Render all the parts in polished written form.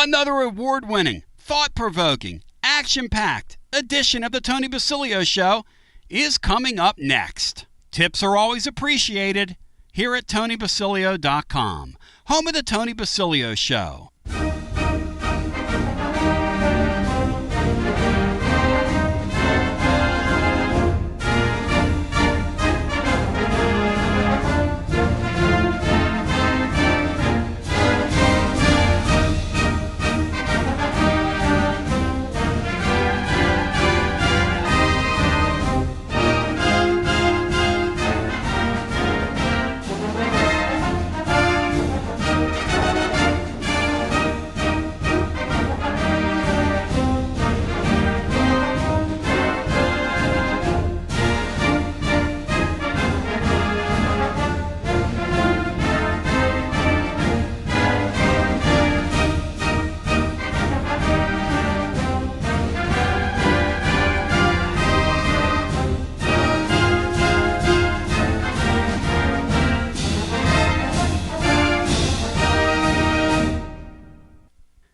Another award-winning, thought-provoking, action-packed edition of the Tony Basilio Show is coming up next. Tips are always appreciated here at TonyBasilio.com, home of the Tony Basilio Show.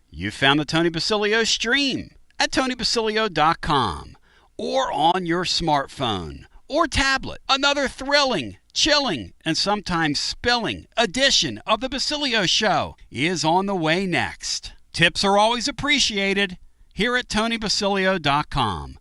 You found the Tony Basilio stream at TonyBasilio.com or on your smartphone or tablet. Another thrilling, chilling, and sometimes spilling edition of the Basilio Show is on the way next. Tips are always appreciated here at TonyBasilio.com.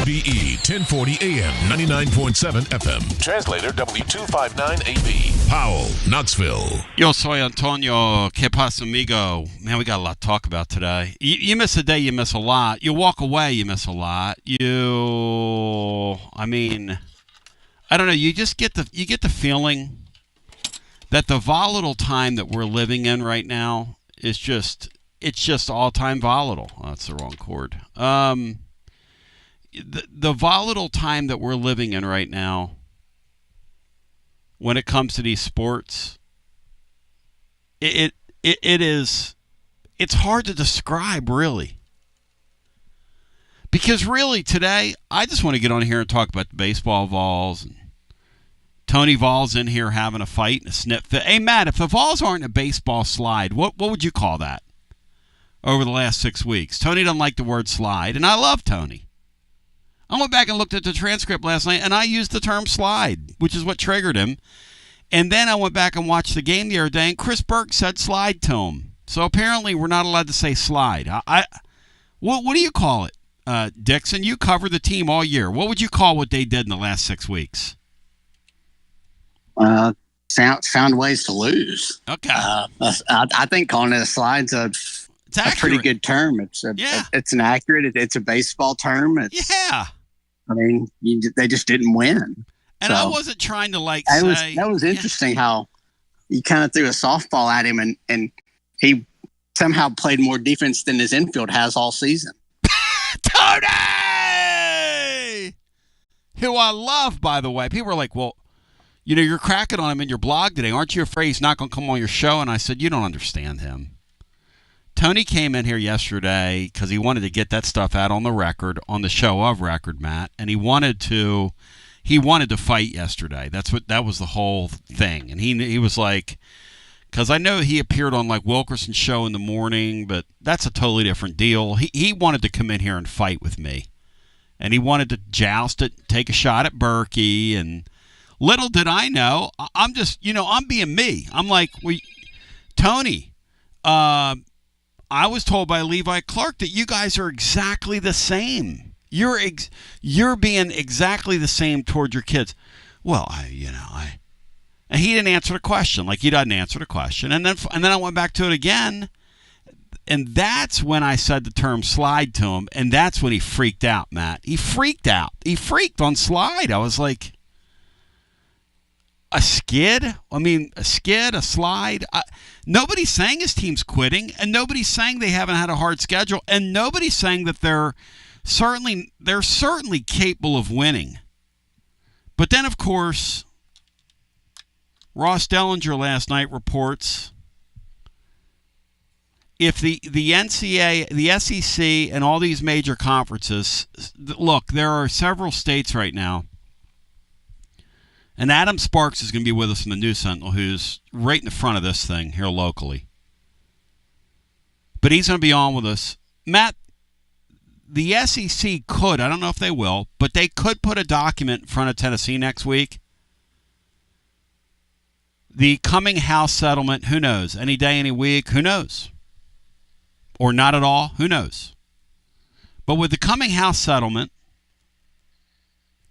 WJBE 1040 AM, 99.7 FM. Translator W259AB. Powell, Knoxville. Yo soy Antonio. ¿Qué pasa, amigo? Man, we got a lot to talk about today. You miss a day, you miss a lot. You walk away, you miss a lot. I don't know. You get the feeling that the volatile time that we're living in right now is just all-time volatile. Oh, that's the wrong chord. The volatile time that we're living in right now, when it comes to these sports, it's hard to describe, really. Because really today, I just want to get on here and talk about the baseball Vols. And Tony Vols in here having a fight and a snip fit. Hey, Matt, if the Vols aren't a baseball slide, what would you call that over the last 6 weeks? Tony doesn't like the word slide, and I love Tony. I went back and looked at the transcript last night, and I used the term slide, which is what triggered him. And then I went back and watched the game the other day, and Chris Burke said slide to him. So apparently we're not allowed to say slide. What do you call it, Dixon? You covered the team all year. What would you call what they did in the last 6 weeks? Found ways to lose. Okay. I think calling it a slide's a pretty good term. It's an accurate. It's a baseball term. They just didn't win. And I wasn't trying to that was interesting how you kind of threw a softball at him and he somehow played more defense than his infield has all season. Tony! Who I love, by the way. People are like, well, you're cracking on him in your blog today. Aren't you afraid he's not going to come on your show? And I said, you don't understand him. Tony came in here yesterday because he wanted to get that stuff out on the record, on the show of record, Matt, and he wanted to fight yesterday. That was the whole thing. And he was like, because I know he appeared on like Wilkerson's show in the morning, but that's a totally different deal. He wanted to come in here and fight with me, and he wanted to joust it, take a shot at Berkey, and little did I know, I'm just, I'm being me. I'm like, Tony, I was told by Levi Clark that you guys are exactly the same. You're being exactly the same toward your kids. Well, and he didn't answer the question. Like, he doesn't answer the question. And then I went back to it again. And that's when I said the term slide to him. And that's when he freaked out, Matt. He freaked out. He freaked on slide. I was like, a skid? I mean, a skid, a slide? Nobody's saying his team's quitting. And nobody's saying they haven't had a hard schedule. And nobody's saying that they're certainly capable of winning. But then, of course, Ross Dellinger last night reports if the NCAA, the SEC, and all these major conferences, look, there are several states right now, and Adam Sparks is going to be with us from the News Sentinel, who's right in the front of this thing here locally. But he's going to be on with us. Matt, the SEC could, I don't know if they will, but they could put a document in front of Tennessee next week. The coming House settlement, who knows? Any day, any week, who knows? Or not at all, who knows? But with the coming House settlement,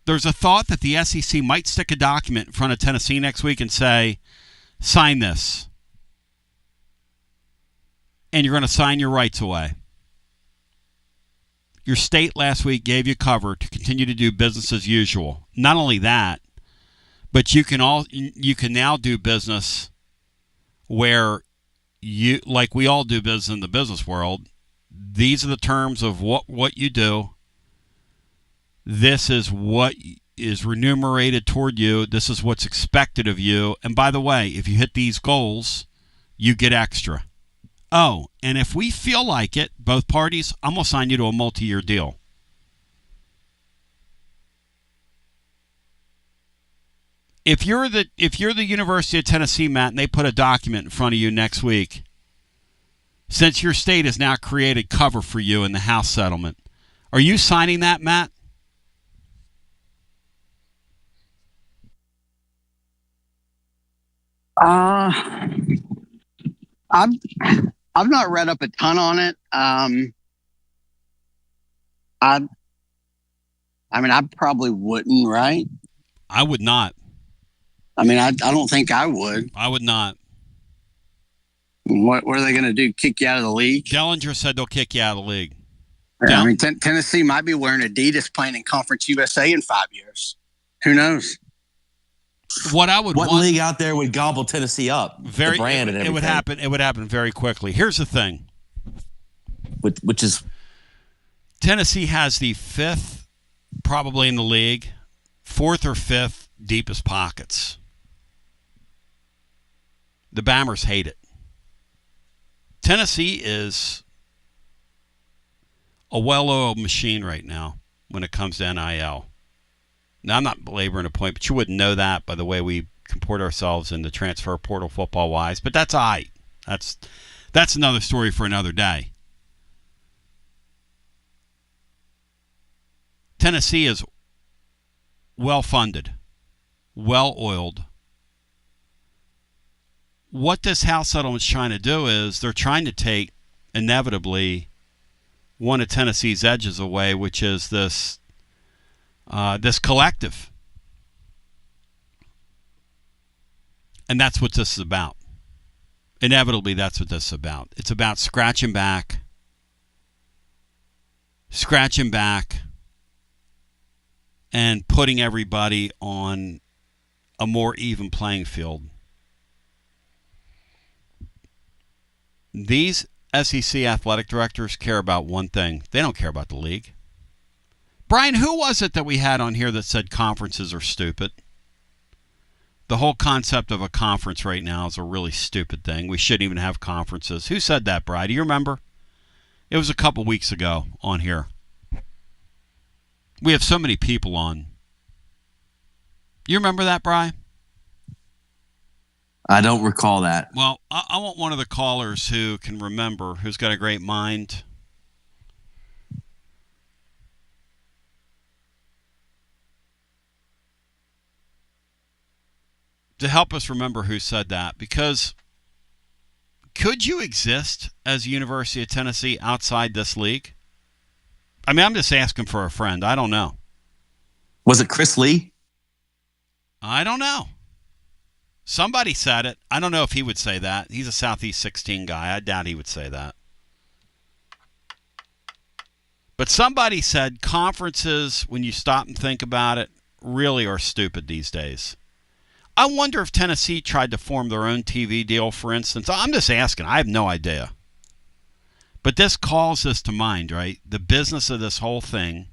there's a thought that the SEC might stick a document in front of Tennessee next week and say, sign this. And you're going to sign your rights away. Your state last week gave you cover to continue to do business as usual. Not only that, but you can now do business where you, like we all do business in the business world. These are the terms of what you do. This is what is remunerated toward you. This is what's expected of you. And by the way, if you hit these goals, you get extra. Oh, and if we feel like it, both parties, I'm going to sign you to a multi-year deal. If you're the University of Tennessee, Matt, and they put a document in front of you next week, since your state has now created cover for you in the House settlement, are you signing that, Matt? I've not read up a ton on it. I mean, I probably wouldn't, right? I would not. I mean, I don't think I would. I would not. What are they going to do? Kick you out of the league? Dellinger said they'll kick you out of the league. Yeah, I mean, Tennessee might be wearing Adidas playing in Conference USA in 5 years. Who knows? What league out there would gobble Tennessee up? Very, the brand and everything. It would happen very quickly. Here's the thing. Which is Tennessee has the fifth, probably in the league, fourth or fifth deepest pockets. The Bammers hate it. Tennessee is a well-oiled machine right now when it comes to NIL. Now, I'm not belaboring a point, but you wouldn't know that by the way we comport ourselves in the transfer portal football-wise. But that's all right. That's another story for another day. Tennessee is well-funded, well-oiled. What this House settlement's trying to do is they're trying to take, inevitably, one of Tennessee's edges away, which is this collective. And that's what this is about. Inevitably, that's what this is about. It's about scratching back, and putting everybody on a more even playing field. These SEC athletic directors care about one thing. They don't care about the league. Brian, who was it that we had on here that said conferences are stupid? The whole concept of a conference right now is a really stupid thing. We shouldn't even have conferences. Who said that, Brian? Do you remember? It was a couple weeks ago on here. We have so many people on. You remember that, Brian? I don't recall that. Well, I want one of the callers who can remember, who's got a great mind. To help us remember who said that, because could you exist as University of Tennessee outside this league? I mean, I'm just asking for a friend. I don't know. Was it Chris Lee? I don't know. Somebody said it. I don't know if he would say that. He's a Southeast 16 guy. I doubt he would say that. But somebody said conferences, when you stop and think about it, really are stupid these days. I wonder if Tennessee tried to form their own TV deal, for instance. I'm just asking. I have no idea. But this calls this to mind, right? The business of this whole thing.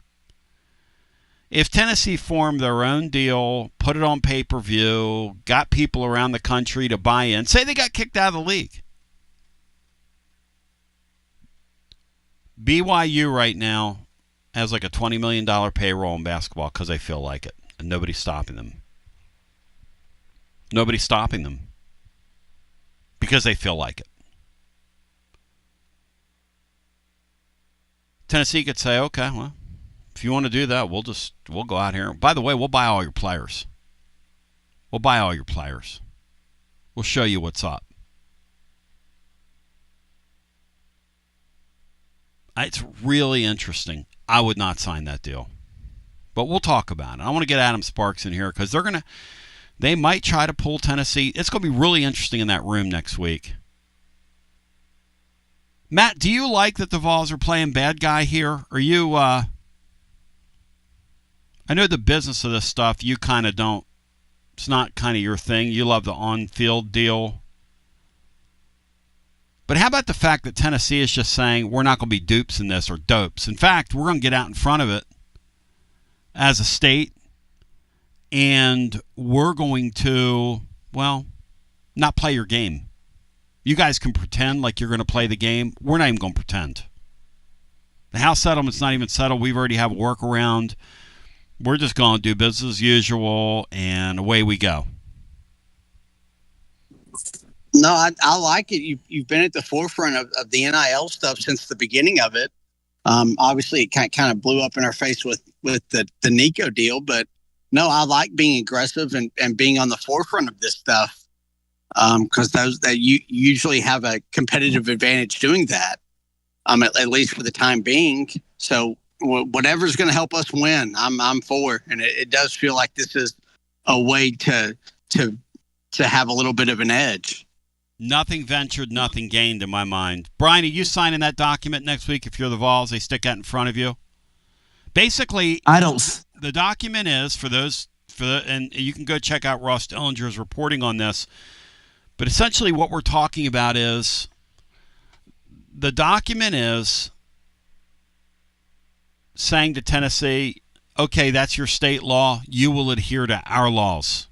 If Tennessee formed their own deal, put it on pay-per-view, got people around the country to buy in, say they got kicked out of the league. BYU right now has like a $20 million payroll in basketball because they feel like it, and nobody's stopping them. Nobody's stopping them because they feel like it. Tennessee could say, okay, well, if you want to do that, we'll go out here. By the way, we'll buy all your players. We'll buy all your players. We'll show you what's up. It's really interesting. I would not sign that deal. But we'll talk about it. I want to get Adam Sparks in here because they might try to pull Tennessee. It's going to be really interesting in that room next week. Matt, do you like that the Vols are playing bad guy here? Are you, I know the business of this stuff, you kind of don't, it's not kind of your thing. You love the on-field deal. But how about the fact that Tennessee is just saying we're not going to be dupes in this or dopes? In fact, we're going to get out in front of it as a state, and we're going to, well, not play your game. You guys can pretend like you're going to play the game. We're not even going to pretend. The house settlement's not even settled. We've already have a workaround. We're just going to do business as usual, and away we go. No, I like it. You've been at the forefront of the NIL stuff since the beginning of it. Obviously, it kind of blew up in our face with the Nico deal, but no, I like being aggressive and being on the forefront of this stuff because you usually have a competitive advantage doing that, at least for the time being. So whatever's going to help us win, I'm for, and it does feel like this is a way to have a little bit of an edge. Nothing ventured, nothing gained in my mind. Brian, are you signing that document next week if you're the Vols? They stick that in front of you? Basically, I don't. The document is and you can go check out Ross Dillinger's reporting on this. But essentially what we're talking about is the document is saying to Tennessee, okay, that's your state law. You will adhere to our laws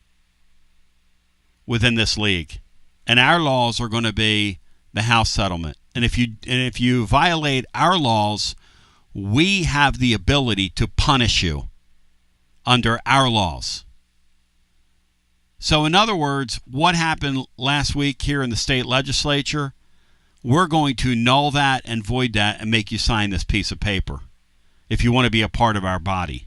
within this league. And our laws are going to be the house settlement. And if you violate our laws, we have the ability to punish you under our laws. So in other words, what happened last week here in the state legislature, we're going to null that and void that and make you sign this piece of paper if you want to be a part of our body.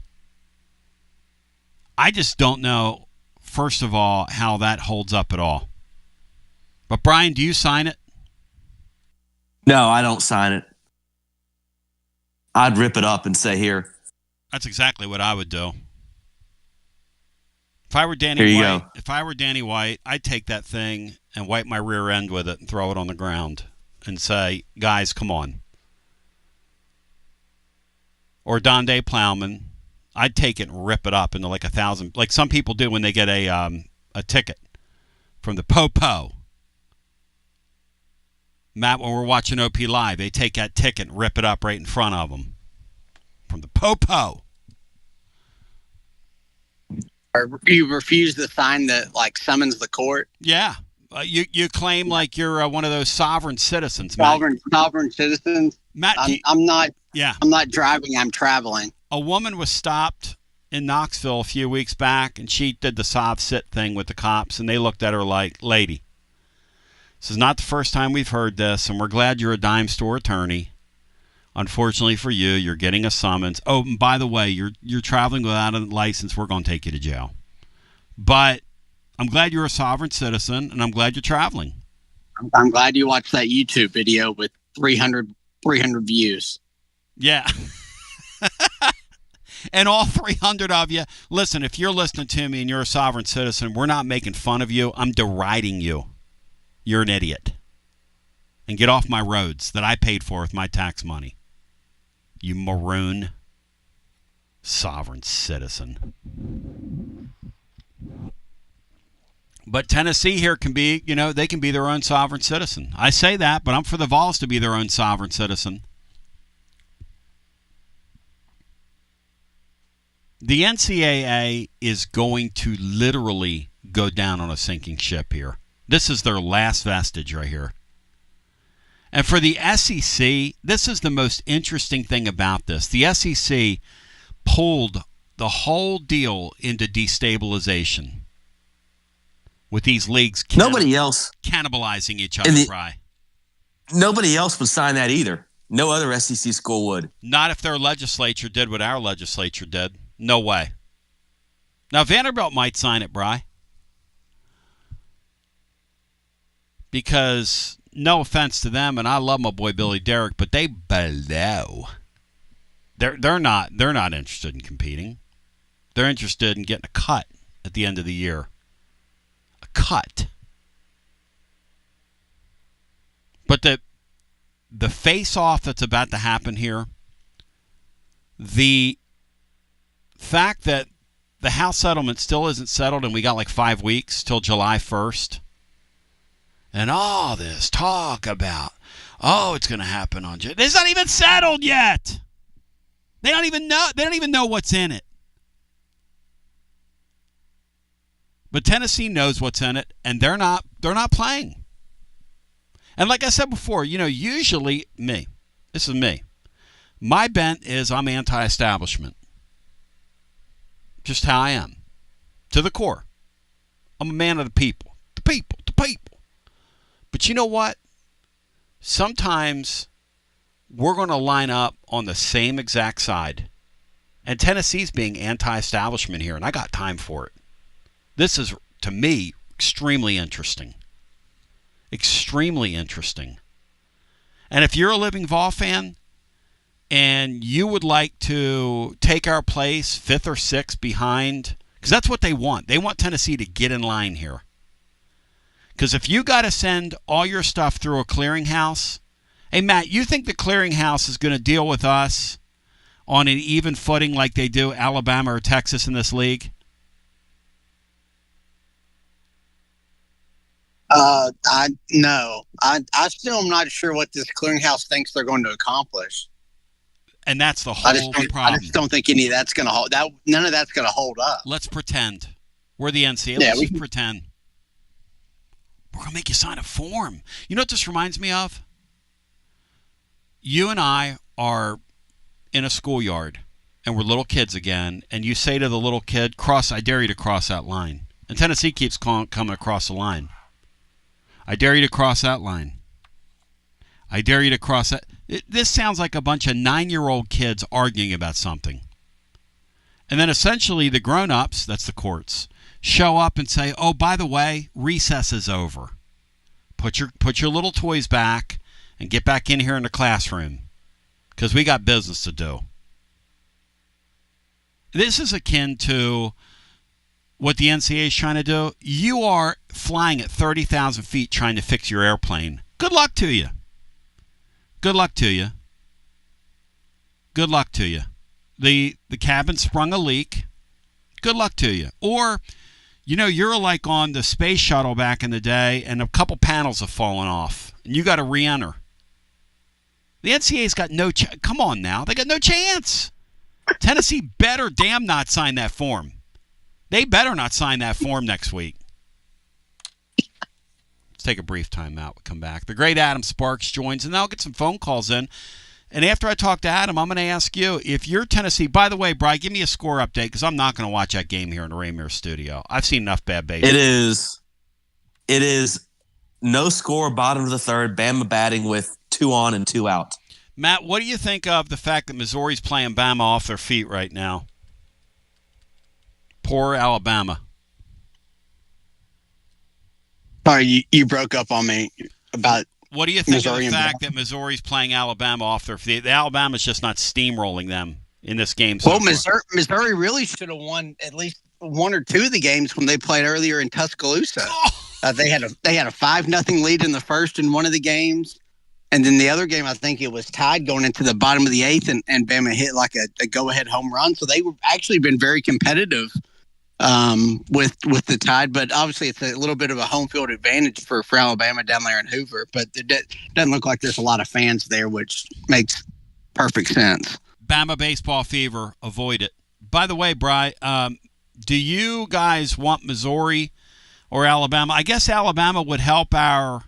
I just don't know, first of all, how that holds up at all. But, Brian, do you sign it? No, I don't sign it. I'd rip it up and say, here. That's exactly what I would do. If I were Danny White, I'd take that thing and wipe my rear end with it and throw it on the ground and say, guys, come on. Or Donde Plowman, I'd take it and rip it up into like 1,000, like some people do when they get a ticket from the Popo. Matt, when we're watching OP Live, they take that ticket and rip it up right in front of them. From the Popo. Or you refuse the sign that, like, summons the court? Yeah. You claim like you're one of those sovereign citizens, Matt. Sovereign citizens? Matt, I'm not. Yeah. I'm not driving, I'm traveling. A woman was stopped in Knoxville a few weeks back, and she did the sov sit thing with the cops, and they looked at her like, lady, this is not the first time we've heard this, and we're glad you're a dime store attorney. Unfortunately for you, you're getting a summons. Oh, and by the way, you're traveling without a license. We're going to take you to jail. But I'm glad you're a sovereign citizen, and I'm glad you're traveling. I'm glad you watched that YouTube video with 300 views. Yeah. And all 300 of you, listen, if you're listening to me and you're a sovereign citizen, we're not making fun of you. I'm deriding you. You're an idiot. And get off my roads that I paid for with my tax money. You maroon sovereign citizen. But Tennessee here can be, they can be their own sovereign citizen. I say that, but I'm for the Vols to be their own sovereign citizen. The NCAA is going to literally go down on a sinking ship here. This is their last vestige right here. And for the SEC, this is the most interesting thing about this. The SEC pulled the whole deal into destabilization with these leagues nobody else cannibalizing each other, Bry. Nobody else would sign that either. No other SEC school would. Not if their legislature did what our legislature did. No way. Now, Vanderbilt might sign it, Bry. Because, no offense to them, and I love my boy Billy Derrick, but they blow. They're not interested in competing. They're interested in getting a cut at the end of the year. A cut. But the face-off that's about to happen here, the fact that the House settlement still isn't settled and we got like 5 weeks till July 1st, and all this talk about, it's going to happen on July. It's not even settled yet. They don't even know what's in it. But Tennessee knows what's in it, and they're not playing. And like I said before, usually this is me. My bent is I'm anti-establishment. Just how I am. To the core. I'm a man of the people. The people. But you know what? Sometimes we're going to line up on the same exact side. And Tennessee's being anti-establishment here, and I got time for it. This is, to me, extremely interesting. Extremely interesting. And if you're a living Vol fan and you would like to take our place 5th or 6th behind, because that's what they want. They want Tennessee to get in line here. Because if you got to send all your stuff through a clearinghouse, hey, Matt, you think the clearinghouse is going to deal with us on an even footing like they do Alabama or Texas in this league? No. I still am not sure what this clearinghouse thinks they're going to accomplish. And that's the whole problem. I just don't think any of that's going to hold. None of that's going to hold up. Let's pretend. We're the NCAA. Yeah, Let's just pretend. We're going to make you sign a form. You know what this reminds me of? You and I are in a schoolyard, and we're little kids again, and you say to the little kid, I dare you to cross that line. And Tennessee keeps coming across the line. I dare you to cross that line. I dare you to cross that. This sounds like a bunch of 9-year-old kids arguing about something. And then essentially the grown-ups, that's the courts, show up and say, oh, by the way, recess is over. Put your little toys back and get back in here in the classroom because we got business to do. This is akin to what the NCAA is trying to do. You are flying at 30,000 feet trying to fix your airplane. Good luck to you. Good luck to you. Good luck to you. The cabin sprung a leak. Good luck to you. Or, you're like on the space shuttle back in the day and a couple panels have fallen off and you got to re-enter. The NCAA's got no chance. Come on now. They got no chance. Tennessee better damn not sign that form. They better not sign that form next week. Let's take a brief time out. We'll come back. The great Adam Sparks joins, and then I'll get some phone calls in. And after I talk to Adam, I'm going to ask you, if you're Tennessee, by the way, Bri, give me a score update because I'm not going to watch that game here in the Raymere studio. I've seen enough bad baseball. It is no score, bottom of the third, Bama batting with 2 on and 2 out. Matt, what do you think of the fact that Missouri's playing Bama off their feet right now? Poor Alabama. Sorry, you broke up on me about what do you think Missouri of the fact that Missouri's playing Alabama off their feet? Alabama's just not steamrolling them in this game. So well, Missouri really should have won at least one or two of the games when they played earlier in Tuscaloosa. They had a 5-0 lead in the first in one of the games. And then the other game, I think it was tied going into the bottom of the eighth, and Bama hit like a go-ahead home run. So they were actually been very competitive with the Tide. But obviously it's a little bit of a home field advantage for Alabama down there in Hoover. But it doesn't look like there's a lot of fans there, which makes perfect sense. Bama baseball fever, avoid it. By the way, Bri, do you guys want Missouri or Alabama? I guess Alabama would help our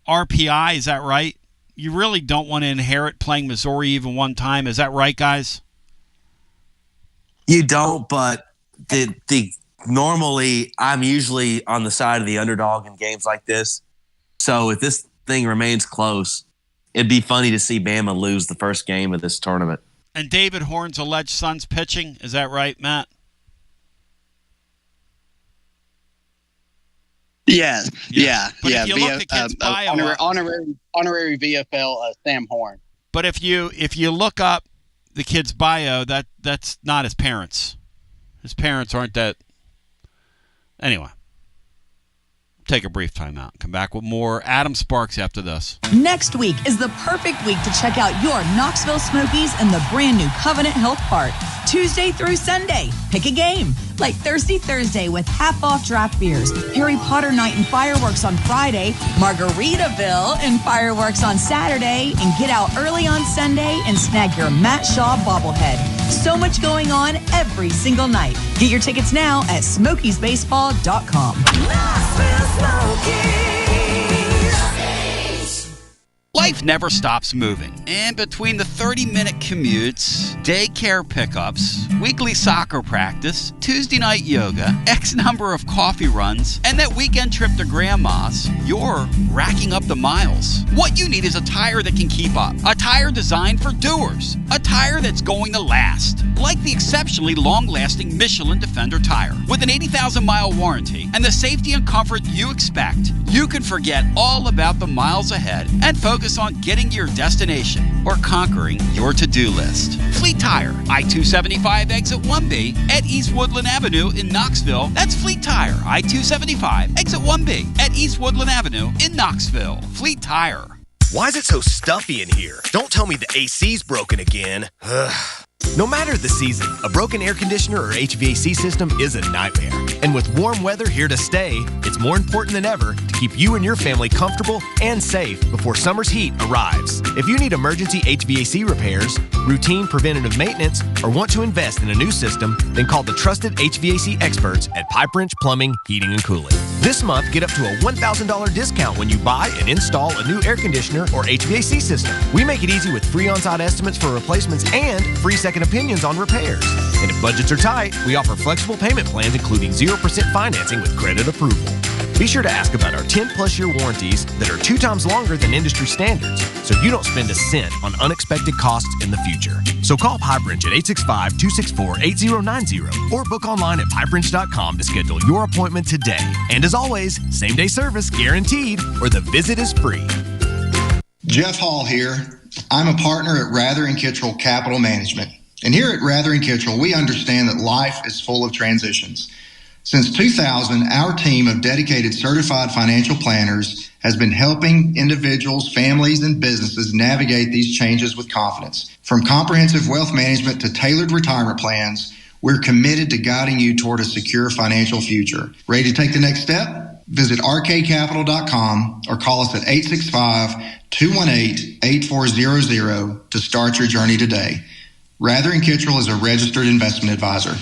RPI. Is that right? You really don't want to inherit playing Missouri even one time. Is that right, guys? You don't, but normally I'm usually on the side of the underdog in games like this. So if this thing remains close, it'd be funny to see Bama lose the first game of this tournament. And David Horn's alleged son's pitching. Is that right, Matt? Yes. Yeah. But if you look at kids' bio, honorary VFL Sam Horn. But if you look up the kid's bio, that's not his parents. His parents aren't that. Anyway, take a brief time out. Come back with more Adam Sparks after this. Next week is the perfect week to check out your Knoxville Smokies in the brand new Covenant Health Park. Tuesday through Sunday, pick a game. Like Thirsty Thursday with half-off draft beers, Harry Potter Night and fireworks on Friday, Margaritaville and fireworks on Saturday, and get out early on Sunday and snag your Matt Shaw bobblehead. So much going on every single night. Get your tickets now at SmokiesBaseball.com. Life never stops moving, and between the 30-minute commutes, daycare pickups, weekly soccer practice, Tuesday night yoga, X number of coffee runs, and that weekend trip to Grandma's, you're racking up the miles. What you need is a tire that can keep up, a tire designed for doers, a tire that's going to last, like the exceptionally long-lasting Michelin Defender tire. With an 80,000-mile warranty and the safety and comfort you expect, you can forget all about the miles ahead and focus on getting to your destination or conquering your to-do list. Fleet Tire, I-275 exit 1B at East Woodland Avenue in Knoxville. That's Fleet Tire, I-275 exit 1B at East Woodland Avenue in Knoxville. Fleet Tire. Why is it so stuffy in here? Don't tell me the AC's broken again. Ugh. No matter the season, a broken air conditioner or HVAC system is a nightmare. And with warm weather here to stay, it's more important than ever to keep you and your family comfortable and safe before summer's heat arrives. If you need emergency HVAC repairs, routine preventative maintenance, or want to invest in a new system, then call the trusted HVAC experts at Pipe Wrench Plumbing, Heating, and Cooling. This month, get up to a $1,000 discount when you buy and install a new air conditioner or HVAC system. We make it easy with free on-site estimates for replacements and free second opinions on repairs. And if budgets are tight, we offer flexible payment plans including 0% financing with credit approval. Be sure to ask about our 10-plus year warranties that are 2 times longer than industry standards, so you don't spend a cent on unexpected costs in the future. So call Pipe Wrench at 865-264-8090 or book online at pipewrench.com to schedule your appointment today. And as always, same-day service guaranteed or the visit is free. Jeff Hall here. I'm a partner at Rather & Kittrell Capital Management. And here at Rather & Kittrell, we understand that life is full of transitions. Since 2000, our team of dedicated certified financial planners has been helping individuals, families, and businesses navigate these changes with confidence. From comprehensive wealth management to tailored retirement plans, we're committed to guiding you toward a secure financial future. Ready to take the next step? Visit rkcapital.com or call us at 865-218-8400 to start your journey today. Rather & Kittrell is a registered investment advisor.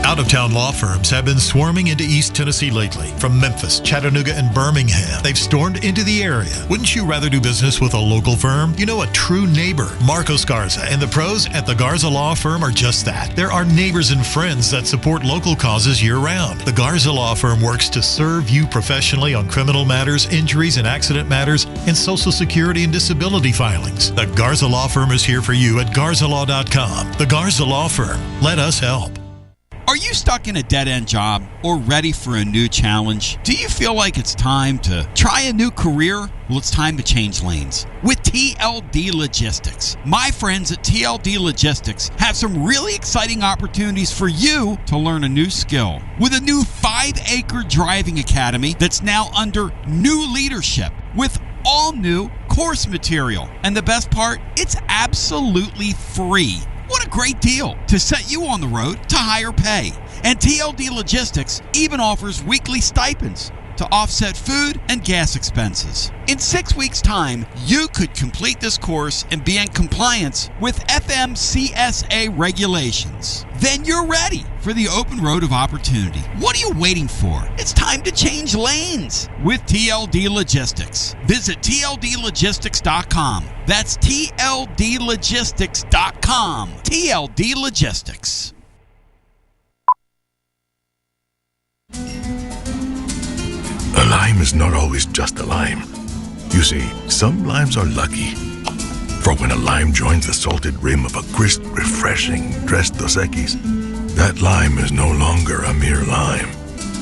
Out-of-town law firms have been swarming into East Tennessee lately. From Memphis, Chattanooga, and Birmingham, they've stormed into the area. Wouldn't you rather do business with a local firm? You know, a true neighbor. Marco Scarza and the pros at the Garza Law Firm are just that. There are neighbors and friends that support local causes year-round. The Garza Law Firm works to serve you professionally on criminal matters, injuries and accident matters, and Social Security and disability filings. The Garza Law Firm is here for you at garzalaw.com. The Garza Law Firm. Let us help. Are you stuck in a dead-end job or ready for a new challenge? Do you feel like it's time to try a new career? Well, it's time to change lanes. With TLD Logistics. My friends at TLD Logistics have some really exciting opportunities for you to learn a new skill. With a new 5-acre driving academy that's now under new leadership with all new course material. And the best part, it's absolutely free. What a great deal to set you on the road to higher pay. And TLD Logistics even offers weekly stipends to offset food and gas expenses. In 6 weeks' time, you could complete this course and be in compliance with FMCSA regulations. Then you're ready for the open road of opportunity. What are you waiting for? It's time to change lanes with TLD Logistics. Visit tldlogistics.com. That's tldlogistics.com. TLD Logistics. A lime is not always just a lime. You see, some limes are lucky. For when a lime joins the salted rim of a crisp, refreshing Tres Dos Equis, that lime is no longer a mere lime,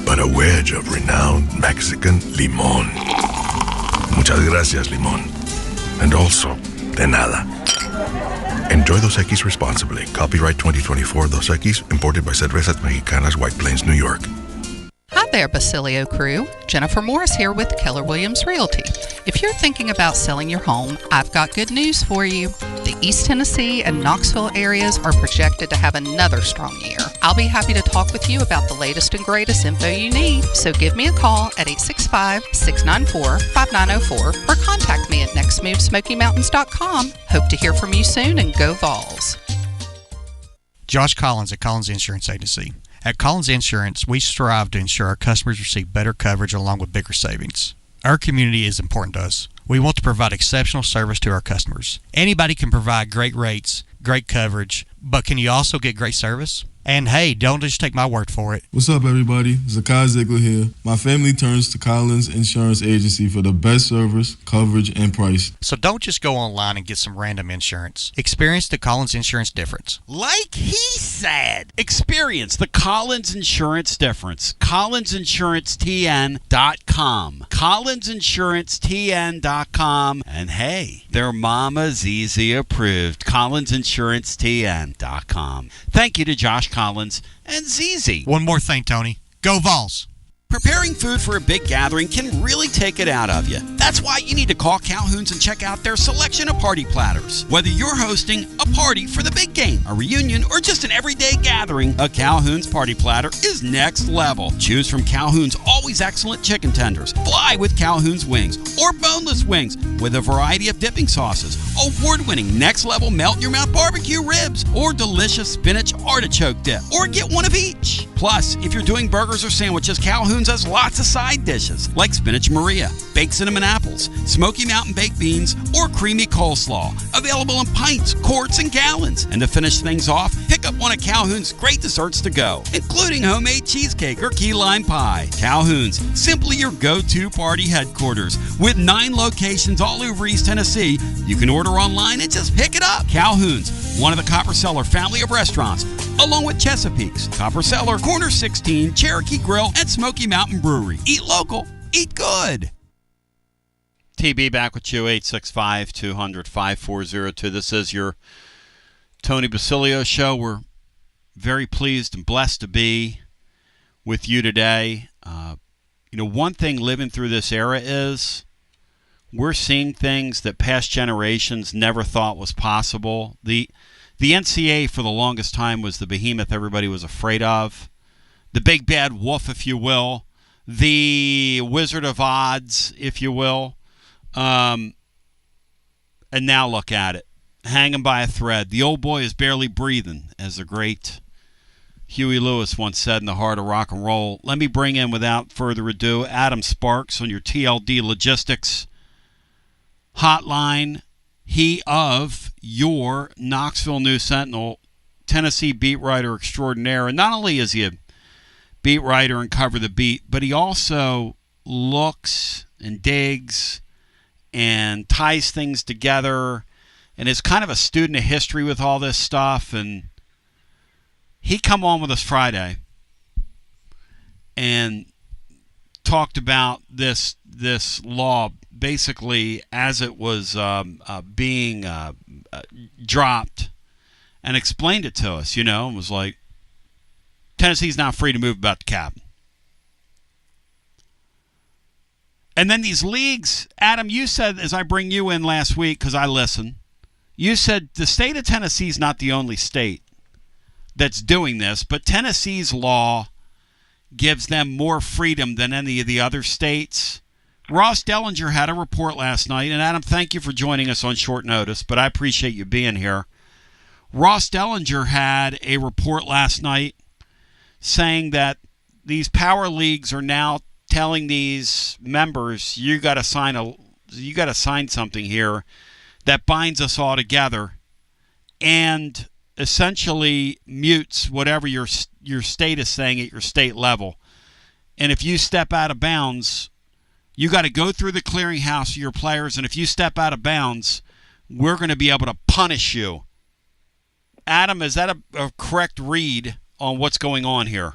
but a wedge of renowned Mexican limón. Muchas gracias, limón. And also, de nada. Enjoy Dos Equis responsibly. Copyright 2024 Dos Equis, imported by Cervezas Mexicanas, White Plains, New York. Hi there, Basilio crew. Jennifer Morris here with Keller Williams Realty. If you're thinking about selling your home, I've got good news for you. The East Tennessee and Knoxville areas are projected to have another strong year. I'll be happy to talk with you about the latest and greatest info you need. So give me a call at 865-694-5904 or contact me at nextmovesmokymountains.com. Hope to hear from you soon and go Vols. Josh Collins at Collins Insurance Agency. At Collins Insurance, we strive to ensure our customers receive better coverage along with bigger savings. Our community is important to us. We want to provide exceptional service to our customers. Anybody can provide great rates, great coverage, but can you also get great service? And hey, don't just take my word for it. What's up, everybody? Zakai Ziegler here. My family turns to Collins Insurance Agency for the best service, coverage, and price. So don't just go online and get some random insurance. Experience the Collins Insurance difference. Like he said, experience the Collins Insurance difference. CollinsInsuranceTN.com. CollinsInsuranceTN.com. And hey, their Mama's Easy approved. CollinsInsuranceTN.com. Thank you to Josh Collins and ZZ. One more thing, Tony. Go Vols! Preparing food for a big gathering can really take it out of you. That's why you need to call Calhoun's and check out their selection of party platters. Whether you're hosting a party for the big game, a reunion, or just an everyday gathering, a Calhoun's party platter is next level. Choose from Calhoun's always excellent chicken tenders, fly with Calhoun's wings, or boneless wings with a variety of dipping sauces, award-winning next-level melt-in-your-mouth barbecue ribs, or delicious spinach artichoke dip, or get one of each. Plus, if you're doing burgers or sandwiches, Calhoun's has lots of side dishes like spinach Maria, baked cinnamon apples, Smoky Mountain baked beans, or creamy coleslaw. Available in pints, quarts, and gallons. And to finish things off, pick up one of Calhoun's great desserts to go, including homemade cheesecake or key lime pie. Calhoun's, simply your go-to party headquarters. With 9 locations all over East Tennessee, you can order online and just pick it up. Calhoun's, one of the Copper Cellar family of restaurants, along with Chesapeake's, Copper Cellar, Corner 16, Cherokee Grill, and Smoky Mountain Brewery. Eat local, eat good. TB back with you, 865-200-5402. This is your Tony Basilio show. We're very pleased and blessed to be with you today. One thing living through this era is we're seeing things that past generations never thought was possible. The NCAA for the longest time was the behemoth everybody was afraid of. The big bad wolf, if you will. The Wizard of Odds, if you will. And now look at it. Hanging by a thread. The old boy is barely breathing, as the great Huey Lewis once said in The Heart of Rock and Roll. Let me bring in, without further ado, Adam Sparks on your TLD Logistics hotline. He of your Knoxville News Sentinel, Tennessee beat writer extraordinaire. And not only is he a beat writer and cover the beat, but he also looks and digs and ties things together and is kind of a student of history with all this stuff. And he come on with us Friday and talked about this law basically, as it was being dropped, and explained it to us, and was like, Tennessee's not free to move about the cap. And then these leagues, Adam, you said, as I bring you in last week, because I listen, you said the state of Tennessee is not the only state that's doing this, but Tennessee's law gives them more freedom than any of the other states. Ross Dellinger had a report last night, and Adam, thank you for joining us on short notice, but I appreciate you being here. Ross Dellinger had a report last night saying that these power leagues are now telling these members, you got to sign something here that binds us all together, and essentially mutes whatever your state is saying at your state level. And if you step out of bounds, you got to go through the clearinghouse of your players, and if you step out of bounds, we're going to be able to punish you. Adam, is that a correct read on what's going on here?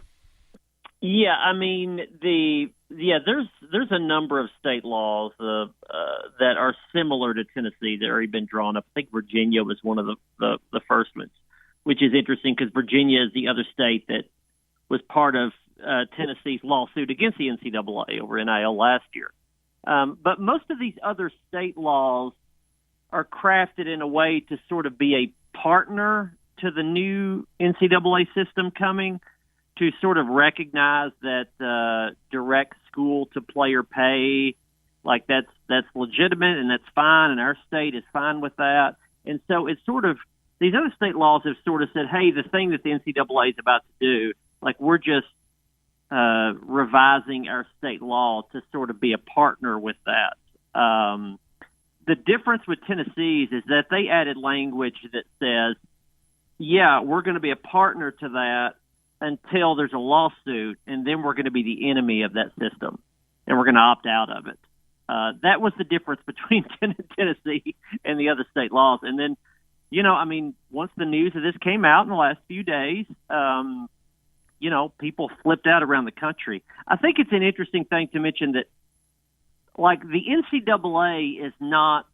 Yeah, I mean, there's a number of state laws that are similar to Tennessee that have already been drawn up. I think Virginia was one of the first ones, which is interesting because Virginia is the other state that was part of Tennessee's lawsuit against the NCAA over NIL last year. But most of these other state laws are crafted in a way to sort of be a partner to the new NCAA system coming, to sort of recognize that direct school-to-player pay, like that's legitimate and that's fine, and our state is fine with that. And so it's sort of – these other state laws have sort of said, hey, the thing that the NCAA is about to do, like we're just revising our state law to sort of be a partner with that. The difference with Tennessee's is that they added language that says, yeah, we're going to be a partner to that until there's a lawsuit, and then we're going to be the enemy of that system, and we're going to opt out of it. That was the difference between Tennessee and the other state laws. And then, once the news of this came out in the last few days, people flipped out around the country. I think it's an interesting thing to mention that, like, the NCAA is not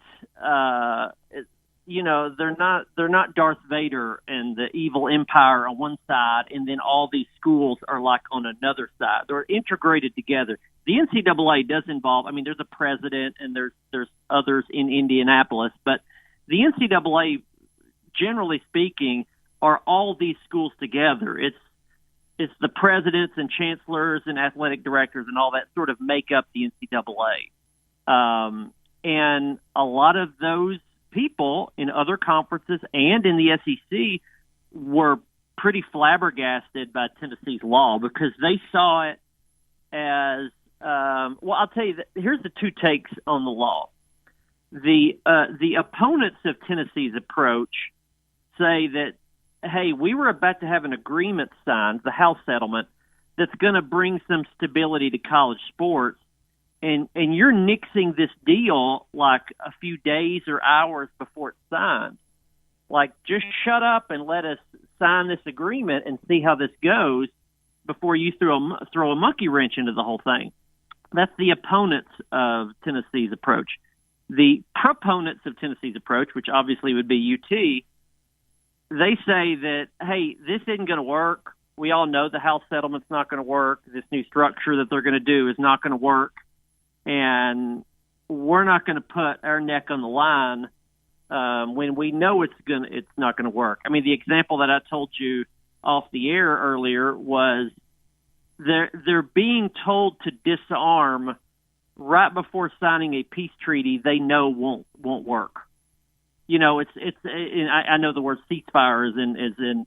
they're not Darth Vader and the evil empire on one side, and then all these schools are like on another side. They're integrated together. The NCAA does involve, there's a president and there's others in Indianapolis, but the NCAA, generally speaking, are all these schools together. It's the presidents and chancellors and athletic directors and all that sort of make up the NCAA. And a lot of those people in other conferences and in the SEC were pretty flabbergasted by Tennessee's law because they saw it as I'll tell you that here's the two takes on the law. The opponents of Tennessee's approach say that, hey, we were about to have an agreement signed, the House settlement, that's going to bring some stability to college sports. And you're nixing this deal like a few days or hours before it's signed. Like, just shut up and let us sign this agreement and see how this goes before you throw a monkey wrench into the whole thing. That's the opponents of Tennessee's approach. The proponents of Tennessee's approach, which obviously would be UT, they say that, hey, this isn't going to work. We all know the House settlement's not going to work. This new structure that they're going to do is not going to work. And we're not going to put our neck on the line when we know it's not going to work. The example that I told you off the air earlier was they're being told to disarm right before signing a peace treaty they know won't work. I know the word ceasefire is in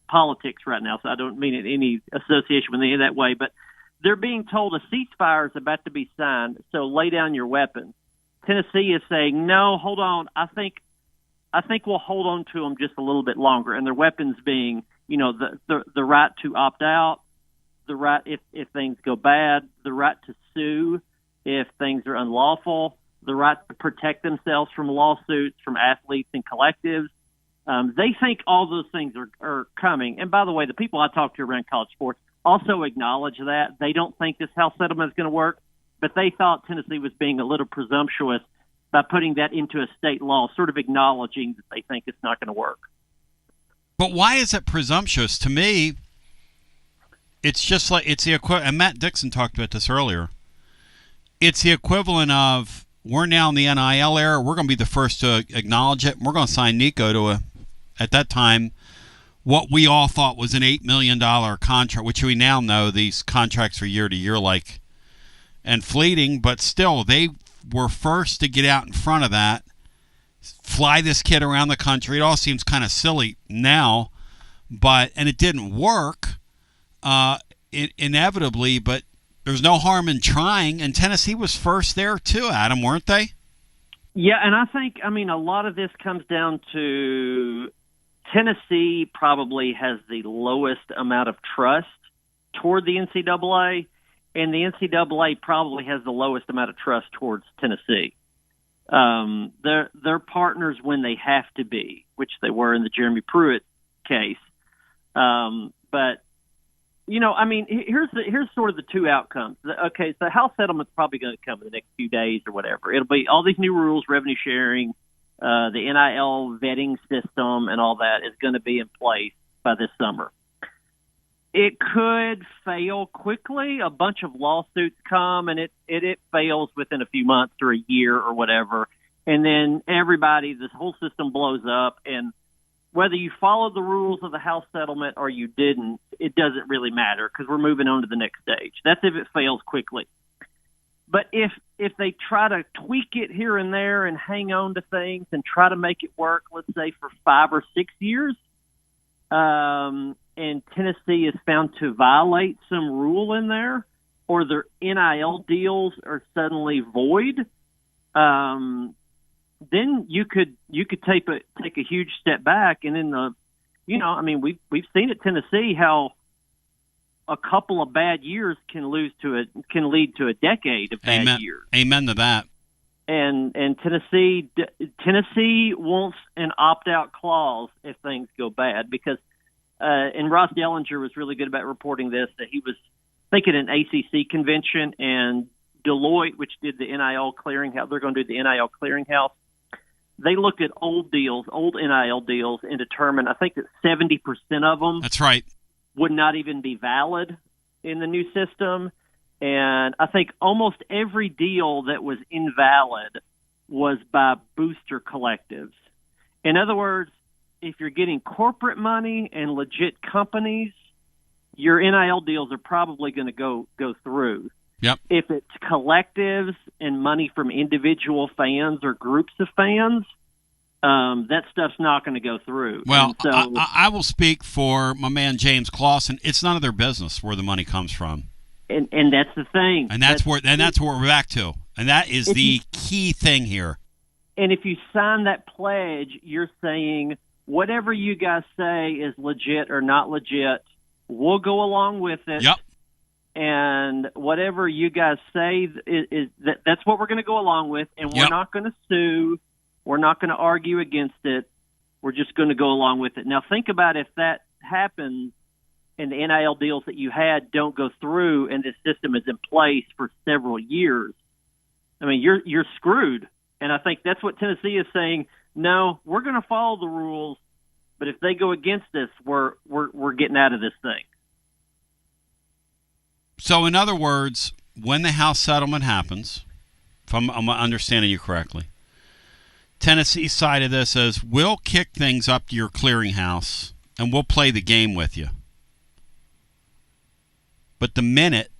politics right now, so I don't mean it any association with any of that way, but they're being told a ceasefire is about to be signed, so lay down your weapons. Tennessee is saying, no, hold on. I think we'll hold on to them just a little bit longer. And their weapons being, the right to opt out, the right if things go bad, the right to sue if things are unlawful, the right to protect themselves from lawsuits from athletes and collectives. They think all those things are coming. And by the way, the people I talk to around college sports also acknowledge that. They don't think this House settlement is going to work. but they thought Tennessee was being a little presumptuous by putting that into a state law, sort of acknowledging that they think it's not going to work. But why is it presumptuous? To me, it's just like it's the equivalent. And Matt Dixon talked about this earlier. It's the equivalent of we're now in the NIL era. We're going to be the first to acknowledge it. And we're going to sign Nico to at that time, what we all thought was an $8 million contract, which we now know these contracts are year to year, like and fleeting. But still, they were first to get out in front of that, fly this kid around the country. It all seems kind of silly now, and it didn't work inevitably, but there's no harm in trying, and Tennessee was first there too, Adam, weren't they? Yeah, and I think, a lot of this comes down to Tennessee probably has the lowest amount of trust toward the NCAA, and the NCAA probably has the lowest amount of trust towards Tennessee. They're partners when they have to be, which they were in the Jeremy Pruitt case. But here's sort of the two outcomes. Okay, so the House settlement's probably going to come in the next few days or whatever. It'll be all these new rules, revenue sharing, the NIL vetting system, and all that is going to be in place by this summer. It could fail quickly. A bunch of lawsuits come, and it fails within a few months or a year or whatever. And then this whole system blows up. And whether you followed the rules of the House settlement or you didn't, it doesn't really matter because we're moving on to the next stage. That's if it fails quickly. But if they try to tweak it here and there and hang on to things and try to make it work, let's say for 5 or 6 years, and Tennessee is found to violate some rule in there, or their NIL deals are suddenly void, then you could take a huge step back. And in we've seen at Tennessee how a couple of bad years can lead to a decade of bad years. Amen to that. And Tennessee wants an opt-out clause if things go bad because. And Ross Dellinger was really good about reporting this, that he was thinking an ACC convention and Deloitte, which did the NIL clearinghouse, they're going to do the NIL clearinghouse. They looked at old NIL deals, and determined, I think that 70% of them that's right, would not even be valid in the new system. And I think almost every deal that was invalid was by booster collectives. In other words, if you're getting corporate money and legit companies, your NIL deals are probably going to go through. Yep. If it's collectives and money from individual fans or groups of fans, that stuff's not going to go through. Well, so, I will speak for my man James Clausen. It's none of their business where the money comes from. And that's the thing. And that's where we're back to. And that is the key thing here. And if you sign that pledge, you're saying whatever you guys say is legit or not legit, we'll go along with it. Yep. And whatever you guys say is that's what we're going to go along with, and we're not going to sue. We're not going to argue against it. We're just going to go along with it. Now, think about if that happens and the NIL deals that you had don't go through and this system is in place for several years. I mean, you're screwed. And I think that's what Tennessee is saying. No, we're going to follow the rules, but if they go against us, we're getting out of this thing. So, in other words, when the House settlement happens, if I'm understanding you correctly, Tennessee's side of this is we'll kick things up to your clearinghouse and we'll play the game with you. But the minute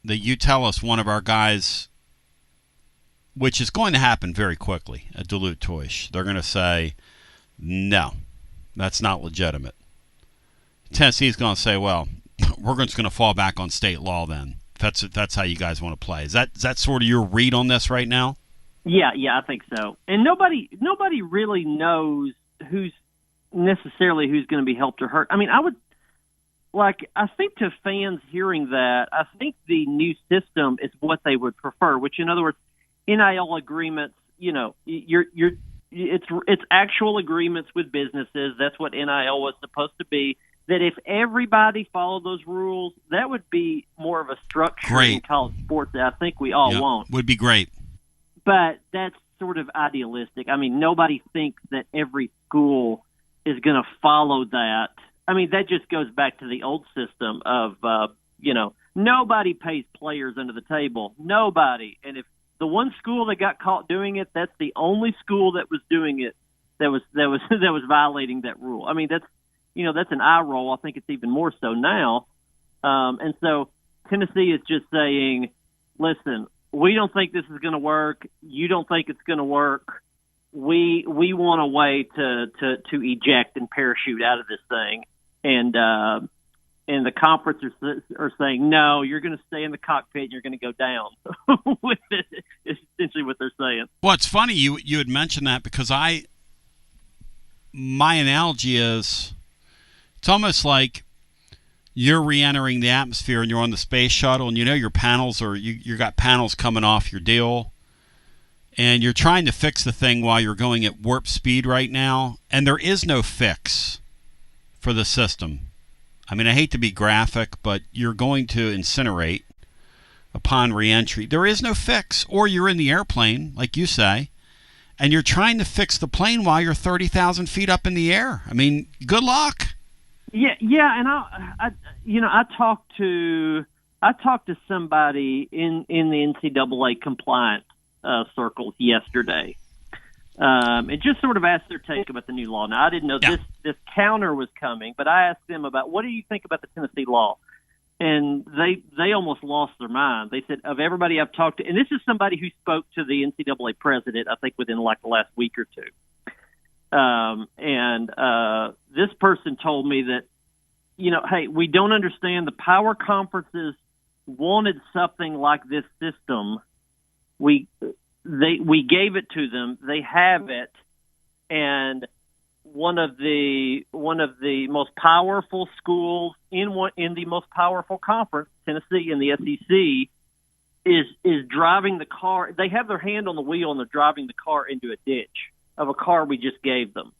that you tell us one of our guys, which is going to happen very quickly at Duluth Toys, they're going to say, no, that's not legitimate. Tennessee's going to say, well, we're just going to fall back on state law then. That's how you guys want to play. Is that sort of your read on this right now? Yeah, I think so. And nobody really knows who's going to be helped or hurt. I mean, I think to fans hearing that, I think the new system is what they would prefer, which in other words, NIL agreements, it's actual agreements with businesses. That's what NIL was supposed to be. that if everybody followed those rules, that would be more of a structure in college sports that I think we all want. Would be great. But that's sort of idealistic. I mean, nobody thinks that every school is going to follow that. I mean, that just goes back to the old system of, nobody pays players under the table. Nobody. And if the one school that got caught doing it, that's the only school that was doing it that was violating that rule. I mean, that's an eye roll. I think it's even more so now. And so Tennessee is just saying, listen, we don't think this is going to work. You don't think it's going to work. We want a way to eject and parachute out of this thing. And the conference are saying, no, you're going to stay in the cockpit and you're going to go down. With it, is essentially what they're saying. Well, it's funny you had mentioned that because my analogy is it's almost like you're re-entering the atmosphere and you're on the space shuttle and your panels you got panels coming off your deal and you're trying to fix the thing while you're going at warp speed right now, and there is no fix for the system. I mean, I hate to be graphic, but you're going to incinerate upon re-entry. There is no fix. Or you're in the airplane, like you say, and you're trying to fix the plane while you're 30,000 feet up in the air. I mean, good luck. Yeah, and I talked to somebody in the NCAA compliance circles yesterday, and just sort of asked their take about the new law. Now, I didn't know this counter was coming, but I asked them about what do you think about the Tennessee law, and they almost lost their mind. They said, of everybody I've talked to, and this is somebody who spoke to the NCAA president, I think within like the last week or two. This person told me that, hey, we don't understand. The power conferences wanted something like this system. We gave it to them. They have it, and one of the most powerful schools in the most powerful conference, Tennessee, in the SEC, is driving the car. They have their hand on the wheel and they're driving the car into a ditch of a car we just gave them.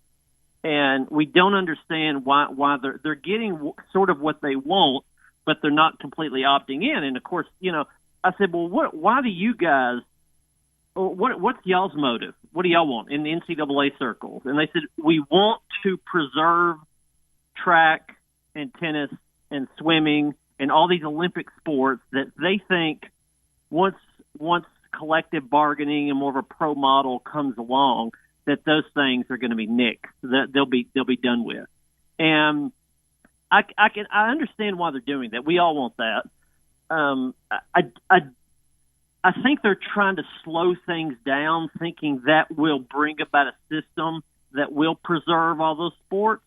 And we don't understand why they're getting sort of what they want, but they're not completely opting in. And of course, I said, well, why do you guys? What's y'all's motive? What do y'all want in the NCAA circles? And they said, we want to preserve track and tennis and swimming and all these Olympic sports that they think once collective bargaining and more of a pro model comes along, that those things are going to be nixed, that they'll be done with. And I understand why they're doing that. We all want that. I think they're trying to slow things down, thinking that will bring about a system that will preserve all those sports.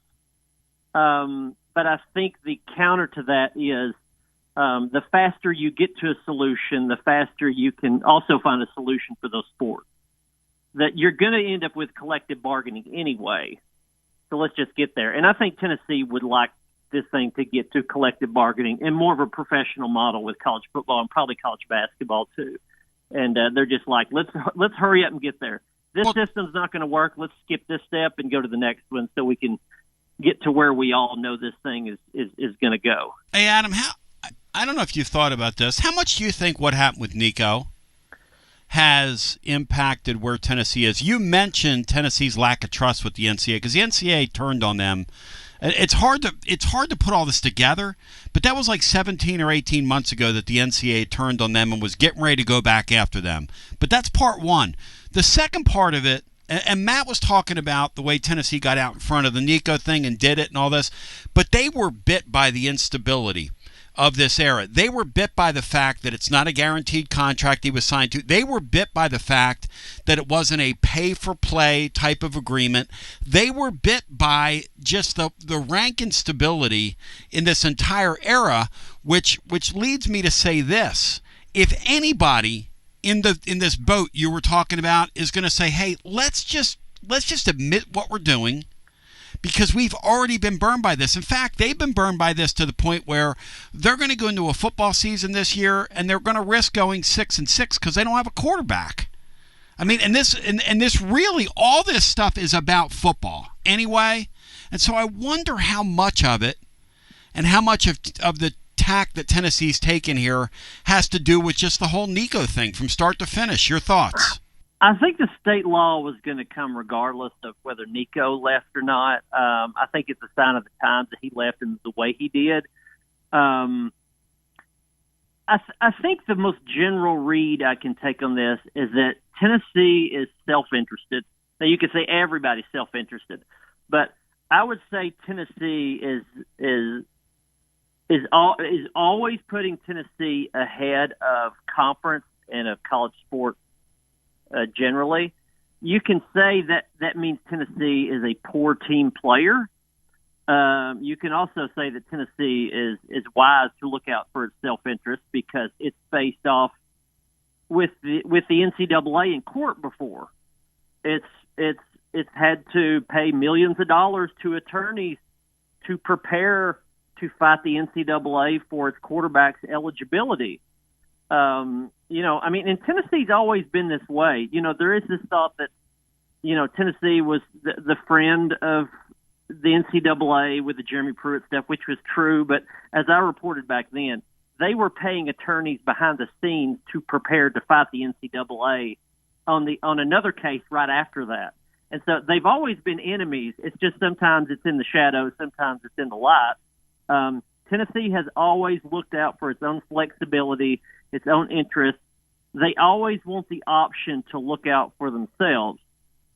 But I think the counter to that is the faster you get to a solution, the faster you can also find a solution for those sports. That you're going to end up with collective bargaining anyway. So let's just get there. And I think Tennessee would like this thing to get to collective bargaining and more of a professional model with college football and probably college basketball too. And they're just like, let's hurry up and get there. This system's not going to work. Let's skip this step and go to the next one so we can get to where we all know this thing is going to go. Hey, Adam, I don't know if you've thought about this. How much do you think what happened with Nico has impacted where Tennessee is? You mentioned Tennessee's lack of trust with the NCAA because the NCAA turned on them. It's hard to put all this together, but that was like 17 or 18 months ago that the NCAA turned on them and was getting ready to go back after them. But that's part one. The second part of it, and Matt was talking about the way Tennessee got out in front of the Nico thing and did it and all this, but they were bit by the instability of this era. They were bit by the fact that it's not a guaranteed contract he was signed to. They were bit by the fact that it wasn't a pay-for-play type of agreement. They were bit by just the rank instability in this entire era, which leads me to say this. If anybody in this boat you were talking about is going to say, hey, let's just admit what we're doing, because we've already been burned by this. In fact, they've been burned by this to the point where they're going to go into a football season this year and they're going to risk going 6-6 because they don't have a quarterback. I mean, and this really, all this stuff is about football anyway. And so I wonder how much of it and how much of the tack that Tennessee's taken here has to do with just the whole Nico thing from start to finish. Your thoughts? I think the state law was going to come regardless of whether Nico left or not. I think it's a sign of the times that he left in the way he did. I think the most general read I can take on this is that Tennessee is self-interested. Now, you could say everybody's self-interested, but I would say Tennessee is always putting Tennessee ahead of conference and of college sport generally. You can say that means Tennessee is a poor team player. You can also say that Tennessee is wise to look out for its self-interest because it's faced off with the NCAA in court before. It's had to pay millions of dollars to attorneys to prepare to fight the NCAA for its quarterback's eligibility. And Tennessee's always been this way. There is this thought that, Tennessee was the friend of the NCAA with the Jeremy Pruitt stuff, which was true. But as I reported back then, they were paying attorneys behind the scenes to prepare to fight the NCAA on another case right after that. And so they've always been enemies. It's just sometimes it's in the shadows, sometimes it's in the light. Tennessee has always looked out for its own flexibility, its own interests. They always want the option to look out for themselves,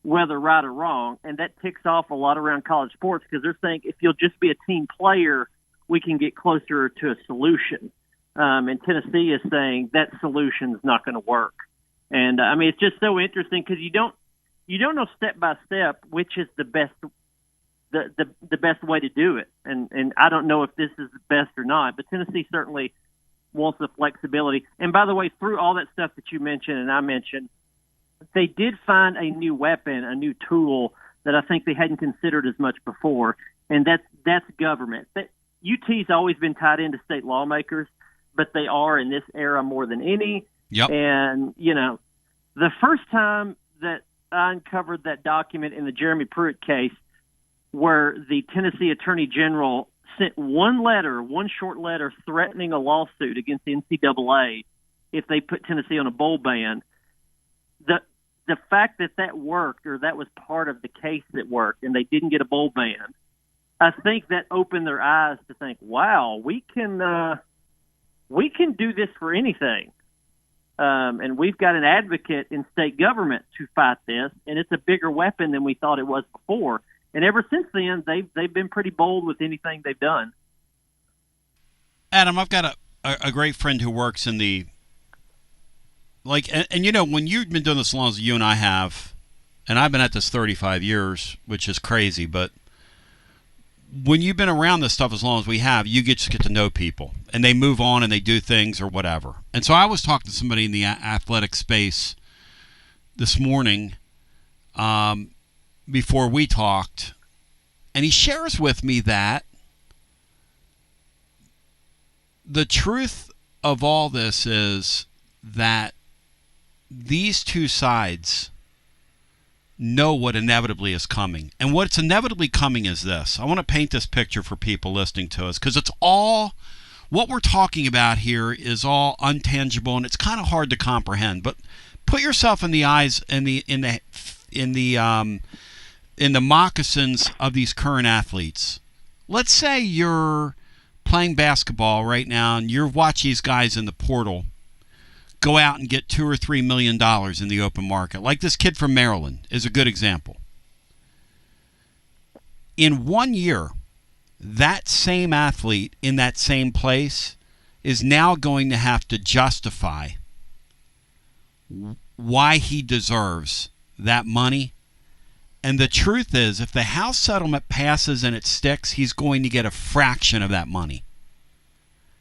whether right or wrong, and that ticks off a lot around college sports because they're saying if you'll just be a team player, we can get closer to a solution. And Tennessee is saying that solution is not going to work. And it's just so interesting because you don't know step by step which is the best way to do it. And I don't know if this is the best or not, but Tennessee certainly wants the flexibility. And by the way, through all that stuff that you mentioned and I mentioned, they did find a new weapon, a new tool that I think they hadn't considered as much before, and that's government. UT's always been tied into state lawmakers, but they are in this era more than any. Yep. And, the first time that I uncovered that document in the Jeremy Pruitt case where the Tennessee Attorney General sent one short letter threatening a lawsuit against the NCAA if they put Tennessee on a bowl ban, the fact that worked or that was part of the case that worked and they didn't get a bowl ban, I think that opened their eyes to think, wow, we can do this for anything. And we've got an advocate in state government to fight this, and it's a bigger weapon than we thought it was before. And ever since then, they've been pretty bold with anything they've done. Adam, I've got a great friend who works in the when you've been doing this as long as you and I have, and I've been at this 35 years, which is crazy, but when you've been around this stuff as long as we have, you just get to know people, and they move on and they do things or whatever. And so I was talking to somebody in the athletic space this morning before we talked, and he shares with me that the truth of all this is that these two sides know what inevitably is coming. And what's inevitably coming is this. I want to paint this picture for people listening to us because it's all, what we're talking about here is all untangible and it's kind of hard to comprehend. But put yourself in the eyes, in the moccasins of these current athletes. Let's say you're playing basketball right now and you're watching these guys in the portal go out and get $2 or $3 million in the open market. Like this kid from Maryland is a good example. In 1 year, that same athlete in that same place is now going to have to justify why he deserves that money. And the truth is, if the House settlement passes and it sticks, he's going to get a fraction of that money.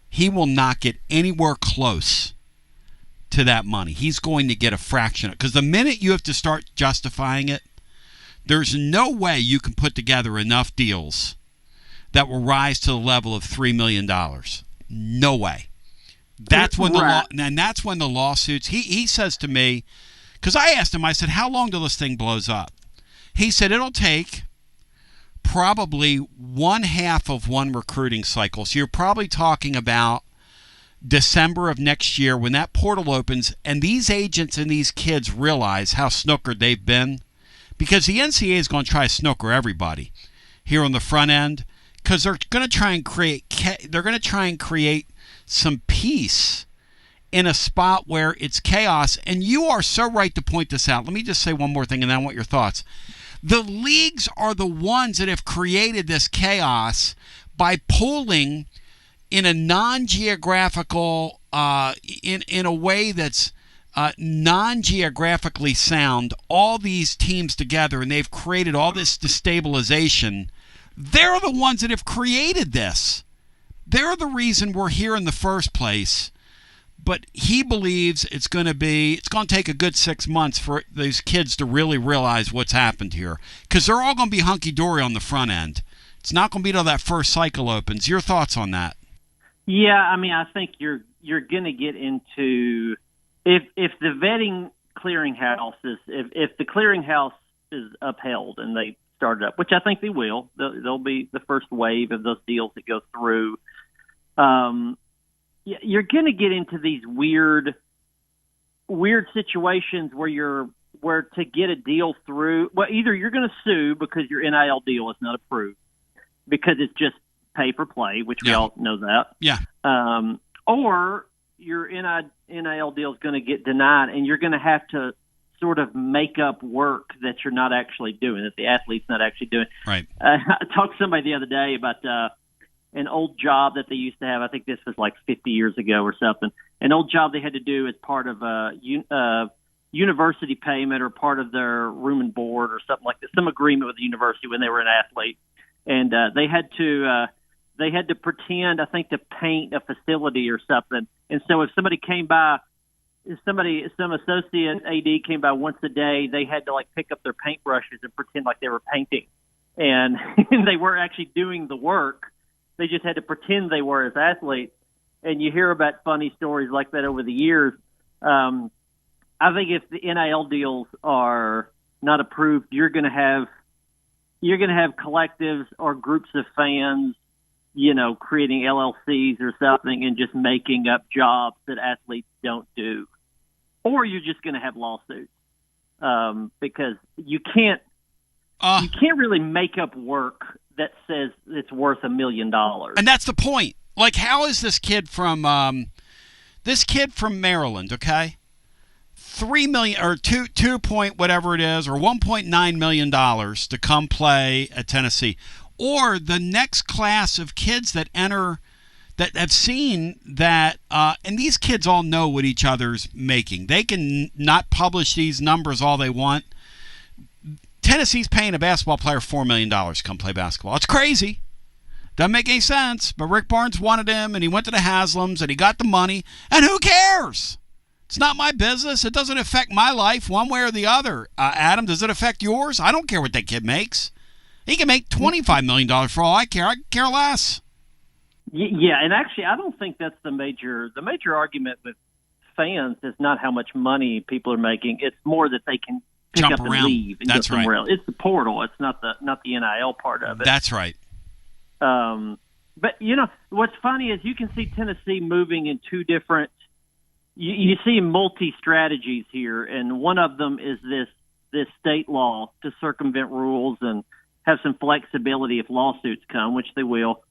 He will not get anywhere close to that money. He's going to get a fraction. Because the minute you have to start justifying it, there's no way you can put together enough deals that will rise to the level of $3 million. No way. That's when that's when the lawsuits. He says to me, because I asked him, I said, how long till this thing blows up? He said it'll take probably one half of one recruiting cycle. So you're probably talking about December of next year when that portal opens and these agents and these kids realize how snookered they've been, because the NCAA is going to try to snooker everybody here on the front end, because they're going to try and create some peace in a spot where it's chaos. And you are so right to point this out. Let me just say one more thing and then I want your thoughts. The leagues are the ones that have created this chaos by pulling in a non-geographical, in a way that's non-geographically sound, all these teams together, and they've created all this destabilization. They're the ones that have created this. They're the reason we're here in the first place. But he believes it's going to take a good 6 months for these kids to really realize what's happened here, because they're all going to be hunky-dory on the front end. It's not going to be till that first cycle opens. Your thoughts on that? Yeah, I mean, I think you're going to get into if the vetting clearinghouse if the clearinghouse is upheld and they start up, which I think they will. They'll be the first wave of those deals that go through. You're going to get into these weird situations where to get a deal through, well, either you're going to sue because your NIL deal is not approved because it's just pay for play, which we all know that. Yeah. Or your NIL deal is going to get denied, and you're going to have to sort of make up work that you're not actually doing, that the athlete's not actually doing. Right. I talked to somebody the other day about an old job that they used to have. I think this was like 50 years ago or something. An old job they had to do as part of a university payment or part of their room and board or something like that, some agreement with the university when they were an athlete. And they had to pretend, I think, to paint a facility or something. And so if somebody came by, some associate AD came by once a day, they had to like pick up their paintbrushes and pretend like they were painting. And they weren't actually doing the work. They just had to pretend they were as athletes. And you hear about funny stories like that over the years. I think if the NIL deals are not approved, you're going to have collectives or groups of fans, creating LLCs or something and just making up jobs that athletes don't do. Or you're just going to have lawsuits because you can't really make up work that says it's worth $1 million. And that's the point. Like, how is this kid from Maryland, okay? $3 million or two point whatever it is, or $1.9 million to come play at Tennessee, or the next class of kids that enter that have seen that, and these kids all know what each other's making. They can not publish these numbers all they want. Tennessee's paying a basketball player $4 million to come play basketball. It's crazy. Doesn't make any sense. But Rick Barnes wanted him, and he went to the Haslams, and he got the money. And who cares? It's not my business. It doesn't affect my life one way or the other. Adam, does it affect yours? I don't care what that kid makes. He can make $25 million for all I care. I care less. Yeah, and actually, I don't think that's the major argument with fans is not how much money people are making. It's more that they can pick jump up around. And leave and That's go somewhere right. else. It's the portal. It's not the NIL part of it. That's right. But what's funny is you can see Tennessee moving in two different. You see multi-strategies here, and one of them is this state law to circumvent rules and have some flexibility if lawsuits come, which they will.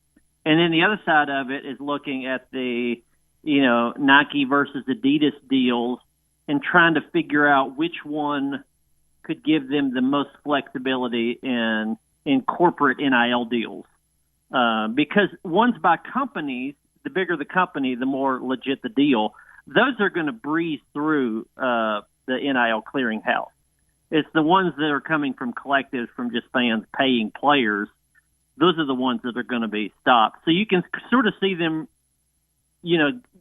And then the other side of it is looking at the, Nike versus Adidas deals and trying to figure out which one could give them the most flexibility in corporate NIL deals. Because one's by companies, the bigger the company, the more legit the deal. Those are going to breeze through the NIL clearinghouse. It's the ones that are coming from collectives, from just fans paying players. Those are the ones that are going to be stopped. So you can sort of see them,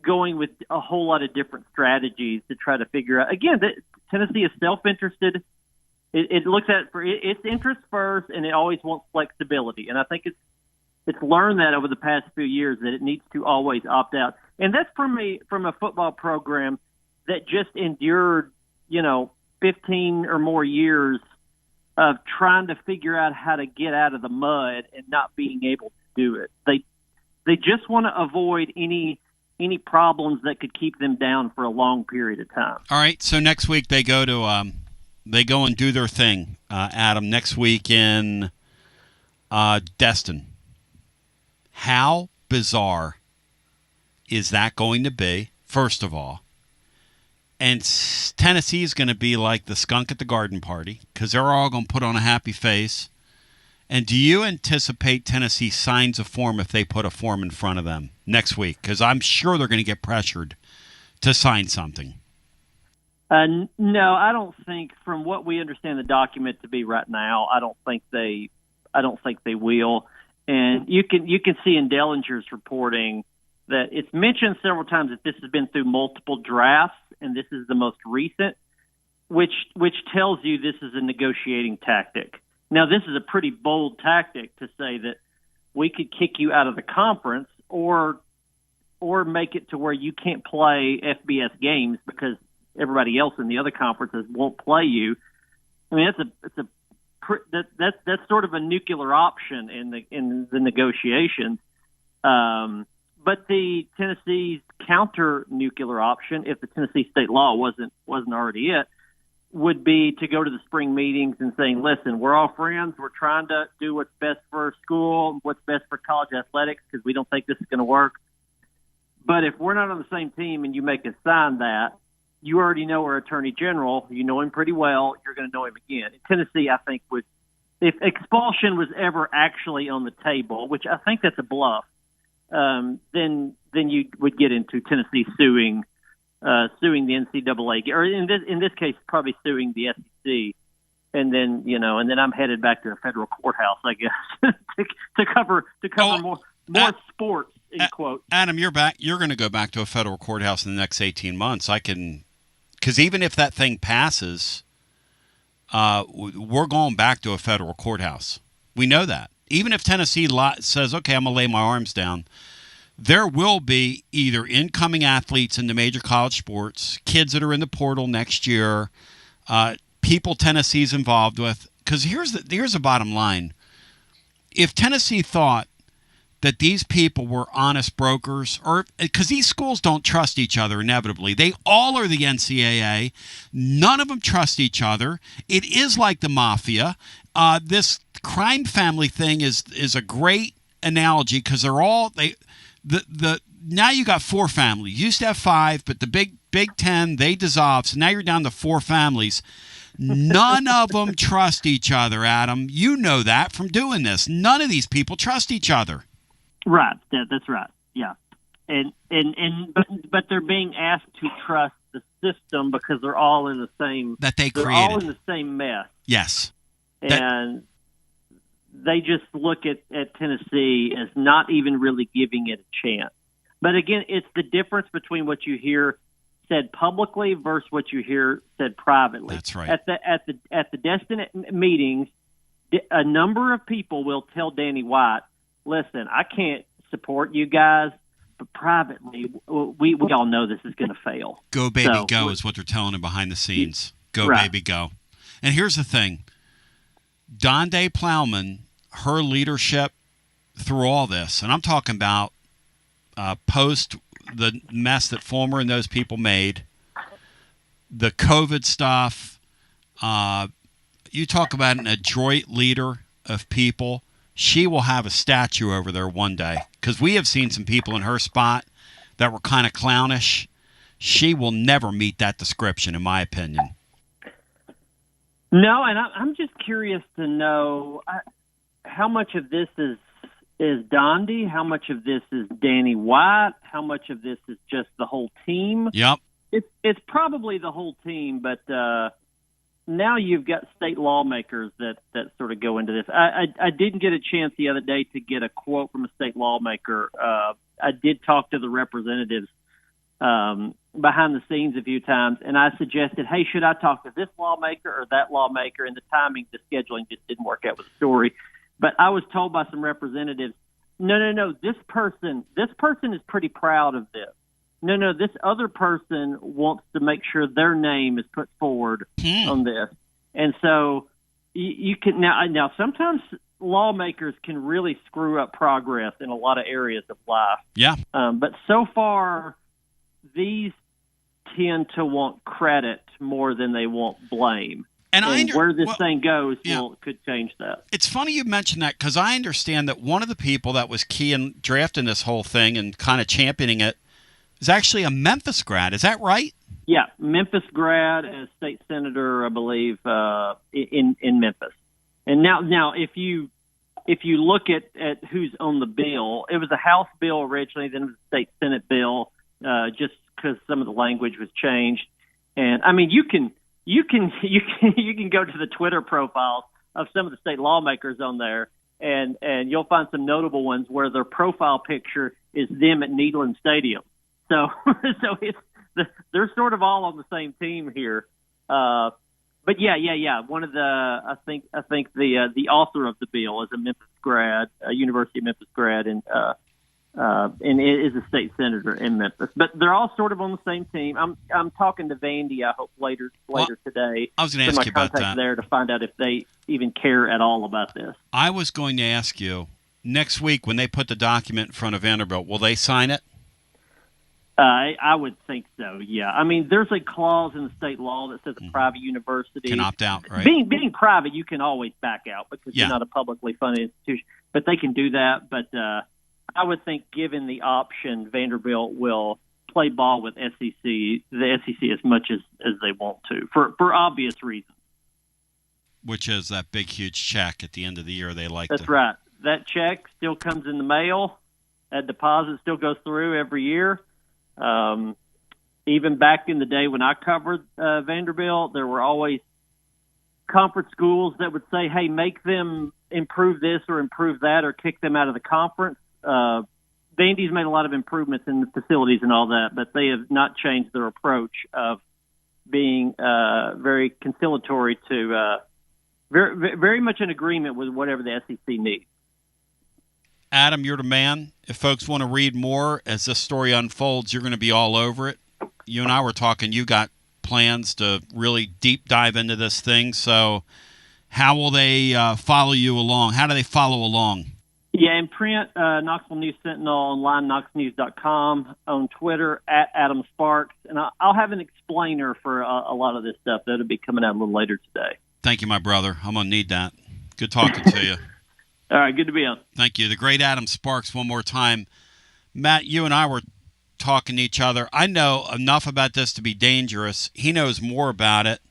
going with a whole lot of different strategies to try to figure out. Again, Tennessee is self-interested. It looks at its interest first, and it always wants flexibility. And I think it's learned that over the past few years that it needs to always opt out. And that's from a football program that just endured, 15 or more years of trying to figure out how to get out of the mud and not being able to do it. They just want to avoid any problems that could keep them down for a long period of time. All right, so next week they go and do their thing, Adam. Next week in Destin. How bizarre is that going to be? First of all, and Tennessee is going to be like the skunk at the garden party because they're all going to put on a happy face. And do you anticipate Tennessee signs a form if they put a form in front of them next week? Because I'm sure they're going to get pressured to sign something. No, I don't think. From what we understand the document to be right now, I don't think they will. And you can see in Dellinger's reporting that it's mentioned several times that this has been through multiple drafts, and this is the most recent, which tells you this is a negotiating tactic. Now, this is a pretty bold tactic to say that we could kick you out of the conference or make it to where you can't play FBS games because everybody else in the other conferences won't play you. I mean, that's sort of a nuclear option in the negotiations. But the Tennessee's counter nuclear option, if the Tennessee state law wasn't already it, would be to go to the spring meetings and saying, listen, we're all friends. We're trying to do what's best for our school, what's best for college athletics, because we don't think this is going to work. But if we're not on the same team and you make us sign that, you already know our attorney general. You know him pretty well. You're going to know him again. In Tennessee, I think, if expulsion was ever actually on the table, which I think that's a bluff, then you would get into Tennessee suing the NCAA, or in this case, probably suing the SEC, and then I'm headed back to a federal courthouse, I guess, to cover more sports. In quote. Adam, you're back. You're going to go back to a federal courthouse in the next 18 months. Because even if that thing passes, we're going back to a federal courthouse. We know that. Even if Tennessee says, okay, I'm going to lay my arms down, there will be either incoming athletes in the major college sports, kids that are in the portal next year, people Tennessee's involved with. Because here's the bottom line. If Tennessee thought that these people were honest brokers, or because these schools don't trust each other inevitably. They all are the NCAA. None of them trust each other. It is like the mafia. This crime family thing is a great analogy because they're all now you got four families. You used to have five, but the Big Ten, they dissolved. So now you're down to four families. None of them trust each other, Adam. You know that from doing this. None of these people trust each other. Right. That's right. Yeah. But they're being asked to trust the system because they're all in the same that they created. They're all in the same mess. Yes. And they just look at Tennessee as not even really giving it a chance. But again, it's the difference between what you hear said publicly versus what you hear said privately. That's right. At the Destin meetings, a number of people will tell Danny White, listen, I can't support you guys, but privately, we all know this is going to fail. Go, baby, go is what they're telling him behind the scenes. Go, right. Baby, go. And here's the thing. Donde Plowman, her leadership through all this, and I'm talking about post the mess that Fulmer and those people made, the COVID stuff, you talk about an adroit leader of people. She will have a statue over there one day because we have seen some people in her spot that were kind of clownish. She will never meet that description, in my opinion. No, and I'm just curious to know how much of this is Dondi, how much of this is Danny White, how much of this is just the whole team. Yep. It's probably the whole team, but now you've got state lawmakers that sort of go into this. I didn't get a chance the other day to get a quote from a state lawmaker. I did talk to the representatives behind the scenes a few times, and I suggested, hey, should I talk to this lawmaker or that lawmaker? And the timing, the scheduling just didn't work out with the story. But I was told by some representatives, no, this person is pretty proud of this. No, this other person wants to make sure their name is put forward on this. And so you can now sometimes lawmakers can really screw up progress in a lot of areas of life. Yeah. But so far, these tend to want credit more than they want blame. And where this thing goes could change that. It's funny you mentioned that because I understand that one of the people that was key in drafting this whole thing and kind of championing it is actually a Memphis grad. Is that right? Yeah, Memphis grad and state senator, I believe, in Memphis. And now if you look at who's on the bill, it was a House bill originally, then it was a state Senate bill, just because some of the language was changed. And I mean, you can go to the Twitter profiles of some of the state lawmakers on there, and you'll find some notable ones where their profile picture is them at Neyland Stadium. So they're sort of all on the same team here. But yeah. One of the I think the author of the bill is a Memphis grad, a University of Memphis grad, and is a state senator in Memphis. But they're all sort of on the same team. I'm talking to Vandy, I hope later today. I was going to ask you about that there to find out if they even care at all about this. I was going to ask you next week when they put the document in front of Vanderbilt, will they sign it? I would think so, yeah. I mean, there's a clause in the state law that says a private university can opt out, right? Being private, you can always back out because you're not a publicly funded institution. But they can do that. But I would think, given the option, Vanderbilt will play ball with the SEC as much as they want to for obvious reasons. Which is that big, huge check at the end of the year they like. That's right. That check still comes in the mail. That deposit still goes through every year. Even back in the day when I covered Vanderbilt, there were always conference schools that would say, hey, make them improve this or improve that or kick them out of the conference. Vandy's made a lot of improvements in the facilities and all that, but they have not changed their approach of being very conciliatory to very, very much in agreement with whatever the SEC needs. Adam, you're the man. If folks want to read more as this story unfolds, you're going to be all over it. You and I were talking, you got plans to really deep dive into this thing. So how will they follow you along? How do they follow along? Yeah, in print, Knoxville News Sentinel, online, knoxnews.com, on Twitter, at Adam Sparks. And I'll have an explainer for a lot of this stuff. That'll be coming out a little later today. Thank you, my brother. I'm going to need that. Good talking to you. All right, good to be on. Thank you. The great Adam Sparks, one more time. Matt, you and I were talking to each other. I know enough about this to be dangerous. He knows more about it.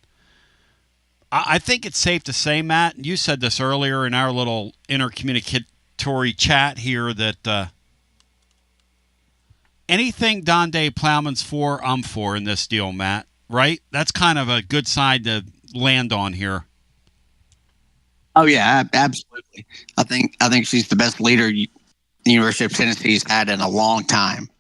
I think it's safe to say, Matt, you said this earlier in our little intercommunicatory chat here, that anything Donde Plowman's for, I'm for in this deal, Matt, right? That's kind of a good side to land on here. Oh yeah, absolutely. I think she's the best leader the University of Tennessee's had in a long time,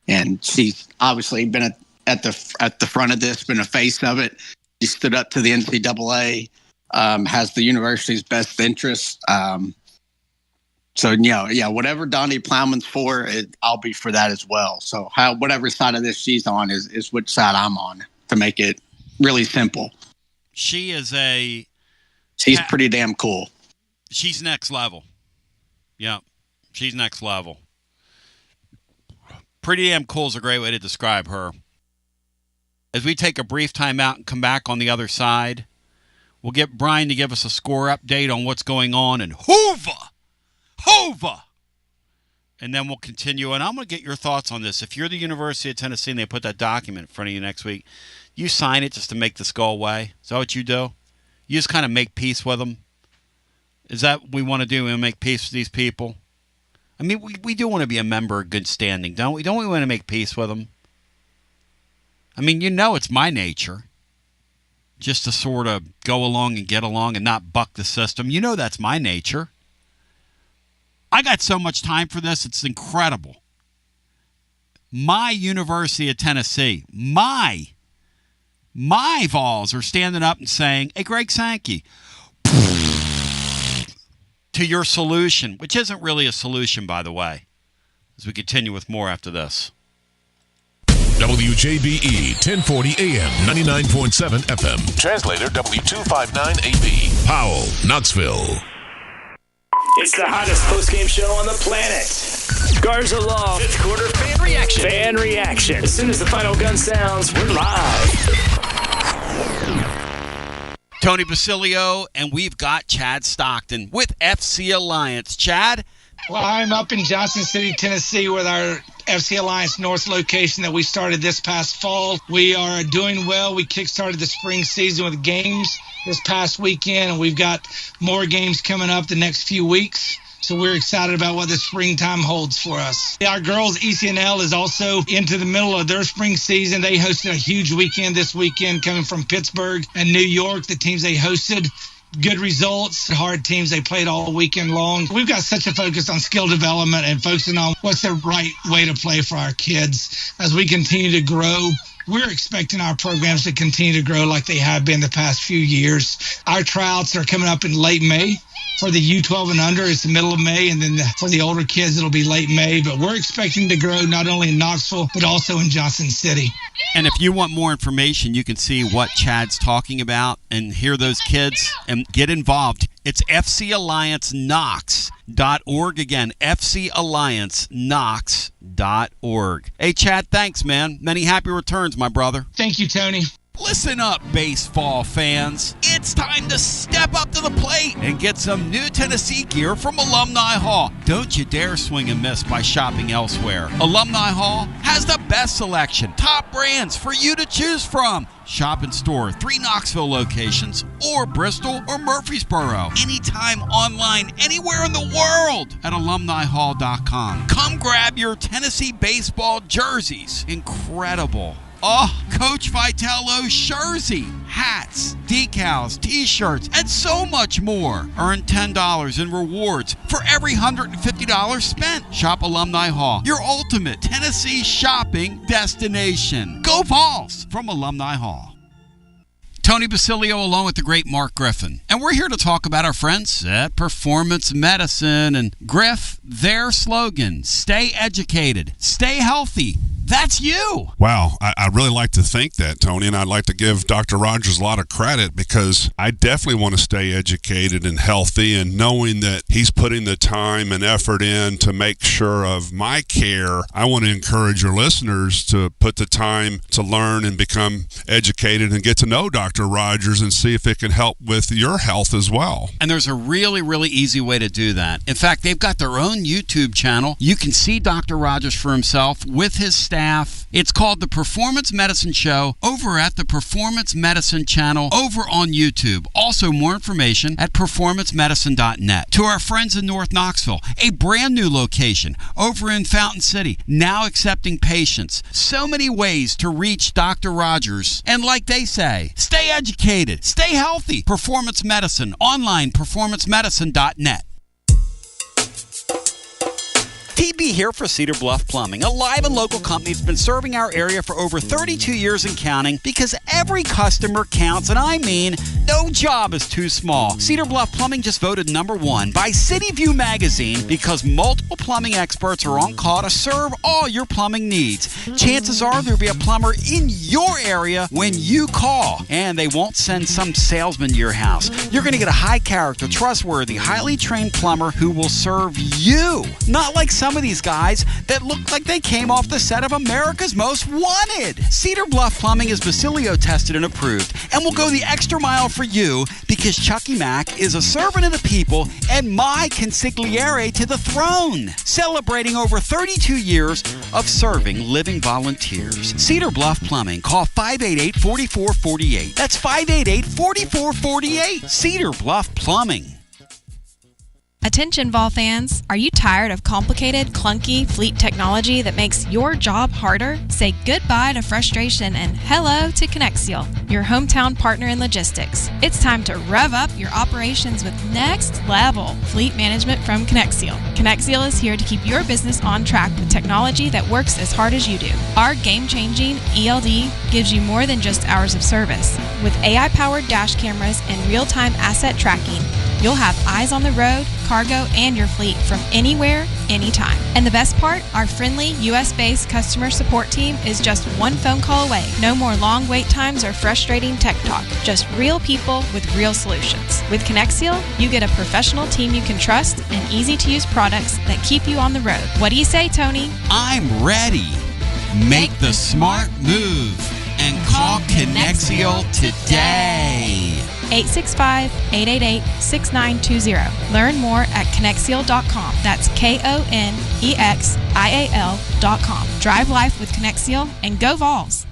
and she's obviously been at the front of this, been a face of it. She stood up to the NCAA, has the university's best interest. So yeah, whatever Donde Plowman's for, I'll be for that as well. So whatever side of this she's on is which side I'm on, to make it really simple. She's pretty damn cool. She's next level. Yeah, she's next level. Pretty damn cool is a great way to describe her. As we take a brief time out and come back on the other side, we'll get Brian to give us a score update on what's going on in Hoover. And then we'll continue. And I'm going to get your thoughts on this. If you're the University of Tennessee and they put that document in front of you next week, you sign it just to make this go away. Is that what you do? You just kind of make peace with them? Is that what we want to do? We make peace with these people? I mean, we do want to be a member of good standing, don't we? Don't we want to make peace with them? I mean, it's my nature just to sort of go along and get along and not buck the system. That's my nature. I got so much time for this. It's incredible. My University of Tennessee, my Vols are standing up and saying, hey, Greg Sankey, to your solution, which isn't really a solution, by the way, as we continue with more after this. WJBE 1040 AM, 99.7 FM. Translator W259AB. Powell, Knoxville. It's the hottest post-game show on the planet. Garza Law. Fifth quarter fan reaction. Fan reaction. As soon as the final gun sounds, we're live. Tony Basilio, and we've got Chad Stockton with FC Alliance. Chad? Well, I'm up in Johnson City, Tennessee with our FC Alliance North location that we started this past fall. We are doing well. We kickstarted the spring season with games this past weekend, and we've got more games coming up the next few weeks. So we're excited about what the springtime holds for us. Our girls, ECNL, is also into the middle of their spring season. They hosted a huge weekend this weekend coming from Pittsburgh and New York, the teams they hosted. Good results, hard teams. They played all weekend long. We've got such a focus on skill development and focusing on what's the right way to play for our kids as we continue to grow. We're expecting our programs to continue to grow like they have been the past few years. Our tryouts are coming up in late May. For the U12 and under, it's the middle of May, and then for the older kids, it'll be late May. But we're expecting to grow not only in Knoxville, but also in Johnson City. And if you want more information, you can see what Chad's talking about and hear those kids and get involved. It's FCAllianceKnox.org. Again, FCAllianceKnox.org. Hey, Chad, thanks, man. Many happy returns, my brother. Thank you, Tony. Listen up, baseball fans. It's time to step up to the plate and get some new Tennessee gear from Alumni Hall. Don't you dare swing and miss by shopping elsewhere. Alumni Hall has the best selection, top brands for you to choose from. Shop in store, 3 Knoxville locations, or Bristol or Murfreesboro. Anytime, online, anywhere in the world at alumnihall.com. Come grab your Tennessee baseball jerseys. Incredible. Oh, Coach Vitello's jersey, hats, decals, t-shirts, and so much more. Earn $10 in rewards for every $150 spent. Shop Alumni Hall, your ultimate Tennessee shopping destination. Go Vols from Alumni Hall. Tony Basilio along with the great Mark Griffin. And we're here to talk about our friends at Performance Medicine. And Griff, their slogan, stay educated, stay healthy. That's you. Wow. I really like to think that, Tony, and I'd like to give Dr. Rogers a lot of credit because I definitely want to stay educated and healthy, and knowing that he's putting the time and effort in to make sure of my care, I want to encourage your listeners to put the time to learn and become educated and get to know Dr. Rogers and see if it can help with your health as well. And there's a really, really easy way to do that. In fact, they've got their own YouTube channel. You can see Dr. Rogers for himself with his staff. It's called The Performance Medicine Show over at the Performance Medicine channel over on YouTube. Also, more information at performancemedicine.net. To our friends in North Knoxville, a brand new location over in Fountain City, now accepting patients. So many ways to reach Dr. Rogers. And like they say, stay educated, stay healthy. Performance Medicine, online, performancemedicine.net. TB here for Cedar Bluff Plumbing, a live and local company that's been serving our area for over 32 years and counting because every customer counts, and I mean no job is too small. Cedar Bluff Plumbing just voted #1 by City View magazine because multiple plumbing experts are on call to serve all your plumbing needs. Chances are there'll be a plumber in your area when you call, and they won't send some salesman to your house. You're going to get a high character, trustworthy, highly trained plumber who will serve you. Not like some of these guys that look like they came off the set of America's Most Wanted. Cedar Bluff Plumbing is Basilio tested and approved and will go the extra mile for you because Chucky Mack is a servant of the people and my consigliere to the throne, celebrating over 32 years of serving living volunteers. Cedar Bluff Plumbing. Call 588-4448. That's 588-4448. Cedar Bluff Plumbing. Attention Vol fans, are you tired of complicated, clunky fleet technology that makes your job harder? Say goodbye to frustration and hello to Connexial, your hometown partner in logistics. It's time to rev up your operations with next level fleet management from Connexial. Connexial is here to keep your business on track with technology that works as hard as you do. Our game-changing ELD gives you more than just hours of service. With AI-powered dash cameras and real-time asset tracking, you'll have eyes on the road, cargo, and your fleet from anywhere, anytime. And the best part, our friendly U.S.-based customer support team is just one phone call away. No more long wait times or frustrating tech talk. Just real people with real solutions. With ConnectSeal, you get a professional team you can trust and easy-to-use products that keep you on the road. What do you say, Tony? I'm ready. Make the smart move and call ConnectSeal today. 865-888-6920. Learn more at ConnectSeal.com. That's KONEXIAL.com. Drive life with ConnectSeal and go Vols.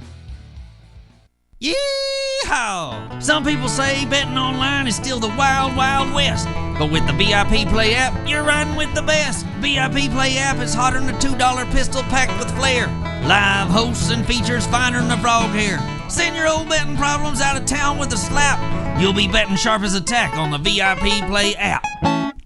Yeehaw! Some people say betting online is still the wild, wild west. But with the VIP Play app, you're riding with the best. VIP Play app is hotter than a $2 pistol packed with flair. Live hosts and features finer than a frog hair. Send your old betting problems out of town with a slap. You'll be betting sharp as a tack on the VIP Play app.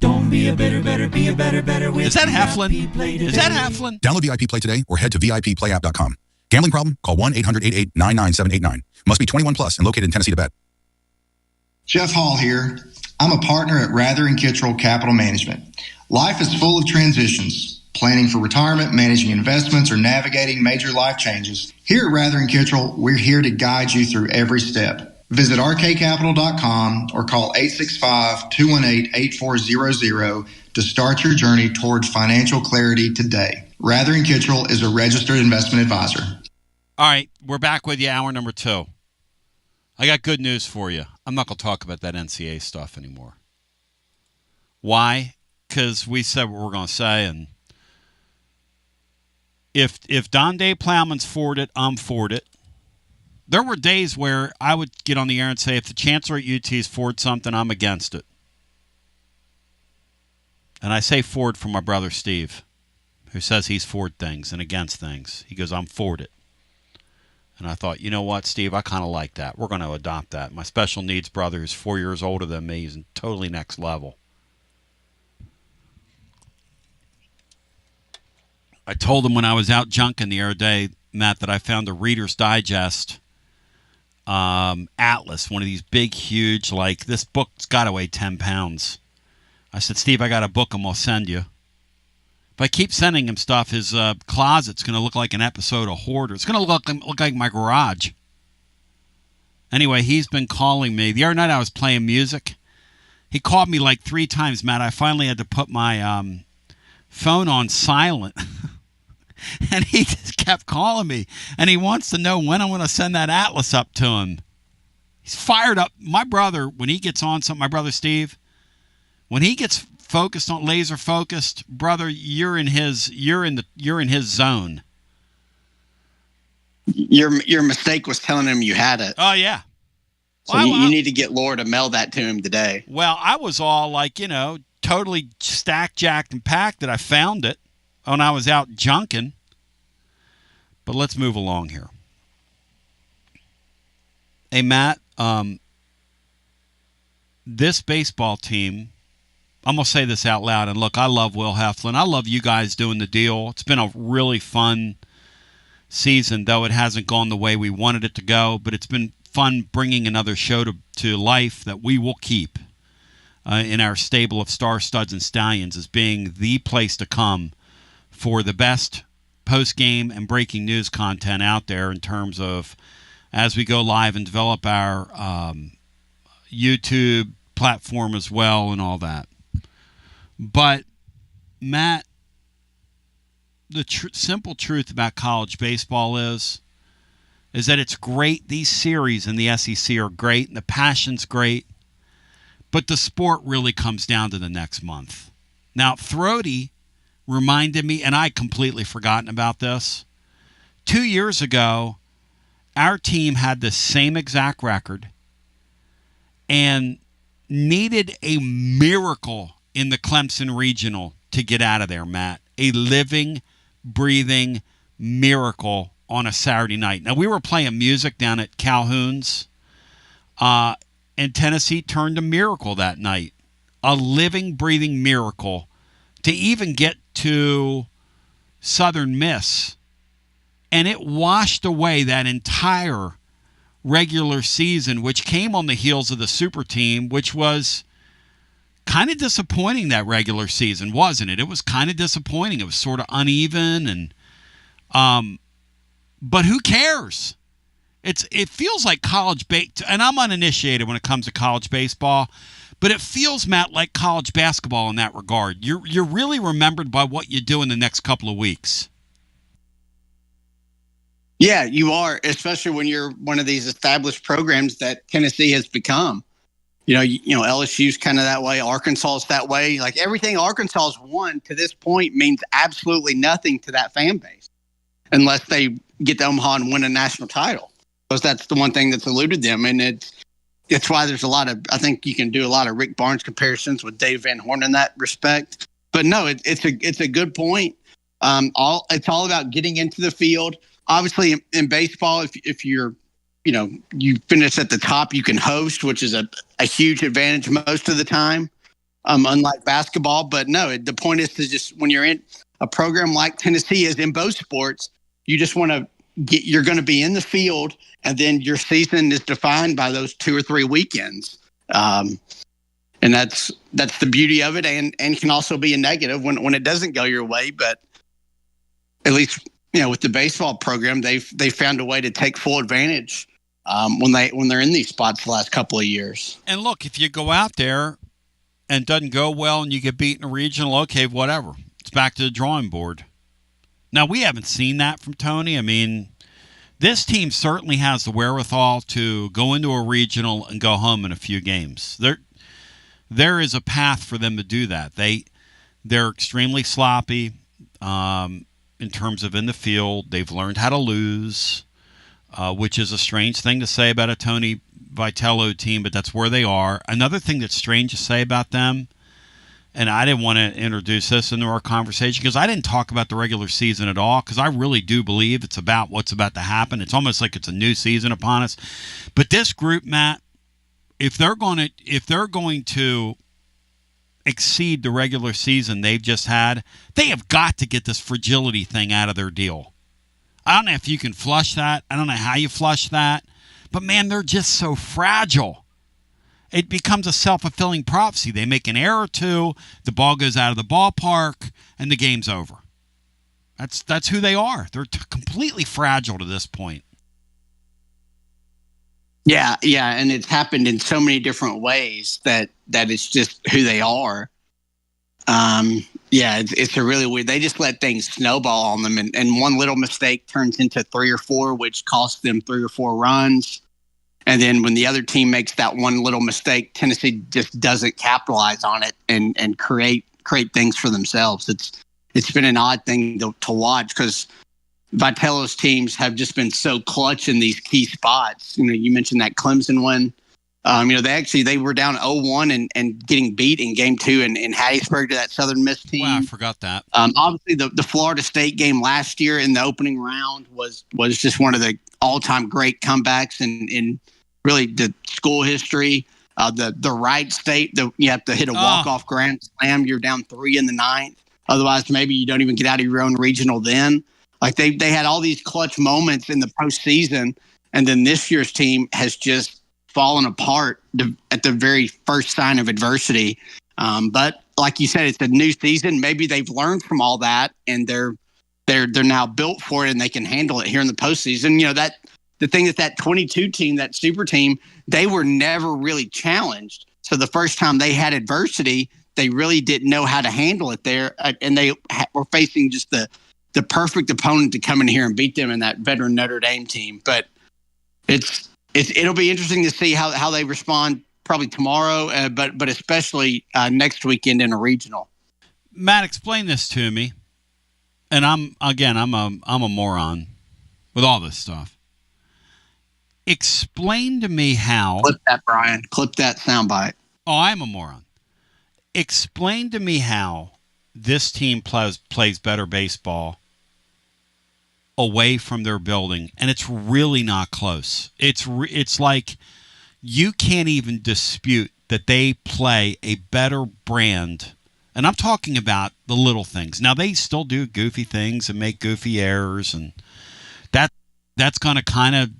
Don't be a better, be a better with Is that VIP Heflin? Play Is that Heflin? Download VIP Play today or head to VIPPlayApp.com. Gambling problem? Call 1-800-88-99789. Must be 21 plus and located in Tennessee to bet. Jeff Hall here. I'm a partner at Rather and Kittrell Capital Management. Life is full of transitions. Planning for retirement, managing investments, or navigating major life changes. Here at Rather and Kittrell, we're here to guide you through every step. Visit rkcapital.com or call 865-218-8400 to start your journey toward financial clarity today. Rather and Kittrell is a registered investment advisor. All right, we're back with you, hour number 2. I got good news for you. I'm not going to talk about that NCAA stuff anymore. Why? Because we said what we're going to say, and if Donde Plowman's for it, I'm for it. There were days where I would get on the air and say, if the chancellor at UT is for something, I'm against it. And I say for it for my brother Steve, who says he's for things and against things. He goes, I'm for it. And I thought, you know what, Steve, I kind of like that. We're going to adopt that. My special needs brother, who's 4 years older than me, is totally next level. I told him when I was out junking the other day, Matt, that I found a Reader's Digest atlas, one of these big, huge, like, this book's got to weigh 10 pounds. I said, Steve, I got a book I'm going to send you. If I keep sending him stuff, his closet's going to look like an episode of Hoarder. It's going to look like my garage. Anyway, he's been calling me. The other night I was playing music. He called me like 3 times, Matt. I finally had to put my phone on silent. And he just kept calling me. And he wants to know when I'm going to send that atlas up to him. He's fired up. My brother, when he gets on something, my brother Steve, when he gets focused on laser focused, brother, you're in his zone. Your mistake was telling him you had it. Oh yeah. So you need to get Laura to mail that to him today. Well, I was all like, totally stacked, jacked, and packed that I found it when I was out junking. But let's move along here. Hey, Matt, this baseball team, I'm going to say this out loud. And look, I love Will Heflin. I love you guys doing the deal. It's been a really fun season, though it hasn't gone the way we wanted it to go. But it's been fun bringing another show to life that we will keep in our stable of star studs and stallions as being the place to come for the best post-game and breaking news content out there in terms of as we go live and develop our YouTube platform as well and all that. But, Matt, the simple truth about college baseball is that it's great. These series in the SEC are great, and the passion's great. But the sport really comes down to the next month. Now, Throaty reminded me, and I'd completely forgotten about this. 2 years ago, our team had the same exact record and needed a miracle in the Clemson Regional to get out of there, Matt. A living, breathing miracle on a Saturday night. Now, we were playing music down at Calhoun's, and Tennessee turned a miracle that night. A living, breathing miracle to even get to Southern Miss. And it washed away that entire regular season, which came on the heels of the super team, which was kind of disappointing, that regular season, wasn't it? It was kind of disappointing. It was sort of uneven, and but who cares? It feels like and I'm uninitiated when it comes to college baseball, but it feels, Matt, like college basketball in that regard. You're really remembered by what you do in the next couple of weeks. Yeah, you are, especially when you're one of these established programs that Tennessee has become. LSU's kind of that way. Arkansas is that way. Like, everything Arkansas has won to this point means absolutely nothing to that fan base unless they get to Omaha and win a national title. Because that's the one thing that's eluded them. And it's why there's I think you can do a lot of Rick Barnes comparisons with Dave Van Horn in that respect. But no, it's a good point. It's all about getting into the field. Obviously, in baseball, if you're, you finish at the top, you can host, which is a huge advantage most of the time, unlike basketball. But no, the point is to just, when you're in a program like Tennessee is in both sports, you just want to you're going to be in the field, and then your season is defined by those 2 or 3 weekends. And that's the beauty of it, and can also be a negative when it doesn't go your way. But at least, with the baseball program, they found a way to take full advantage when they're in these spots the last couple of years. And look, if you go out there and it doesn't go well and you get beat in a regional, okay, whatever. It's back to the drawing board. Now, we haven't seen that from Tony. I mean, this team certainly has the wherewithal to go into a regional and go home in a few games. There is a path for them to do that. They're extremely sloppy in terms of in the field. They've learned how to lose, which is a strange thing to say about a Tony Vitello team, but that's where they are. Another thing that's strange to say about them, and I didn't want to introduce this into our conversation because I didn't talk about the regular season at all, because I really do believe it's about what's about to happen. It's almost like it's a new season upon us. But this group, Matt, if they're going to exceed the regular season they've just had, they have got to get this fragility thing out of their deal. I don't know if you can flush that. I don't know how you flush that. But, man, they're just so fragile. It becomes a self-fulfilling prophecy. They make an error or two, the ball goes out of the ballpark, and the game's over. That's who they are. They're completely fragile to this point. Yeah, and it's happened in so many different ways that it's just who they are. It's a really weird. They just let things snowball on them, and one little mistake turns into 3 or 4, which costs them 3 or 4 runs. And then when the other team makes that one little mistake, Tennessee just doesn't capitalize on it and create things for themselves. It's been an odd thing to watch, because Vitello's teams have just been so clutch in these key spots. You mentioned that Clemson one. They were down 0-1 and getting beat in game 2 in Hattiesburg to that Southern Miss team. Wow, I forgot that. Obviously, the Florida State game last year in the opening round was just one of the all-time great comebacks in really the school history. The Wright State, you have to hit a walk-off grand slam. You're down 3 in the 9th. Otherwise, maybe you don't even get out of your own regional then. Like, they had all these clutch moments in the postseason, and then this year's team has just fallen apart at the very first sign of adversity. But like you said, it's a new season. Maybe they've learned from all that, and they're now built for it, and they can handle it here in the postseason. The thing is that 22 team, that super team, they were never really challenged. So the first time they had adversity, they really didn't know how to handle it there, and they were facing just the perfect opponent to come in here and beat them in that veteran Notre Dame team. But it'll be interesting to see how they respond probably tomorrow, but especially next weekend in a regional. Matt, explain this to me. And I'm a moron with all this stuff. Explain to me how. Clip that, Brian. Clip that soundbite. Oh, I'm a moron. Explain to me how this team plays better baseball away from their building, and it's really not close. It's like you can't even dispute that they play a better brand, and I'm talking about the little things. Now, they still do goofy things and make goofy errors, and that's going to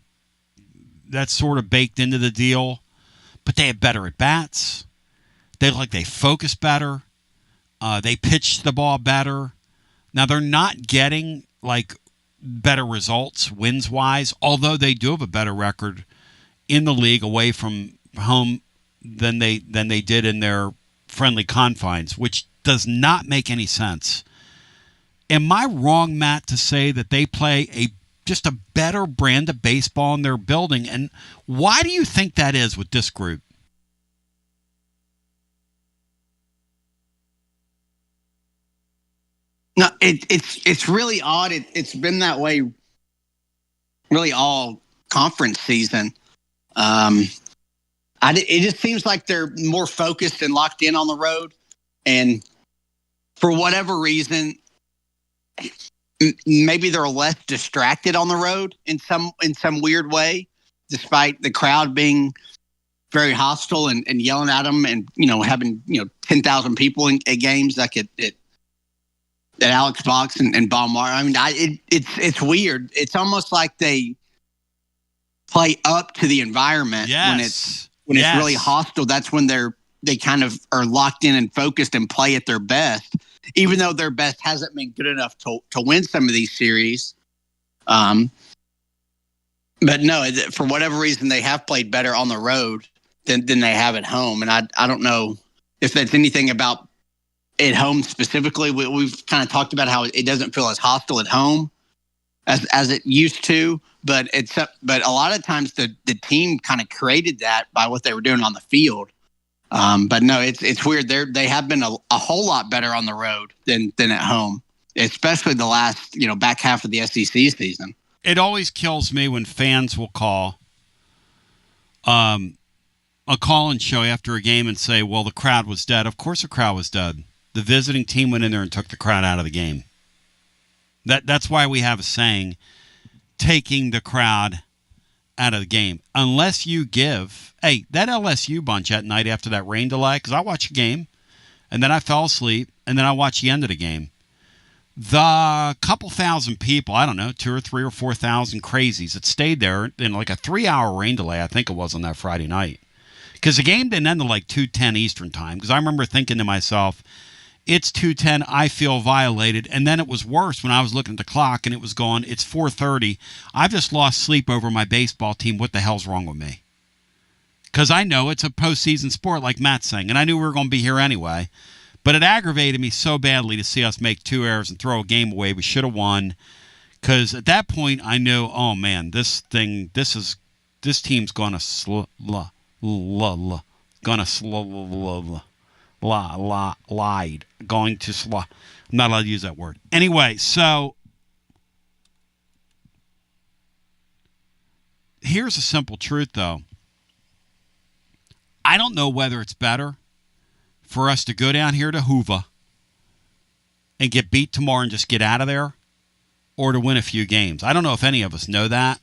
that's sort of baked into the deal, but they have better at-bats. They look like they focus better. They pitch the ball better. Now, they're not getting, like, better results wins-wise, although they do have a better record in the league away from home than they did in their friendly confines, which does not make any sense. Am I wrong, Matt, to say that they play just a better brand of baseball in their building? And why do you think that is with this group? No, it's really odd. It's been that way really all conference season. It just seems like they're more focused and locked in on the road, and for whatever reason, maybe they're less distracted on the road in some weird way, despite the crowd being very hostile and yelling at them, and having 10,000 people at games like at Alex Box and Bama-Missouri. I mean, it's weird. It's almost like they play up to the environment. Yes. when it's really hostile. That's when they kind of are locked in and focused and play at their best, even though their best hasn't been good enough to win some of these series. But no, for whatever reason, they have played better on the road than they have at home. And I don't know if that's anything about at home specifically. We've kind of talked about how it doesn't feel as hostile at home as it used to, but a lot of times the team kind of created that by what they were doing on the field. But no, it's weird. They have been a whole lot better on the road than at home, especially the last back half of the SEC season. It always kills me when fans will call a call-in show after a game and say, well, the crowd was dead. Of course the crowd was dead. The visiting team went in there and took the crowd out of the game. That's why we have a saying, taking the crowd out of the game. Unless you give, hey, that LSU bunch at night after that rain delay, because I watched a game, and then I fell asleep, and then I watched the end of the game. The couple thousand people, I don't know, 2,000 or 3,000 or 4,000 crazies that stayed there in like a 3-hour rain delay, I think it was, on that Friday night. Because the game didn't end at like 2:10 Eastern time, because I remember thinking to myself, it's 2:10, I feel violated. And then it was worse when I was looking at the clock and it was going, it's 4:30. I've just lost sleep over my baseball team. What the hell's wrong with me? Because I know it's a postseason sport, like Matt's saying, and I knew we were going to be here anyway. But it aggravated me so badly to see us make 2 errors and throw a game away. We should have won. Because at that point, I knew, oh man, this team's going to lied. Going to I'm not allowed to use that word. Anyway, so here's a simple truth, though. I don't know whether it's better for us to go down here to Hoover and get beat tomorrow and just get out of there, or to win a few games. I don't know if any of us know that.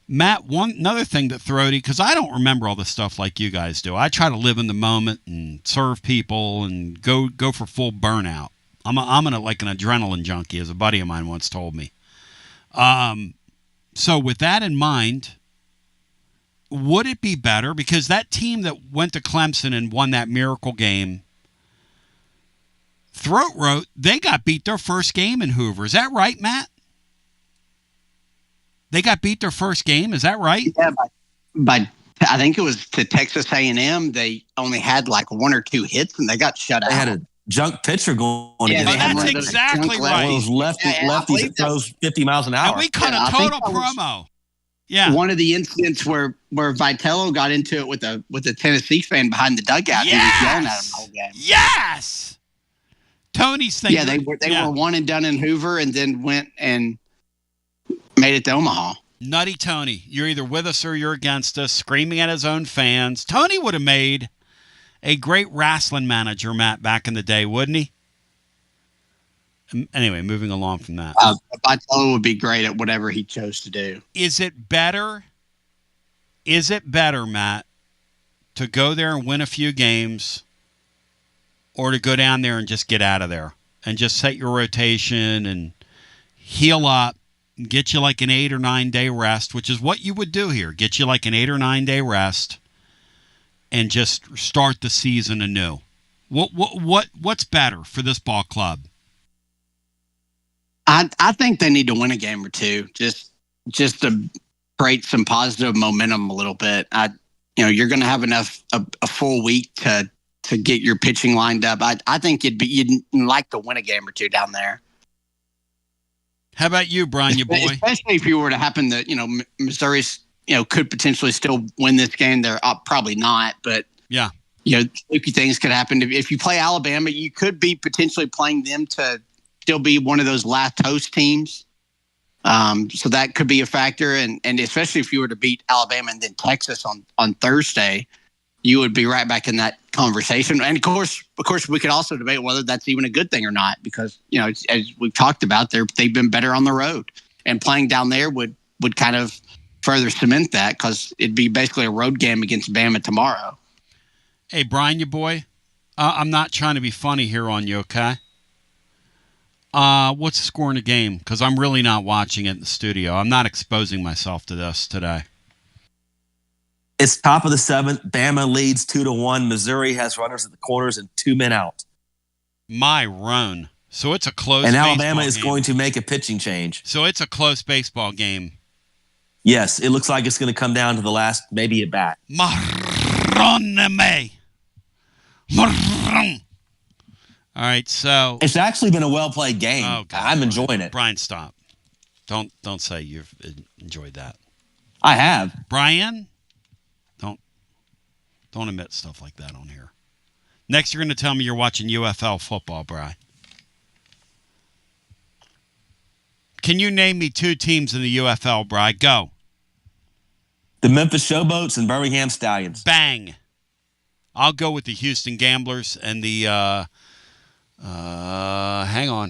Matt, another thing that throaty, because I don't remember all this stuff like you guys do. I try to live in the moment and serve people and go for full burnout. I'm like an adrenaline junkie, as a buddy of mine once told me. So with that in mind, would it be better, because that team that went to Clemson and won that miracle game, throat wrote, they got beat their first game in Hoover. Is that right, Matt? They got beat their first game. Is that right? Yeah, by I think it was to Texas A&M. They only had like 1 or 2 hits, and they got shut out. They had a junk pitcher going. Yeah, that's exactly right. One of those lefties that throws 50 miles an hour. And we cut a total promo. Yeah, one of the incidents where Vitello got into it with a Tennessee fan behind the dugout. Yes! He was yelling at him the whole game. Yes. Tony's thing. Yeah, they were one and done in Hoover, and then went and made it to Omaha. Nutty Tony. You're either with us or you're against us, screaming at his own fans. Tony would have made a great wrestling manager, Matt, back in the day, wouldn't he? Anyway, moving along from that. Vitello would be great at whatever he chose to do. Is it better, Matt, to go there and win a few games, or to go down there and just get out of there and just set your rotation and heal up, get you like an 8 or 9 day rest, which is what you would do here. Get you like an 8 or 9 day rest, and just start the season anew? What's better for this ball club? I think they need to win a game or two, just to create some positive momentum a little bit. You're going to have enough a full week to get your pitching lined up. I think you'd like to win a game or two down there. How about you, Brian, you boy? Especially if you were to happen that Missouri's could potentially still win this game. They're probably not, but yeah, fluky things could happen. If you play Alabama, you could be potentially playing them to still be one of those last host teams. So that could be a factor, and especially if you were to beat Alabama and then Texas on Thursday, you would be right back in that conversation. And of course, we could also debate whether that's even a good thing or not, because as we've talked about, they've been better on the road, and playing down there would kind of further cement that, because it'd be basically a road game against Bama tomorrow. Hey, Brian, you boy, I'm not trying to be funny here on you, okay? What's the score in the game? Because I'm really not watching it in the studio. I'm not exposing myself to this today. It's top of the seventh. Bama leads 2-1. Missouri has runners at the corners and 2 men out. My roan. So it's a close And baseball Alabama is game. going to make a pitching change. So it's a close baseball game. Yes, it looks like it's going to come down to the last, maybe at bat. Maroneme. Maron. All right, so it's actually been a well-played game. Oh, God, I'm enjoying it. Brian, stop. Don't say you've enjoyed that. I have. Brian, don't admit stuff like that on here. Next, you're going to tell me you're watching UFL football, Brian. Can you name me 2 teams in the UFL, Brian? Go. The Memphis Showboats and Birmingham Stallions. Bang. I'll go with the Houston Gamblers and the hang on.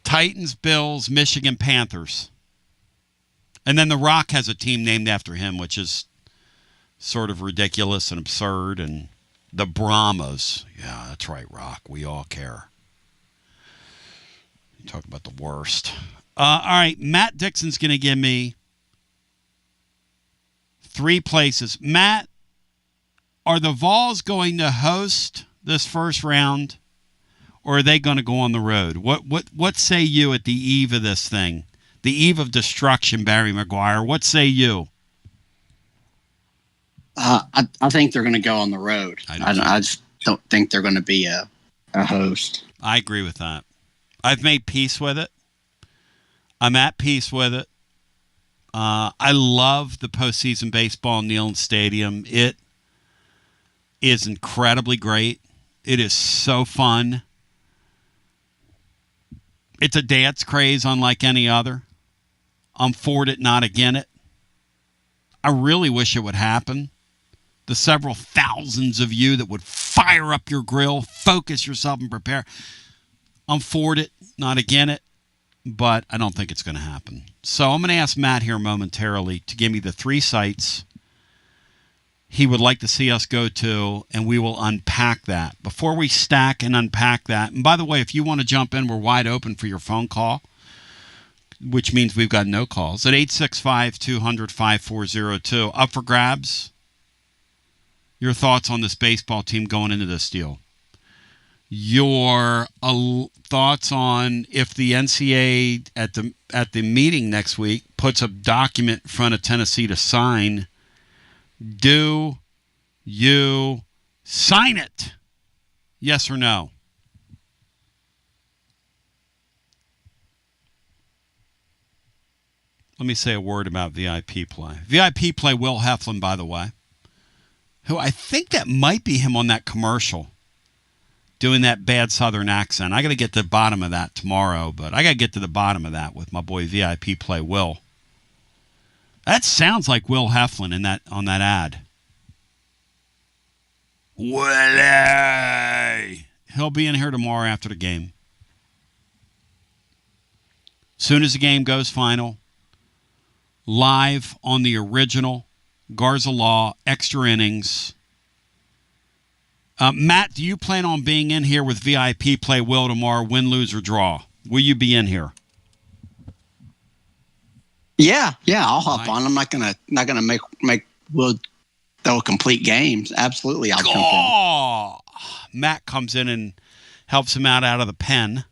Titans, Bills, Michigan Panthers. And then The Rock has a team named after him, which is sort of ridiculous and absurd. And the Brahmas. Yeah, that's right, Rock. We all care. You talk about the worst. All right, Matt Dixon's going to give me 3 places. Matt, are the Vols going to host this first round, or are they going to go on the road? What say you at the eve of this thing? The eve of destruction, Barry Maguire. What say you? I think they're going to go on the road. I just don't think they're going to be a host. I agree with that. I've made peace with it. I'm at peace with it. I love the postseason baseball in Neyland Stadium. It is incredibly great. It is so fun. It's a dance craze unlike any other. I'm for it, not against it. I really wish it would happen. The several thousands of you that would fire up your grill, focus yourself, and prepare. I'm for it, not against it, but I don't think it's going to happen. So I'm going to ask Matt here momentarily to give me the 3 sites he would like to see us go to, and we will unpack that. Before we stack and unpack that, and by the way, if you want to jump in, we're wide open for your phone call, which means we've got no calls, at 865-200-5402. Up for grabs. Your thoughts on this baseball team going into this deal. Your thoughts on if the NCAA at the meeting next week puts a document in front of Tennessee to sign, do you sign it? Yes or no? Let me say a word about VIP play. VIP play Will Heflin, by the way, who I think that might be him on that commercial doing that bad Southern accent. I got to get to the bottom of that tomorrow, but I got to get to the bottom of that with my boy VIP play Will. That sounds like Will Heflin in on that ad. Willie! He'll be in here tomorrow after the game. Soon as the game goes final, live on the original Garza Law Extra Innings. Matt, do you plan on being in here with VIP play Will tomorrow, win, lose, or draw? Will you be in here? Yeah, I'll hop on. I'm not gonna make we'll throw complete games. Absolutely, I'll jump in. Matt comes in and helps him out of the pen.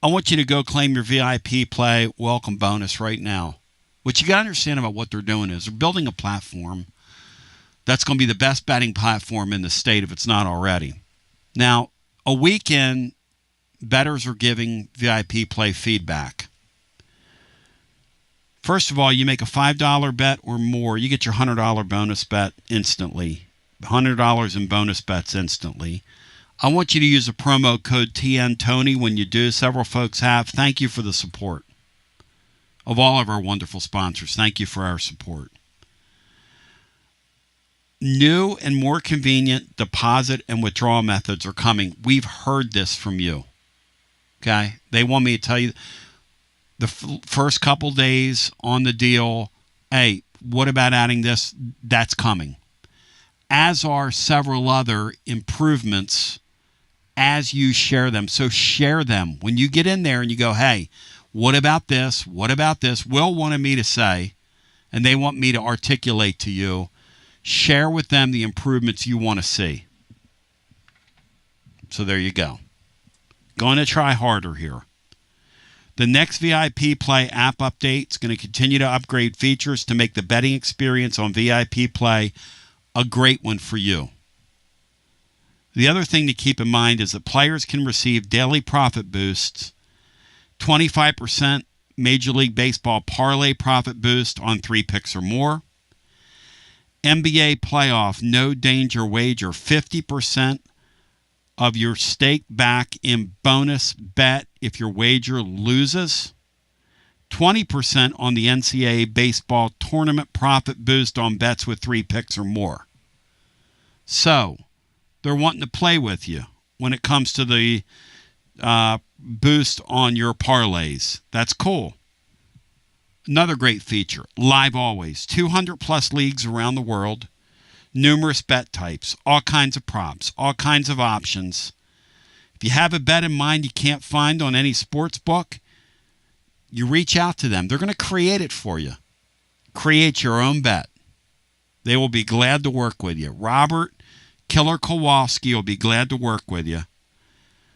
I want you to go claim your VIP play welcome bonus right now. What you got to understand about what they're doing is they're building a platform that's going to be the best betting platform in the state if it's not already. Now, a weekend, bettors are giving VIP play feedback. First of all, you make a $5 bet or more, you get your $100 bonus bet instantly. $100 in bonus bets instantly. I want you to use the promo code TNTony when you do. Several folks have. Thank you for the support of all of our wonderful sponsors. Thank you for our support. New and more convenient deposit and withdrawal methods are coming. We've heard this from you. Okay? They want me to tell you the first couple days on the deal, hey, what about adding this? That's coming. As are several other improvements as you share them. So share them. When you get in there and you go, hey, what about this? What about this? Will wanted me to say, and they want me to articulate to you, share with them the improvements you want to see. So there you go. Going to try harder here. The next VIP Play app update is going to continue to upgrade features to make the betting experience on VIP Play a great one for you. The other thing to keep in mind is that players can receive daily profit boosts, 25% Major League Baseball parlay profit boost on 3 picks or more, NBA playoff no danger wager, 50% of your stake back in bonus bet if your wager loses, 20% on the NCAA baseball tournament profit boost on bets with 3 picks or more. So they're wanting to play with you when it comes to the boost on your parlays. That's cool. Another great feature, Live Always. 200 plus leagues around the world, numerous bet types, all kinds of props, all kinds of options. If you have a bet in mind you can't find on any sports book, you reach out to them. They're going to create it for you. Create your own bet. They will be glad to work with you. Robert Killer Kowalski will be glad to work with you.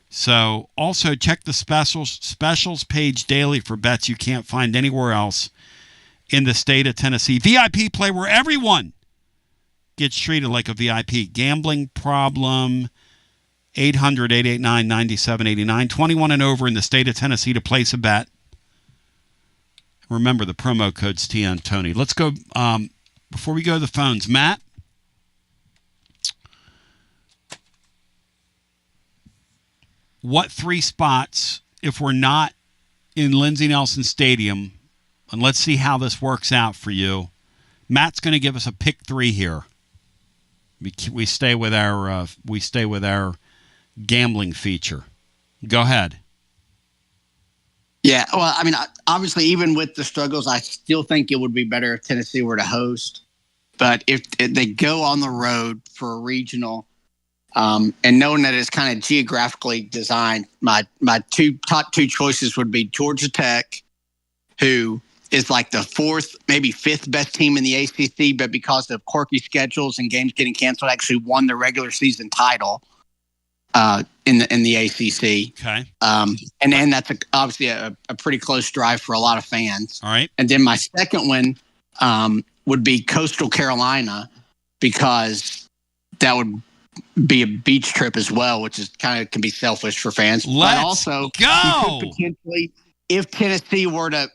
So also check the specials page daily for bets you can't find anywhere else in the state of Tennessee. VIP Play where everyone gets treated like a VIP. Gambling problem, 800-889-9789. 21 and over in the state of Tennessee to place a bet. Remember, the promo code's TNTony. Let's go, before we go to the phones, Matt? What 3 spots, if we're not in Lindsey Nelson Stadium, and let's see how this works out for you. Matt's going to give us a pick 3 here. We stay with our gambling feature. Go ahead. Yeah, well, I mean, obviously, even with the struggles, I still think it would be better if Tennessee were to host. But if they go on the road for a regional, and knowing that it's kind of geographically designed, my top two choices would be Georgia Tech, who is like the 4th, maybe 5th best team in the ACC, but because of quirky schedules and games getting canceled, actually won the regular season title in the ACC. Okay. And that's obviously a pretty close drive for a lot of fans. All right. And then my second one would be Coastal Carolina, because that would be a beach trip as well, which is kind of can be selfish for fans. Let's but also go. You could potentially, if Tennessee were to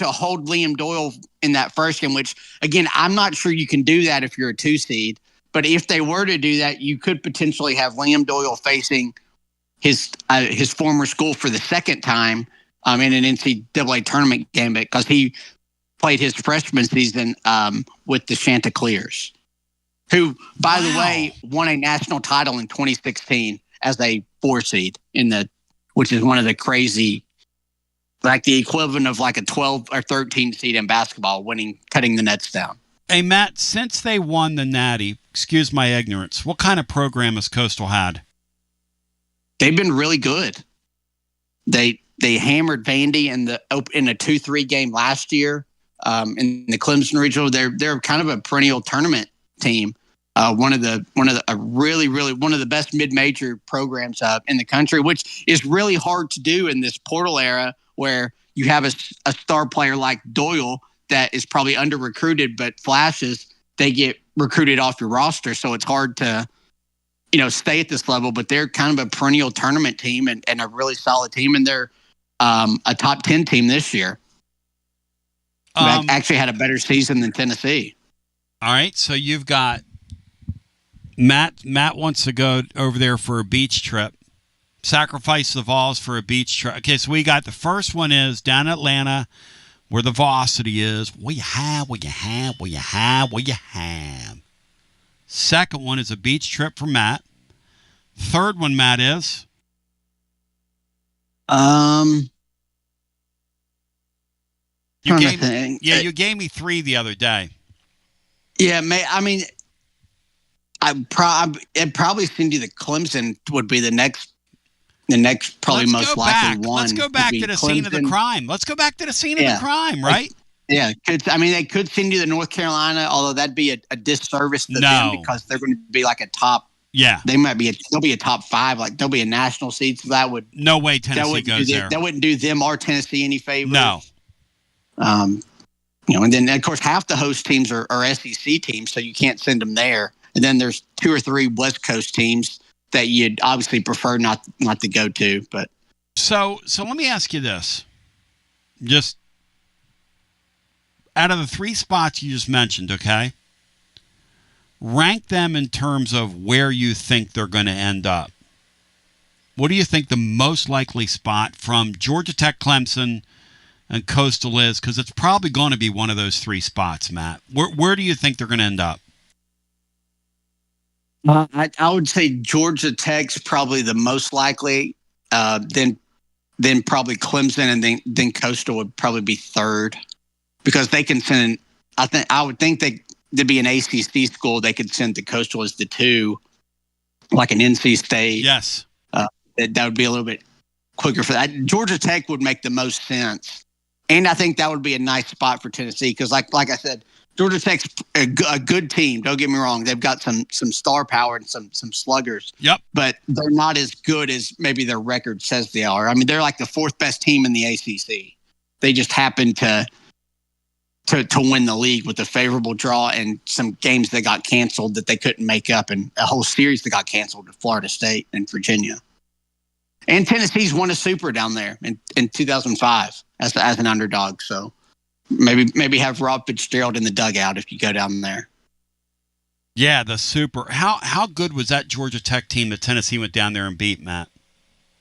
hold Liam Doyle in that first game, which again, I'm not sure you can do that if you're a 2 seed, but if they were to do that, you could potentially have Liam Doyle facing his former school for the second time in an NCAA tournament game, because he played his freshman season with the Chanticleers, who, by the way, won a national title in 2016 as a 4 seed which is one of the crazy, like the equivalent of like a 12 or 13 seed in basketball, cutting the nets down. Hey, Matt, since they won the Natty, excuse my ignorance, what kind of program has Coastal had? They've been really good. They They hammered Vandy in a 2-3 game last year in the Clemson Regional. They're kind of a perennial tournament team. One of the best mid-major programs in the country, which is really hard to do in this portal era where you have a star player like Doyle that is probably under-recruited but flashes. They get recruited off your roster, so it's hard to stay at this level. But they're kind of a perennial tournament team and a really solid team, and they're a top 10 team this year. Actually had a better season than Tennessee. All right, so you've got Matt wants to go over there for a beach trip. Sacrifice the Vols for a beach trip. Okay, so we got the first one is down in Atlanta where the Varsity is. What you have. Second one is a beach trip for Matt. Third one, Matt, is? You gave me 3 the other day. Yeah, I'd probably send you the Clemson would be the next probably most likely one. Let's go back to the scene of the crime. Let's go back to the scene of the crime, right? Yeah, they could send you the North Carolina, although that'd be a disservice to them because they're going to be like a top. Yeah, they'll be a top 5. Like they'll be a national seed, so that would no way Tennessee goes there. That wouldn't do them or Tennessee any favor. No. And then of course half the host teams are SEC teams, so you can't send them there. And then there's 2 or 3 West Coast teams that you'd obviously prefer not to go to. But so let me ask you this: just out of the 3 spots you just mentioned, okay, rank them in terms of where you think they're going to end up. What do you think the most likely spot from Georgia Tech, Clemson, and Coastal is? Because it's probably going to be one of those 3 spots, Matt. Where do you think they're going to end up? I would say Georgia Tech's probably the most likely. Then probably Clemson, and then Coastal would probably be third because they can send. I would think there'd be an ACC school they could send to Coastal as the 2, like an NC State. Yes, that would be a little bit quicker for that. Georgia Tech would make the most sense, and I think that would be a nice spot for Tennessee because, like I said, Georgia Tech's a good team. Don't get me wrong; they've got some star power and some sluggers. Yep. But they're not as good as maybe their record says they are. I mean, they're like the 4th best team in the ACC. They just happen to win the league with a favorable draw and some games that got canceled that they couldn't make up, and a whole series that got canceled to Florida State and Virginia. And Tennessee's won a Super down there in 2005 as an underdog. So. Maybe have Rob Fitzgerald in the dugout if you go down there. Yeah, the Super. How good was that Georgia Tech team that Tennessee went down there and beat, Matt?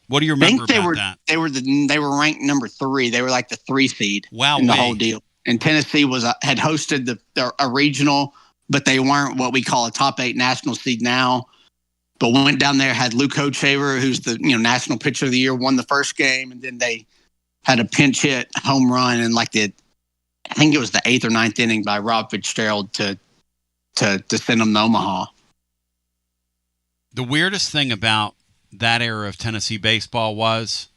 What do you remember about that? They were ranked number 3. They were like the 3 seed in the whole deal. And Tennessee had hosted a regional, but they weren't what we call a top 8 national seed now. But went down there, had Luke Hochaver, who's the national pitcher of the year, won the first game, and then they had a pinch hit home run in I think it was the 8th or 9th inning by Rob Fitzgerald to send them to Omaha. The weirdest thing about that era of Tennessee baseball was,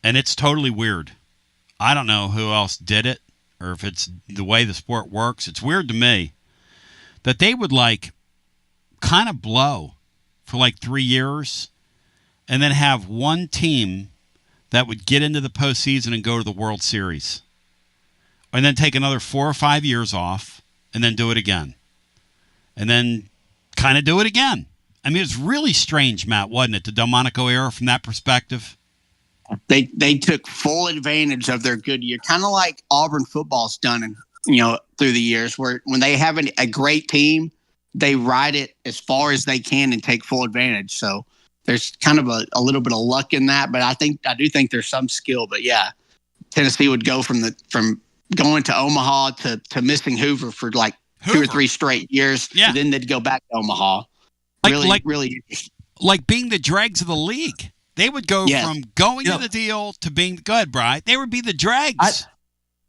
and it's totally weird, I don't know who else did it or if it's the way the sport works. It's weird to me that they would kind of blow for 3 years and then have one team that would get into the postseason and go to the World Series. And then take another 4 or 5 years off and then do it again. And then kind of do it again. I mean, it's really strange, Matt, wasn't it? The Delmonico era from that perspective. They took full advantage of their good year, kind of like Auburn football's done, through the years, where when they have a great team, they ride it as far as they can and take full advantage. So there's kind of a little bit of luck in that, but I do think there's some skill. But yeah, Tennessee would go from going to Omaha to missing Hoover for 2 or 3 straight years. Yeah. And then they'd go back to Omaha. Really interesting. Like being the dregs of the league. They would go from going to the deal to being good, Bri. They would be the dregs.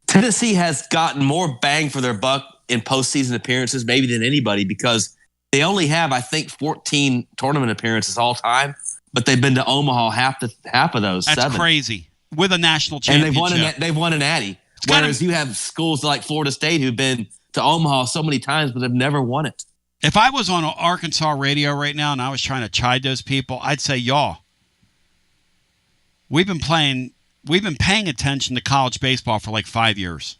Tennessee has gotten more bang for their buck in postseason appearances maybe than anybody because they only have, I think, 14 tournament appearances all time, but they've been to Omaha half of those. That's 7. crazy. with a national And championship. they've won an Natty. Whereas you have schools like Florida State who've been to Omaha so many times, but have never won it. If I was on Arkansas radio right now and I was trying to chide those people, I'd say, y'all, we've been paying attention to college baseball for like 5 years.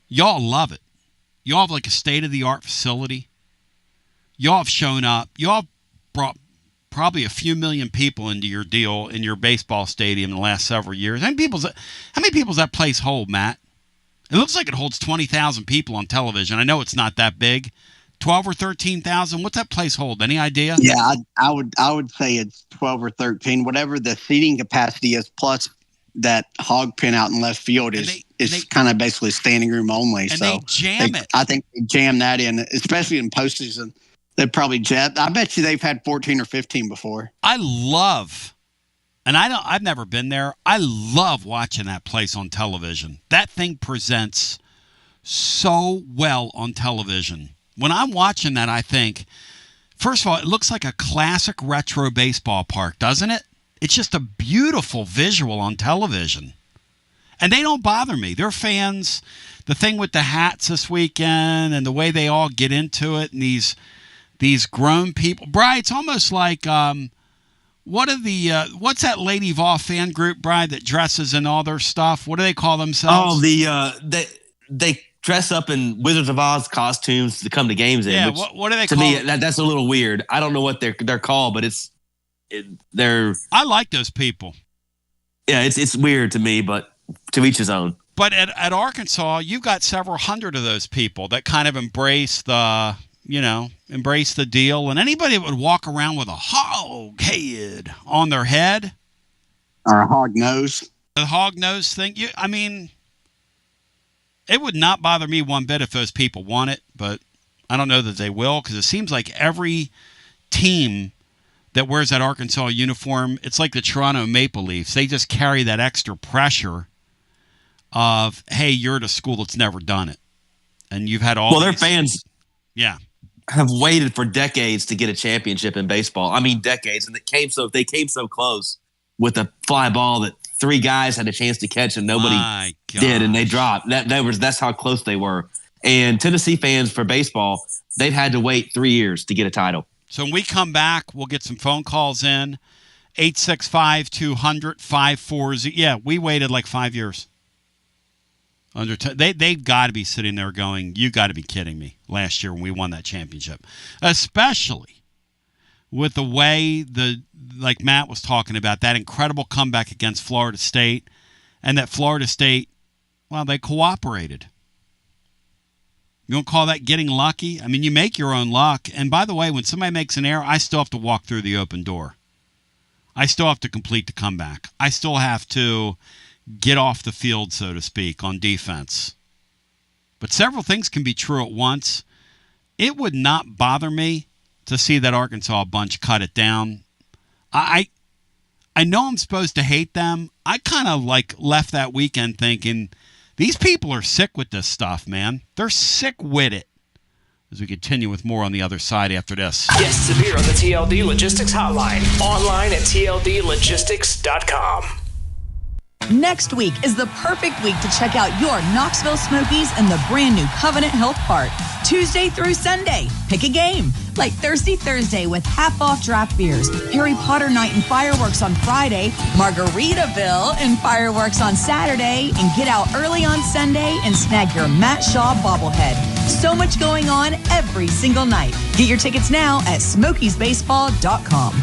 Y'all love it. Y'all have like a state-of-the-art facility. Y'all have shown up. Y'all brought probably a few million people into your deal in your baseball stadium in the last several years. How many people's that place hold, Matt? It looks like it holds 20,000 people on television. I know it's not that big. 12 or 13,000. What's that place hold? Any idea? Yeah, I would say it's 12 or 13. Whatever the seating capacity is, plus that hog pen out in left field is kind of basically standing room only. And so they jam it. I think they jam that in, especially in postseason. They probably I bet you they've had 14 or 15 before. I love, and I've never been there. I love watching that place on television. That thing presents so well on television. When I'm watching that, I think, first of all, it looks like a classic retro baseball park, doesn't it? It's just a beautiful visual on television. And they don't bother me. They're fans. The thing with the hats this weekend and the way they all get into it and these grown people. Bri, it's almost like what's that Lady Vol fan group, Bri, that dresses in all their stuff? What do they call themselves? Oh, they dress up in Wizards of Oz costumes to come to games in. Yeah, which, what do they call me, that's a little weird. I don't know what they're called, but they're. I like those people. Yeah, it's weird to me, but to each his own. But at Arkansas, you've got several hundred of those people that kind of embrace the deal. And anybody that would walk around with a hog head on their head. Or a hog nose. The hog nose thing. It would not bother me one bit if those people want it, but I don't know that they will, because it seems like every team that wears that Arkansas uniform, it's like the Toronto Maple Leafs. They just carry that extra pressure of, hey, you're at a school that's never done it. And you've had all Well, their fans have waited for decades to get a championship in baseball. I mean, decades. And they came so close with a fly ball that 3 guys had a chance to catch and nobody did, and they dropped. That's how close they were. And Tennessee fans for baseball, they've had to wait 3 years to get a title. So when we come back, we'll get some phone calls in. 865-200-540. Yeah, we waited like 5 years. They've got to be sitting there going, you got to be kidding me, last year when we won that championship. Especially with the way like Matt was talking about, that incredible comeback against Florida State, and that Florida State, well, they cooperated. You don't call that getting lucky? I mean, you make your own luck. And by the way, when somebody makes an error, I still have to walk through the open door. I still have to complete the comeback. I still have to get off the field, so to speak, on defense. But several things can be true at once. It would not bother me to see that Arkansas bunch cut it down. I know I'm supposed to hate them. I kind of left that weekend thinking, these people are sick with this stuff, man. They're sick with it. As we continue with more on the other side after this. Get Severe on the TLD Logistics Hotline. Online at tldlogistics.com. Next week is the perfect week to check out your Knoxville Smokies in the brand new Covenant Health Park. Tuesday through Sunday, pick a game. Like Thirsty Thursday with half-off draft beers, Harry Potter Night and fireworks on Friday, Margaritaville and fireworks on Saturday, and get out early on Sunday and snag your Matt Shaw bobblehead. So much going on every single night. Get your tickets now at SmokiesBaseball.com.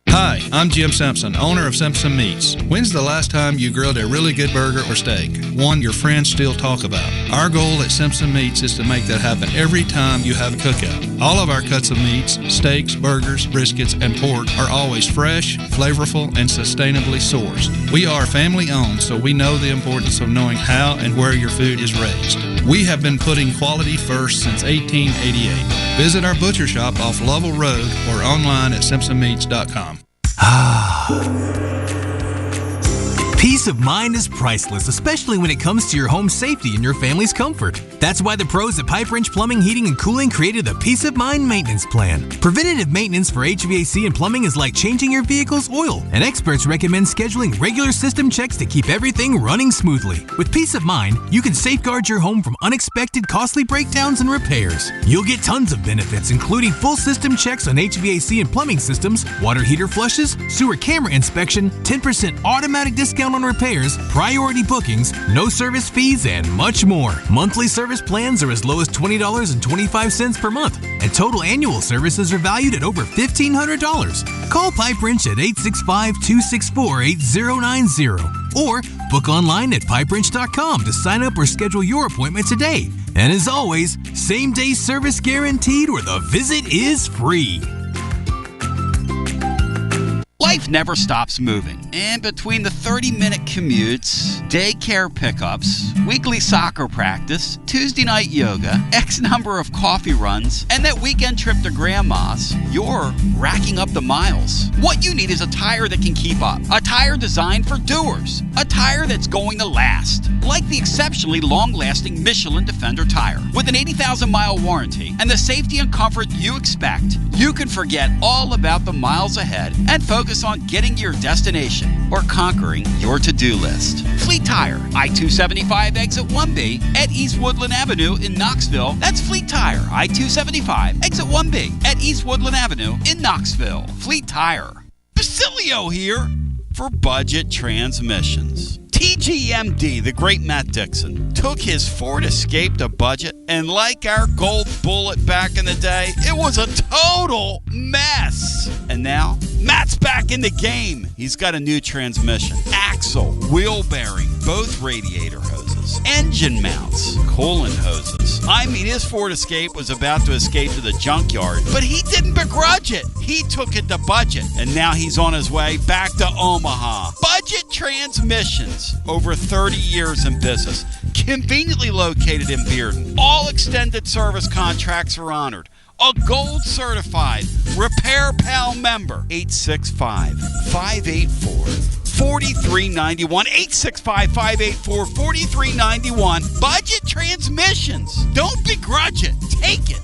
Hi, I'm Jim Simpson, owner of Simpson Meats. When's the last time you grilled a really good burger or steak? One your friends still talk about. Our goal at Simpson Meats is to make that happen every time you have a cookout. All of our cuts of meats, steaks, burgers, briskets, and pork are always fresh, flavorful, and sustainably sourced. We are family owned, so we know the importance of knowing how and where your food is raised. We have been putting quality first since 1888. Visit our butcher shop off Lovell Road or online at simpsonmeats.com. Peace of mind is priceless, especially when it comes to your home's safety and your family's comfort. That's why the pros at Pipe Wrench Plumbing, Heating, and Cooling created the Peace of Mind Maintenance Plan. Preventative maintenance for HVAC and plumbing is like changing your vehicle's oil, and experts recommend scheduling regular system checks to keep everything running smoothly. With Peace of Mind, you can safeguard your home from unexpected costly breakdowns and repairs. You'll get tons of benefits, including full system checks on HVAC and plumbing systems, water heater flushes, sewer camera inspection, 10% automatic discount on repairs, priority bookings, no service fees, and much more. Monthly service plans are as low as $20.25 per month, and total annual services are valued at over $1,500. Call Pipe Wrench at 865-264-8090 or book online at pipewrench.com to sign up or schedule your appointment today. And as always, same-day service guaranteed or the visit is free. Life never stops moving. And between the 30-minute commutes, daycare pickups, weekly soccer practice, Tuesday night yoga, X number of coffee runs, and that weekend trip to Grandma's, you're racking up the miles. What you need is a tire that can keep up. A tire designed for doers. A tire that's going to last. Like the exceptionally long-lasting Michelin Defender tire. With an 80,000-mile warranty and the safety and comfort you expect, you can forget all about the miles ahead and focus on getting your destination or conquering your to-do list. Fleet Tire, I-275 exit 1B at East Woodland Avenue in Knoxville. That's Fleet Tire, I-275 exit 1B at East Woodland Avenue in Knoxville. Fleet Tire. Basilio here for Budget Transmissions. TGMD, the great Matt Dixon, took his Ford Escape to budget, and like our gold bullet back in the day, it was a total mess. And now, Matt's back in the game. He's got a new transmission, axle, wheel bearing, both radiator hoses, engine mounts, coolant hoses. I mean, his Ford Escape was about to escape to the junkyard, but he didn't begrudge it. He took it to budget, and now he's on his way back to Omaha. Budget Transmissions. Over 30 years in business. Conveniently located in Bearden. All extended service contracts are honored. A gold certified Repair Pal member. 865-584-4391. 865-584-4391. Budget Transmissions. Don't begrudge it. Take it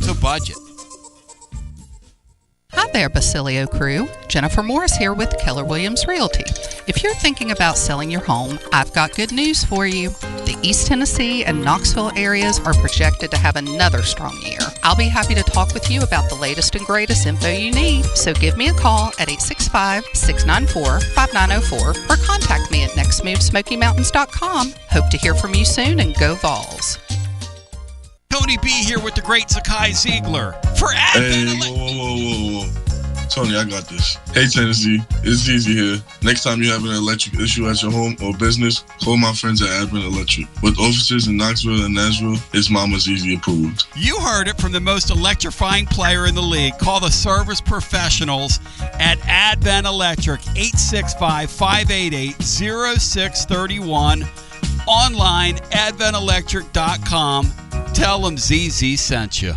to budget. Hi there, Basilio crew. Jennifer Morris here with Keller Williams Realty. If you're thinking about selling your home, I've got good news for you. The East Tennessee and Knoxville areas are projected to have another strong year. I'll be happy to talk with you about the latest and greatest info you need. So give me a call at 865-694-5904 or contact me at nextmovesmokymountains.com. Hope to hear from you soon, and go Vols. Tony B here with the great Zakai Ziegler for Advent. Hey, whoa. Tony, I got this. Hey, Tennessee, it's Easy here. Next time you have an electric issue at your home or business, call my friends at Advent Electric. With offices in Knoxville and Nashville, it's Mama's Easy approved. You heard it from the most electrifying player in the league. Call the service professionals at Advent Electric, 865-588-0631. Online, adventelectric.com. Tell them ZZ sent you.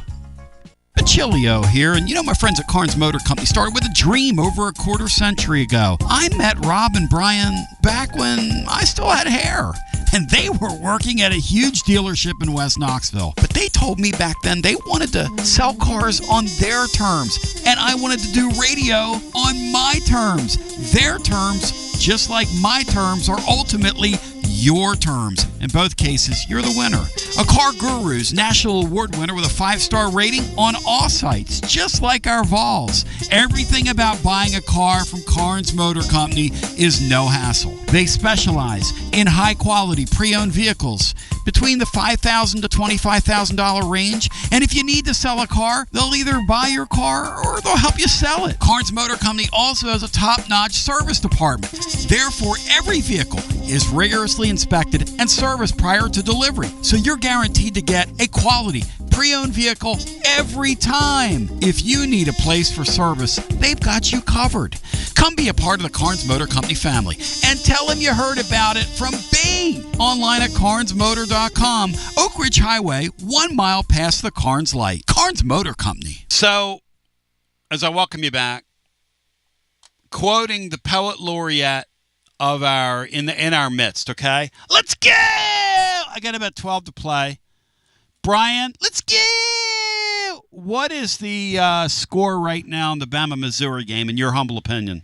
Basilio here, and you know my friends at Carnes Motor Company started with a dream over a quarter century ago. I met Rob and Brian back when I still had hair, and they were working at a huge dealership in West Knoxville. But they told me back then they wanted to sell cars on their terms, and I wanted to do radio on my terms. Their terms, just like my terms, are ultimately your terms. In both cases, you're the winner. A Car Guru's National Award winner with a 5-star rating on all sites, just like our Vols. Everything about buying a car from Carnes Motor Company is no hassle. They specialize in high-quality pre-owned vehicles between the $5,000 to $25,000 range. And if you need to sell a car, they'll either buy your car or they'll help you sell it. Carnes Motor Company also has a top-notch service department. Therefore, every vehicle is rigorously inspected and serviced prior to delivery. So you're guaranteed to get a quality pre-owned vehicle every time. If you need a place for service, they've got you covered. Come be a part of the Carnes Motor Company family and tell them you heard about it from B. Online at carnesmotor.com. Oak Ridge Highway, 1 mile past the Carnes light. Carnes Motor Company. So, as I welcome you back, quoting the poet laureate of in our midst. Okay, let's go. I got about 12 to play. Brian, let's go. What is the score right now in the Bama-Missouri game, in your humble opinion?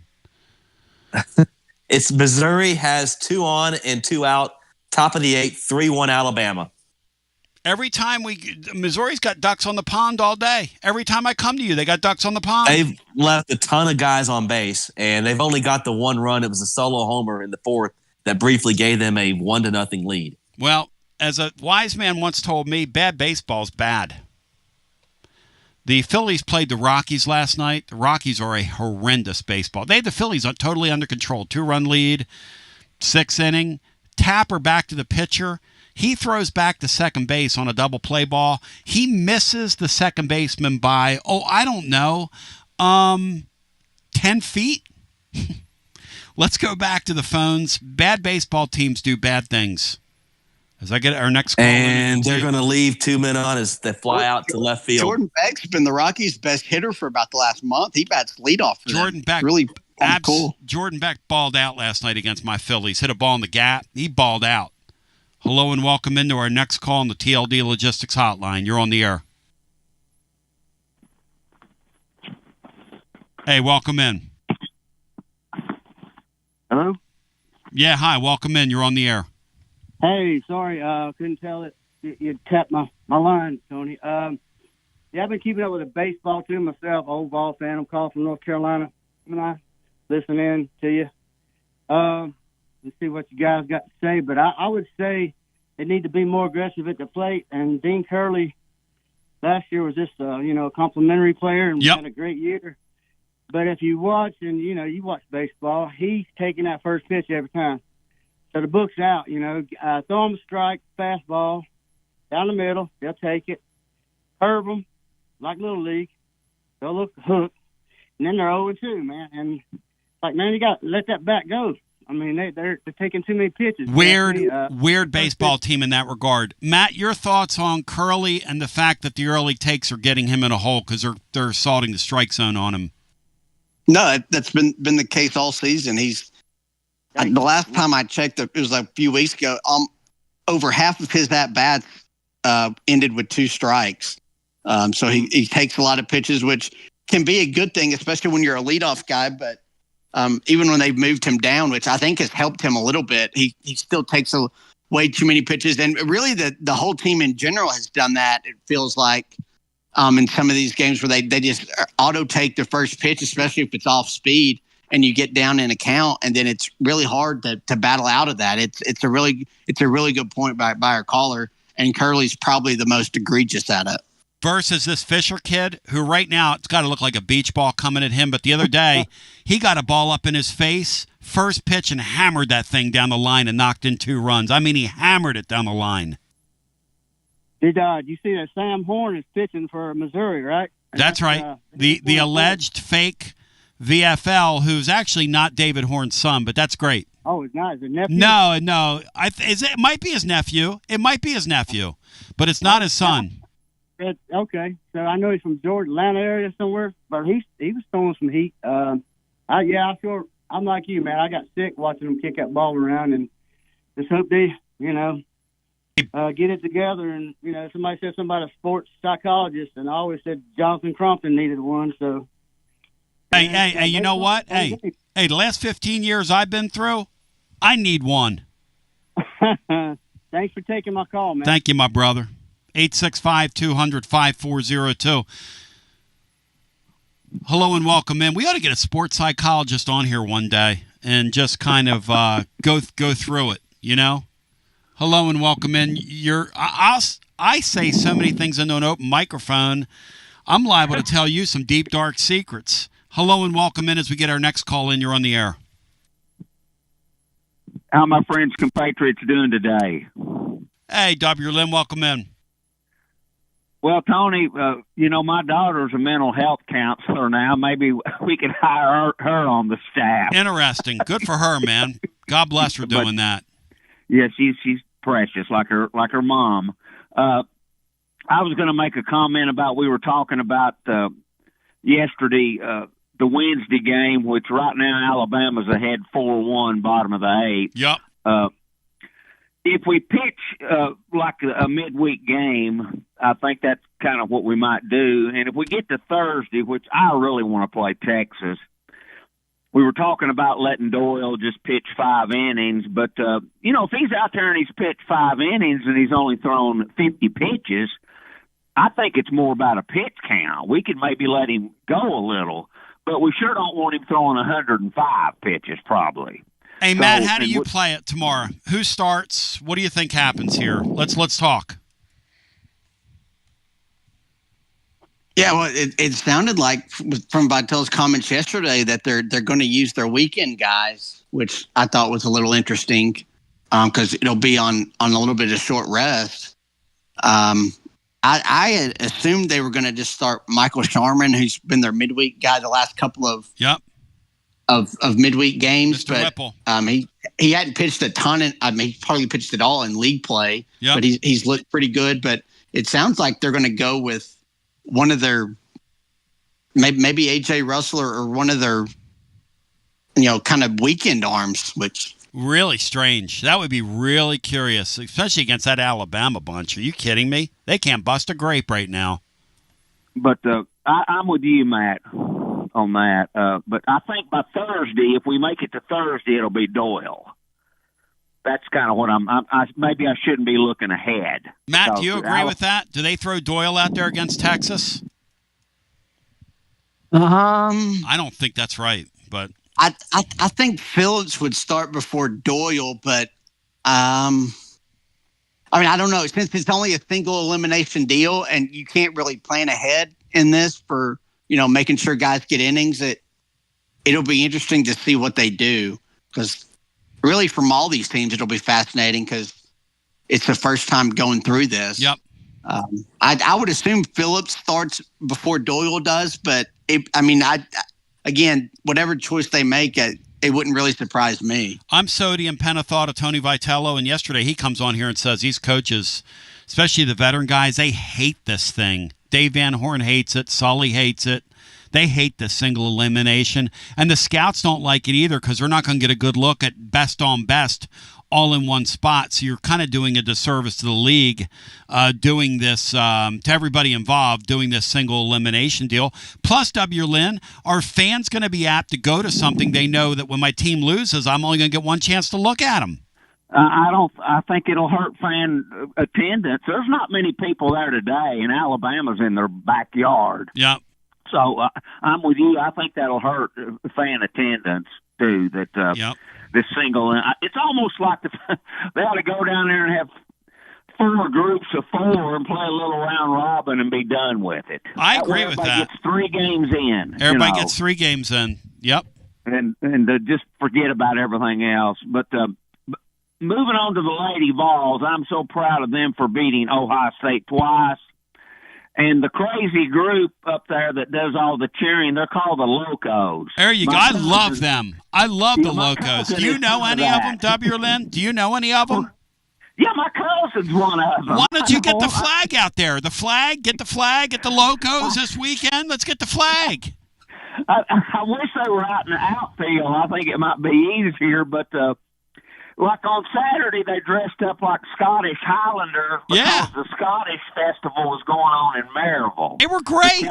It's Missouri has 2 on and 2 out. Top of the 8th, 3-1 Alabama. Every time Missouri's got ducks on the pond all day. Every time I come to you, they got ducks on the pond. They've left a ton of guys on base, and they've only got the 1 run. It was a solo homer in the 4th that briefly gave them a 1-0 lead. Well, as a wise man once told me, bad baseball's bad. The Phillies played the Rockies last night. The Rockies are a horrendous baseball. They had the Phillies totally under control. 2-run lead, 6th inning. Tapper back to the pitcher. He throws back to second base on a double play ball. He misses the second baseman by, I don't know, 10 feet? Let's go back to the phones. Bad baseball teams do bad things. As I get our next call. And they're going to leave 2 men on as they fly out to left field. Jordan Beck's been the Rockies' best hitter for about the last month. He bats leadoff for Jordan Beck. Really cool. Jordan Beck balled out last night against my Phillies. Hit a ball in the gap. He balled out. Hello and welcome into our next call on the TLD Logistics Hotline. You're on the air. Hey, welcome in. Hello? Yeah, hi. Welcome in. You're on the air. Hey, sorry, couldn't tell it. You tapped my line, Tony. I've been keeping up with the baseball too myself. Old ball fan. I'm calling from North Carolina. I listen in to you. And see what you guys got to say. But I would say they need to be more aggressive at the plate. And Dean Curley last year was just a complimentary player and had a great year. But if you watch and you watch baseball, he's taking that first pitch every time. So the book's out, throw them a strike, fastball, down the middle, they'll take it. Curve them, like Little League. They'll look hook, and then they're 0-2, man. And, man, you got to let that bat go. I mean, they're taking too many pitches. Weird baseball team in that regard. Matt, your thoughts on Curley and the fact that the early takes are getting him in a hole because they're assaulting the strike zone on him? No, that's been the case all season. The last time I checked, it was a few weeks ago. Over half of his at-bats ended with 2 strikes. So he takes a lot of pitches, which can be a good thing, especially when you're a leadoff guy. But even when they've moved him down, which I think has helped him a little bit, he still takes way too many pitches. And really, the whole team in general has done that, it feels like, in some of these games where they just auto-take their first pitch, especially if it's off speed. And you get down in a count, and then it's really hard to battle out of that. It's a really good point by our caller, and Curley's probably the most egregious at it. Versus this Fisher kid, who right now it's got to look like a beach ball coming at him, but the other day he got a ball up in his face, first pitch, and hammered that thing down the line and knocked in 2 runs. I mean, he hammered it down the line. Did you see that Sam Horn is pitching for Missouri, right? And that's right. The alleged fake VFL, who's actually not David Horn's son, but that's great. Oh, it's not his nephew? No. It might be his nephew. It might be his nephew, but it's not his son. Okay, so I know he's from Georgia, Atlanta area somewhere, but he was throwing some heat. I'm like you, man. I got sick watching him kick that ball around, and just hope they, get it together. And somebody said something about a sports psychologist, and I always said Jonathan Crompton needed one. So. Hey, you know what? Hey, the last 15 years I've been through, I need one. Thanks for taking my call, man. Thank you, my brother. 865-200-5402. Hello and welcome in. We ought to get a sports psychologist on here one day and just kind of go through it, Hello and welcome in. I say so many things into an open microphone, I'm liable to tell you some deep, dark secrets. Hello and welcome in as we get our next call in. You're on the air. How my friends compatriots doing today? Hey, W. Lynn, welcome in. Well, Tony, my daughter's a mental health counselor now. Maybe we could hire her on the staff. Interesting. Good for her, man. God bless her doing that. Yeah, she's precious, like her mom. I was going to make a comment about we were talking about yesterday. the Wednesday game, which right now Alabama's ahead 4-1, bottom of the 8th. Yep. If we pitch like a midweek game, I think that's kind of what we might do. And if we get to Thursday, which I really want to play Texas, we were talking about letting Doyle just pitch 5 innings. But, if he's out there and he's pitched 5 innings and he's only thrown 50 pitches, I think it's more about a pitch count. We could maybe let him go a little, but we sure don't want him throwing 105 pitches probably. Hey, Matt, how do you play it tomorrow? Who starts? What do you think happens here? Let's talk. Yeah, well, it sounded like from Vitel's comments yesterday that they're going to use their weekend guys, which I thought was a little interesting because it'll be on a little bit of short rest. I had assumed they were going to just start Michael Sharman, who's been their midweek guy the last couple of midweek games, Mr. but he hadn't pitched a ton. He probably pitched it all in league play, but he's looked pretty good. But it sounds like they're going to go with one of their maybe AJ Russell or one of their kind of weekend arms, which really strange. That would be really curious, especially against that Alabama bunch. Are you kidding me? They can't bust a grape right now. But I'm with you, Matt, on that. But I think by Thursday, if we make it to Thursday, it'll be Doyle. That's kind of what maybe I shouldn't be looking ahead. Matt, do you agree with that? Do they throw Doyle out there against Texas? I don't think that's right, but I think Phillips would start before Doyle, but I don't know. Since it's only a single elimination deal and you can't really plan ahead in this for, making sure guys get innings, it'll be interesting to see what they do because really from all these teams, it'll be fascinating because it's the first time going through this. Yep. I would assume Phillips starts before Doyle does, but again, whatever choice they make, it wouldn't really surprise me. I'm sodium pentothought of Tony Vitello, and yesterday he comes on here and says these coaches, especially the veteran guys, they hate this thing. Dave Van Horn hates it. Sully hates it. They hate the single elimination. And the scouts don't like it either because they're not going to get a good look at best on best all in one spot. So you're kind of doing a disservice to the league doing this, to everybody involved, doing this single elimination deal. Plus, W. Lynn, are fans going to be apt to go to something they know that when my team loses, I'm only going to get one chance to look at them? I think it'll hurt fan attendance. There's not many people there today, and Alabama's in their backyard. Yeah. So I'm with you. I think that'll hurt fan attendance too. This single, it's almost like they ought to go down there and have 4 groups of 4 and play a little round robin and be done with it. I agree with that. Everybody gets 3 games in. Everybody gets 3 games in. Yep. And just forget about everything else. But moving on to the Lady Vols, I'm so proud of them for beating Ohio State twice. And the crazy group up there that does all the cheering, they're called the Locos. There you go. I love them. I love the Locos. Do you know any of them, W. Lynn? Do you know any of them? Yeah, my cousin's one of them. Why don't you get the flag out there? The flag, get the Locos this weekend. Let's get the flag. I wish they were out in the outfield. I think it might be easier, but like on Saturday, they dressed up like Scottish Highlander because the Scottish Festival was going on in Maryville. They were great.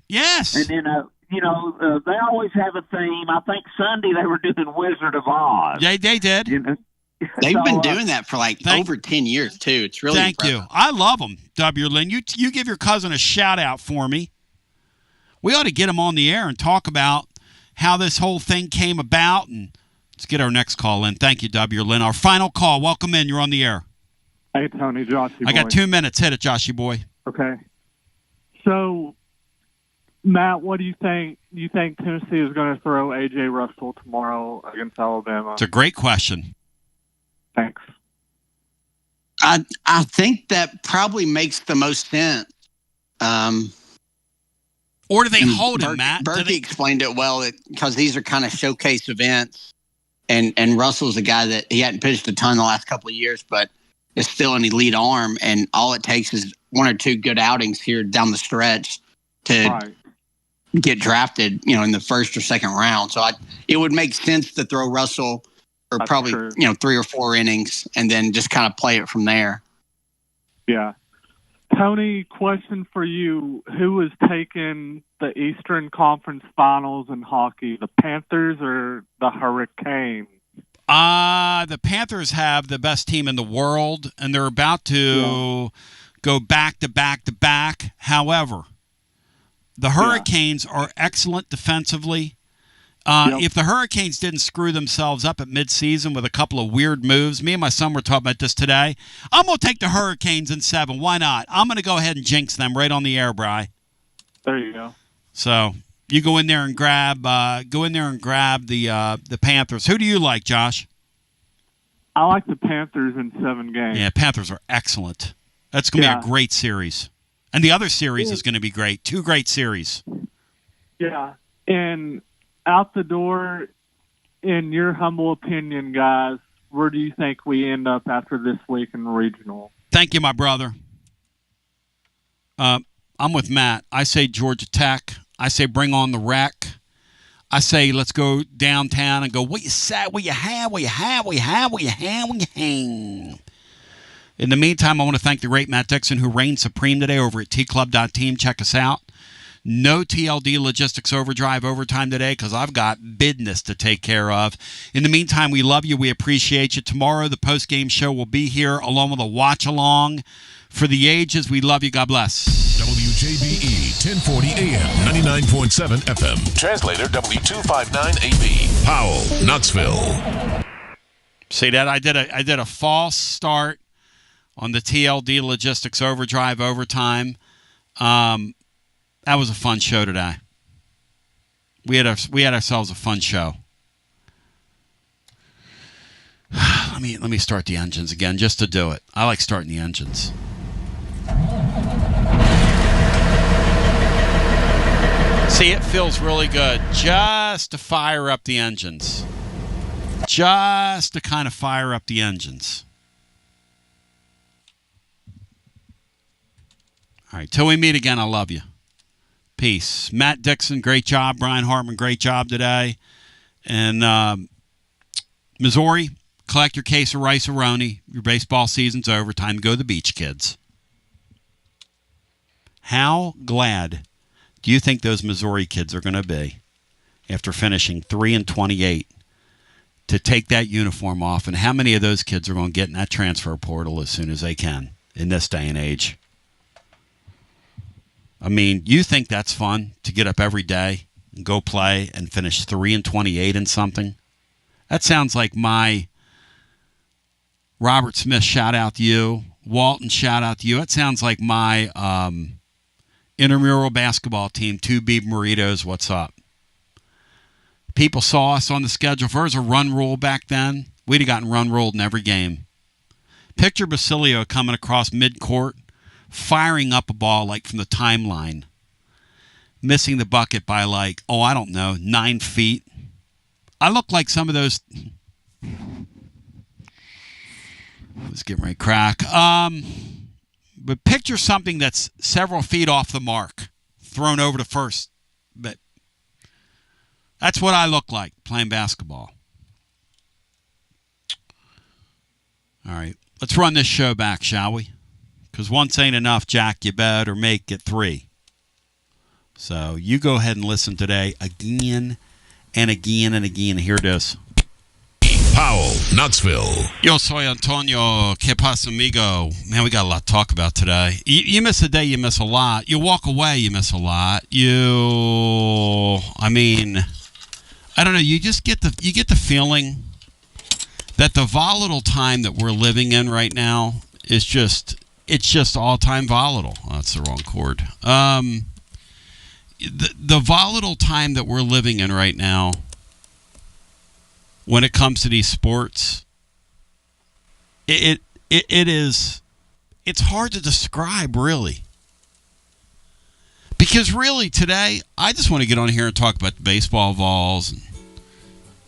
Yes. And then, they always have a theme. I think Sunday they were doing Wizard of Oz. Yeah, they did. They've been doing that for over 10 years, too. It's really impressive. You. I love them, W. Lynn. You give your cousin a shout-out for me. We ought to get him on the air and talk about how this whole thing came about, and let's get our next call in. Thank you, W. Lynn. Our final call. Welcome in. You're on the air. Hey, Tony, Joshy boy. I got 2 minutes. Hit it, Joshy boy. Okay. So, Matt, what do you think? Do you think Tennessee is going to throw A.J. Russell tomorrow against Alabama? It's a great question. Thanks. I think that probably makes the most sense. Or do they hold him, Matt? Berkey explained it well because these are kind of showcase events. And Russell's a guy that he hadn't pitched a ton the last couple of years, but is still an elite arm. And all it takes is 1 or 2 good outings here down the stretch to get drafted, in the first or second round. So it would make sense to throw Russell for probably, 3 or 4 innings and then just kind of play it from there. Yeah. Tony, question for you. Who is taking the Eastern Conference Finals in hockey, the Panthers or the Hurricanes? The Panthers have the best team in the world, and they're about to go back to back to back. However, the Hurricanes are excellent defensively. If the Hurricanes didn't screw themselves up at midseason with a couple of weird moves, me and my son were talking about this today. I'm going to take the Hurricanes in 7. Why not? I'm going to go ahead and jinx them right on the air, Bri. There you go. So you go in there and grab the Panthers. Who do you like, Josh? I like the Panthers in 7 games. Yeah, Panthers are excellent. That's going to be a great series. And the other series is going to be great. 2 great series. Yeah. And out the door, in your humble opinion, guys, where do you think we end up after this week in regional? Thank you, my brother. I'm with Matt. I say Georgia Tech. I say bring on the wreck. I say let's go downtown and go, what you say, what you have. In the meantime, I want to thank the great Matt Dixon, who reigned supreme today over at tclub.team. Check us out. No TLD Logistics Overdrive overtime today because I've got business to take care of. In the meantime, we love you. We appreciate you. Tomorrow, the post-game show will be here along with a watch-along for the ages. We love you. God bless. WJBE 1040 AM, 99.7 FM. Translator W259AB. Powell, Knoxville. See that? I did a false start on the TLD Logistics Overdrive overtime. That was a fun show today. We had ourselves a fun show. Let me start the engines again just to do it. I like starting the engines. See, it feels really good just to fire up the engines. Just to kind of fire up the engines. All right, till we meet again, I love you. Peace. Matt Dixon, great job. Brian Hartman, great job today. And Missouri, collect your case of rice-a-roni. Your baseball season's over. Time to go to the beach, kids. How glad do you think those Missouri kids are going to be after finishing 3-28 to take that uniform off? And how many of those kids are going to get in that transfer portal as soon as they can in this day and age? I mean, you think that's fun to get up every day and go play and finish 3-28 in something? That sounds like my Robert Smith shout out to you, Walton shout out to you. That sounds like my intramural basketball team, 2B Burritos. What's up? People saw us on the schedule. If there was a run rule back then, we'd have gotten run ruled in every game. Picture Basilio coming across midcourt, firing up a ball like from the timeline, missing the bucket by 9 feet. I look like some of those. Let's get right crack. But picture something that's several feet off the mark, thrown over to first. But that's what I look like playing basketball. All right, let's run this show back, shall we? Because once ain't enough, Jack. You better make it 3. So you go ahead and listen today again and again and again. Here it is. Powell, Knoxville. Yo soy Antonio. ¿Qué pasa, amigo? Man, we got a lot to talk about today. You miss a day, you miss a lot. You walk away, you miss a lot. I don't know. You just get the feeling that the volatile time that we're living in right now is just all-time volatile. Oh, that's the wrong chord. The volatile time that we're living in right now, when it comes to these sports, it's hard to describe, really. Because really today, I just want to get on here and talk about the baseball Vols. And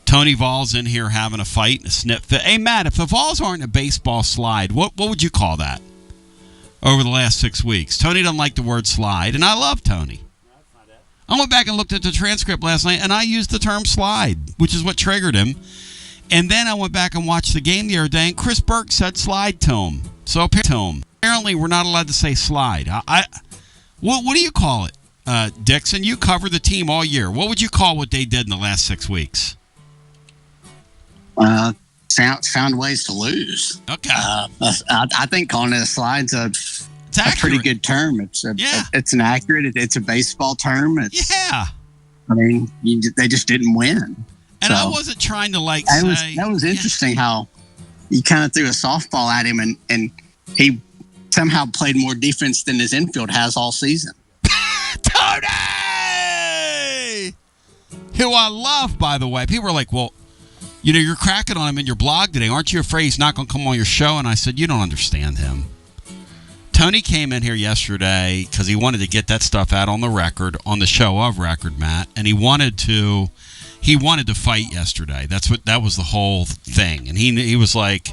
Tony Vols in here having a fight and a snip fit. Hey, Matt, if the Vols aren't a baseball slide, what would you call that over the last 6 weeks? Tony doesn't like the word slide, and I love Tony. I went back and looked at the transcript last night, and I used the term slide, which is what triggered him. And then I went back and watched the game the other day, and Chris Burke said slide to him. So apparently we're not allowed to say slide. What do you call it, Dixon? You cover the team all year. What would you call what they did in the last 6 weeks? Found ways to lose. Okay. I think calling it a slide's a pretty good term. It's an accurate. It's a baseball term. I mean, they just didn't win. And I wasn't trying to that was interesting how you kind of threw a softball at him and he somehow played more defense than his infield has all season. Tony! Who I love, by the way. People are like, well, you're cracking on him in your blog today. Aren't you afraid he's not going to come on your show? And I said, you don't understand him. Tony came in here yesterday because he wanted to get that stuff out on the record, on the show of record, Matt, and he wanted to fight yesterday. That was the whole thing. And he was like,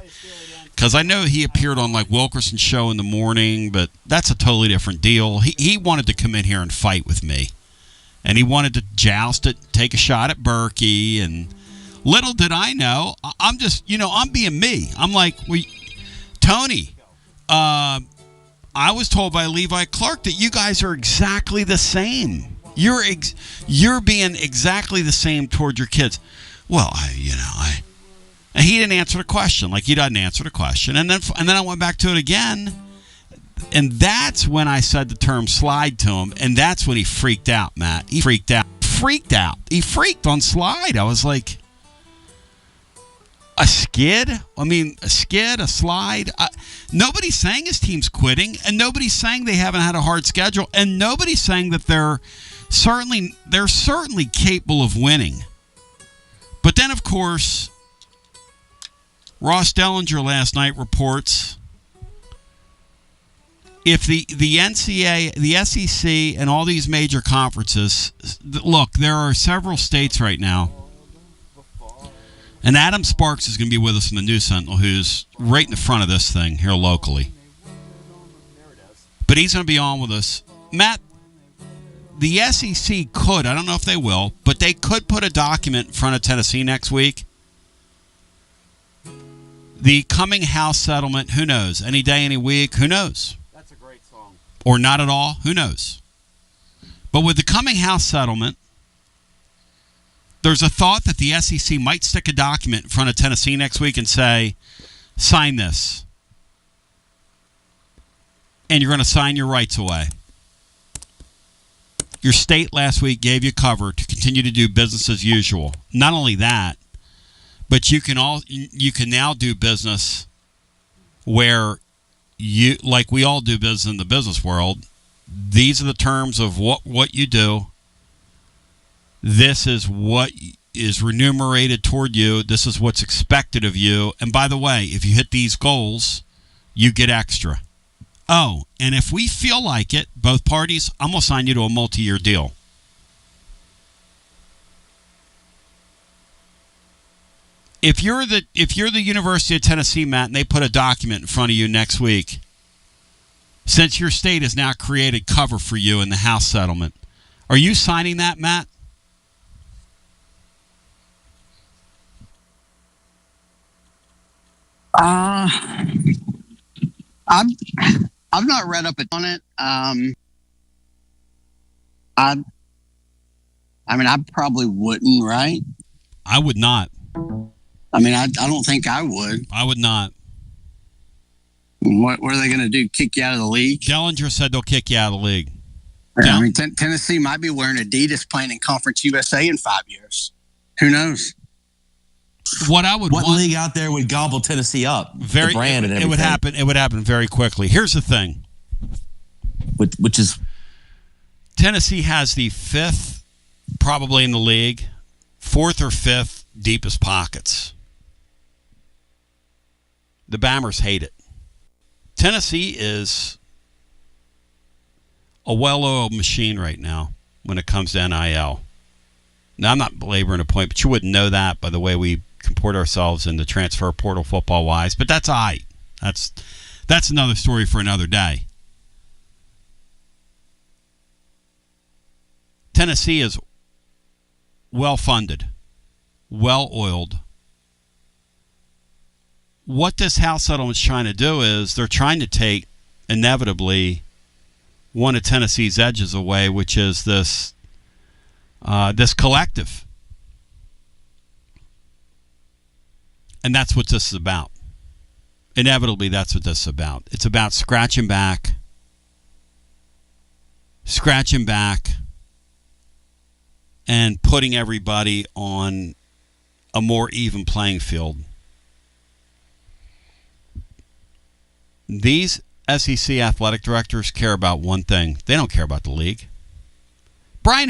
because I know he appeared on like Wilkerson's show in the morning, but that's a totally different deal. He wanted to come in here and fight with me, and he wanted to joust it, take a shot at Berkey, and little did I know, I'm just, I'm being me. I'm like, Tony, I was told by Levi Clark that you guys are exactly the same. You're being exactly the same toward your kids. Well, and he didn't answer the question. Like, he doesn't answer the question. And then I went back to it again, and that's when I said the term slide to him, and that's when he freaked out, Matt. He freaked out. He freaked on slide. I was like, a skid? A slide? Nobody's saying his team's quitting, and nobody's saying they haven't had a hard schedule, and nobody's saying that they're certainly capable of winning. But then, of course, Ross Dellinger last night reports if the NCAA, the SEC, and all these major conferences, look, there are several states right now. And Adam Sparks is going to be with us in the News Sentinel, who's right in the front of this thing here locally. But he's going to be on with us. Matt, the SEC could, I don't know if they will, but they could put a document in front of Tennessee next week. The coming house settlement, who knows? Any day, any week, who knows? That's a great song. Or not at all, who knows? But with the coming house settlement, there's a thought that the SEC might stick a document in front of Tennessee next week and say, sign this. And you're going to sign your rights away. Your state last week gave you cover to continue to do business as usual. Not only that, but you can now do business where like we all do business in the business world. These are the terms of what you do. This is what is remunerated toward you. This is what's expected of you. And by the way, if you hit these goals, you get extra. Oh, and if we feel like it, both parties, I'm going to sign you to a multi-year deal. If you're the University of Tennessee, Matt, and they put a document in front of you next week, since your state has now created cover for you in the house settlement, are you signing that, Matt? I've not read up on it. I probably wouldn't, right? I would not. I don't think I would. I would not. What are they going to do? Kick you out of the league? Dellinger said they'll kick you out of the league. Yeah, Tennessee might be wearing Adidas playing in Conference USA in 5 years. Who knows? What league out there would gobble Tennessee up? The brand and everything. It would happen very quickly. Here's the thing. Which is Tennessee has the fifth, probably in the league, fourth or fifth deepest pockets. The Bammers hate it. Tennessee is a well-oiled machine right now when it comes to NIL. Now, I'm not belaboring a point, but you wouldn't know that by the way we comport ourselves in the transfer portal football-wise. But that's all right. That's another story for another day. Tennessee is well-funded, well-oiled. What this House settlement is trying to do is they're trying to take, inevitably, one of Tennessee's edges away, which is this collective. And that's what this is about. Inevitably, that's what this is about. It's about scratching back, and putting everybody on a more even playing field. These SEC athletic directors care about one thing. They don't care about the league. Brian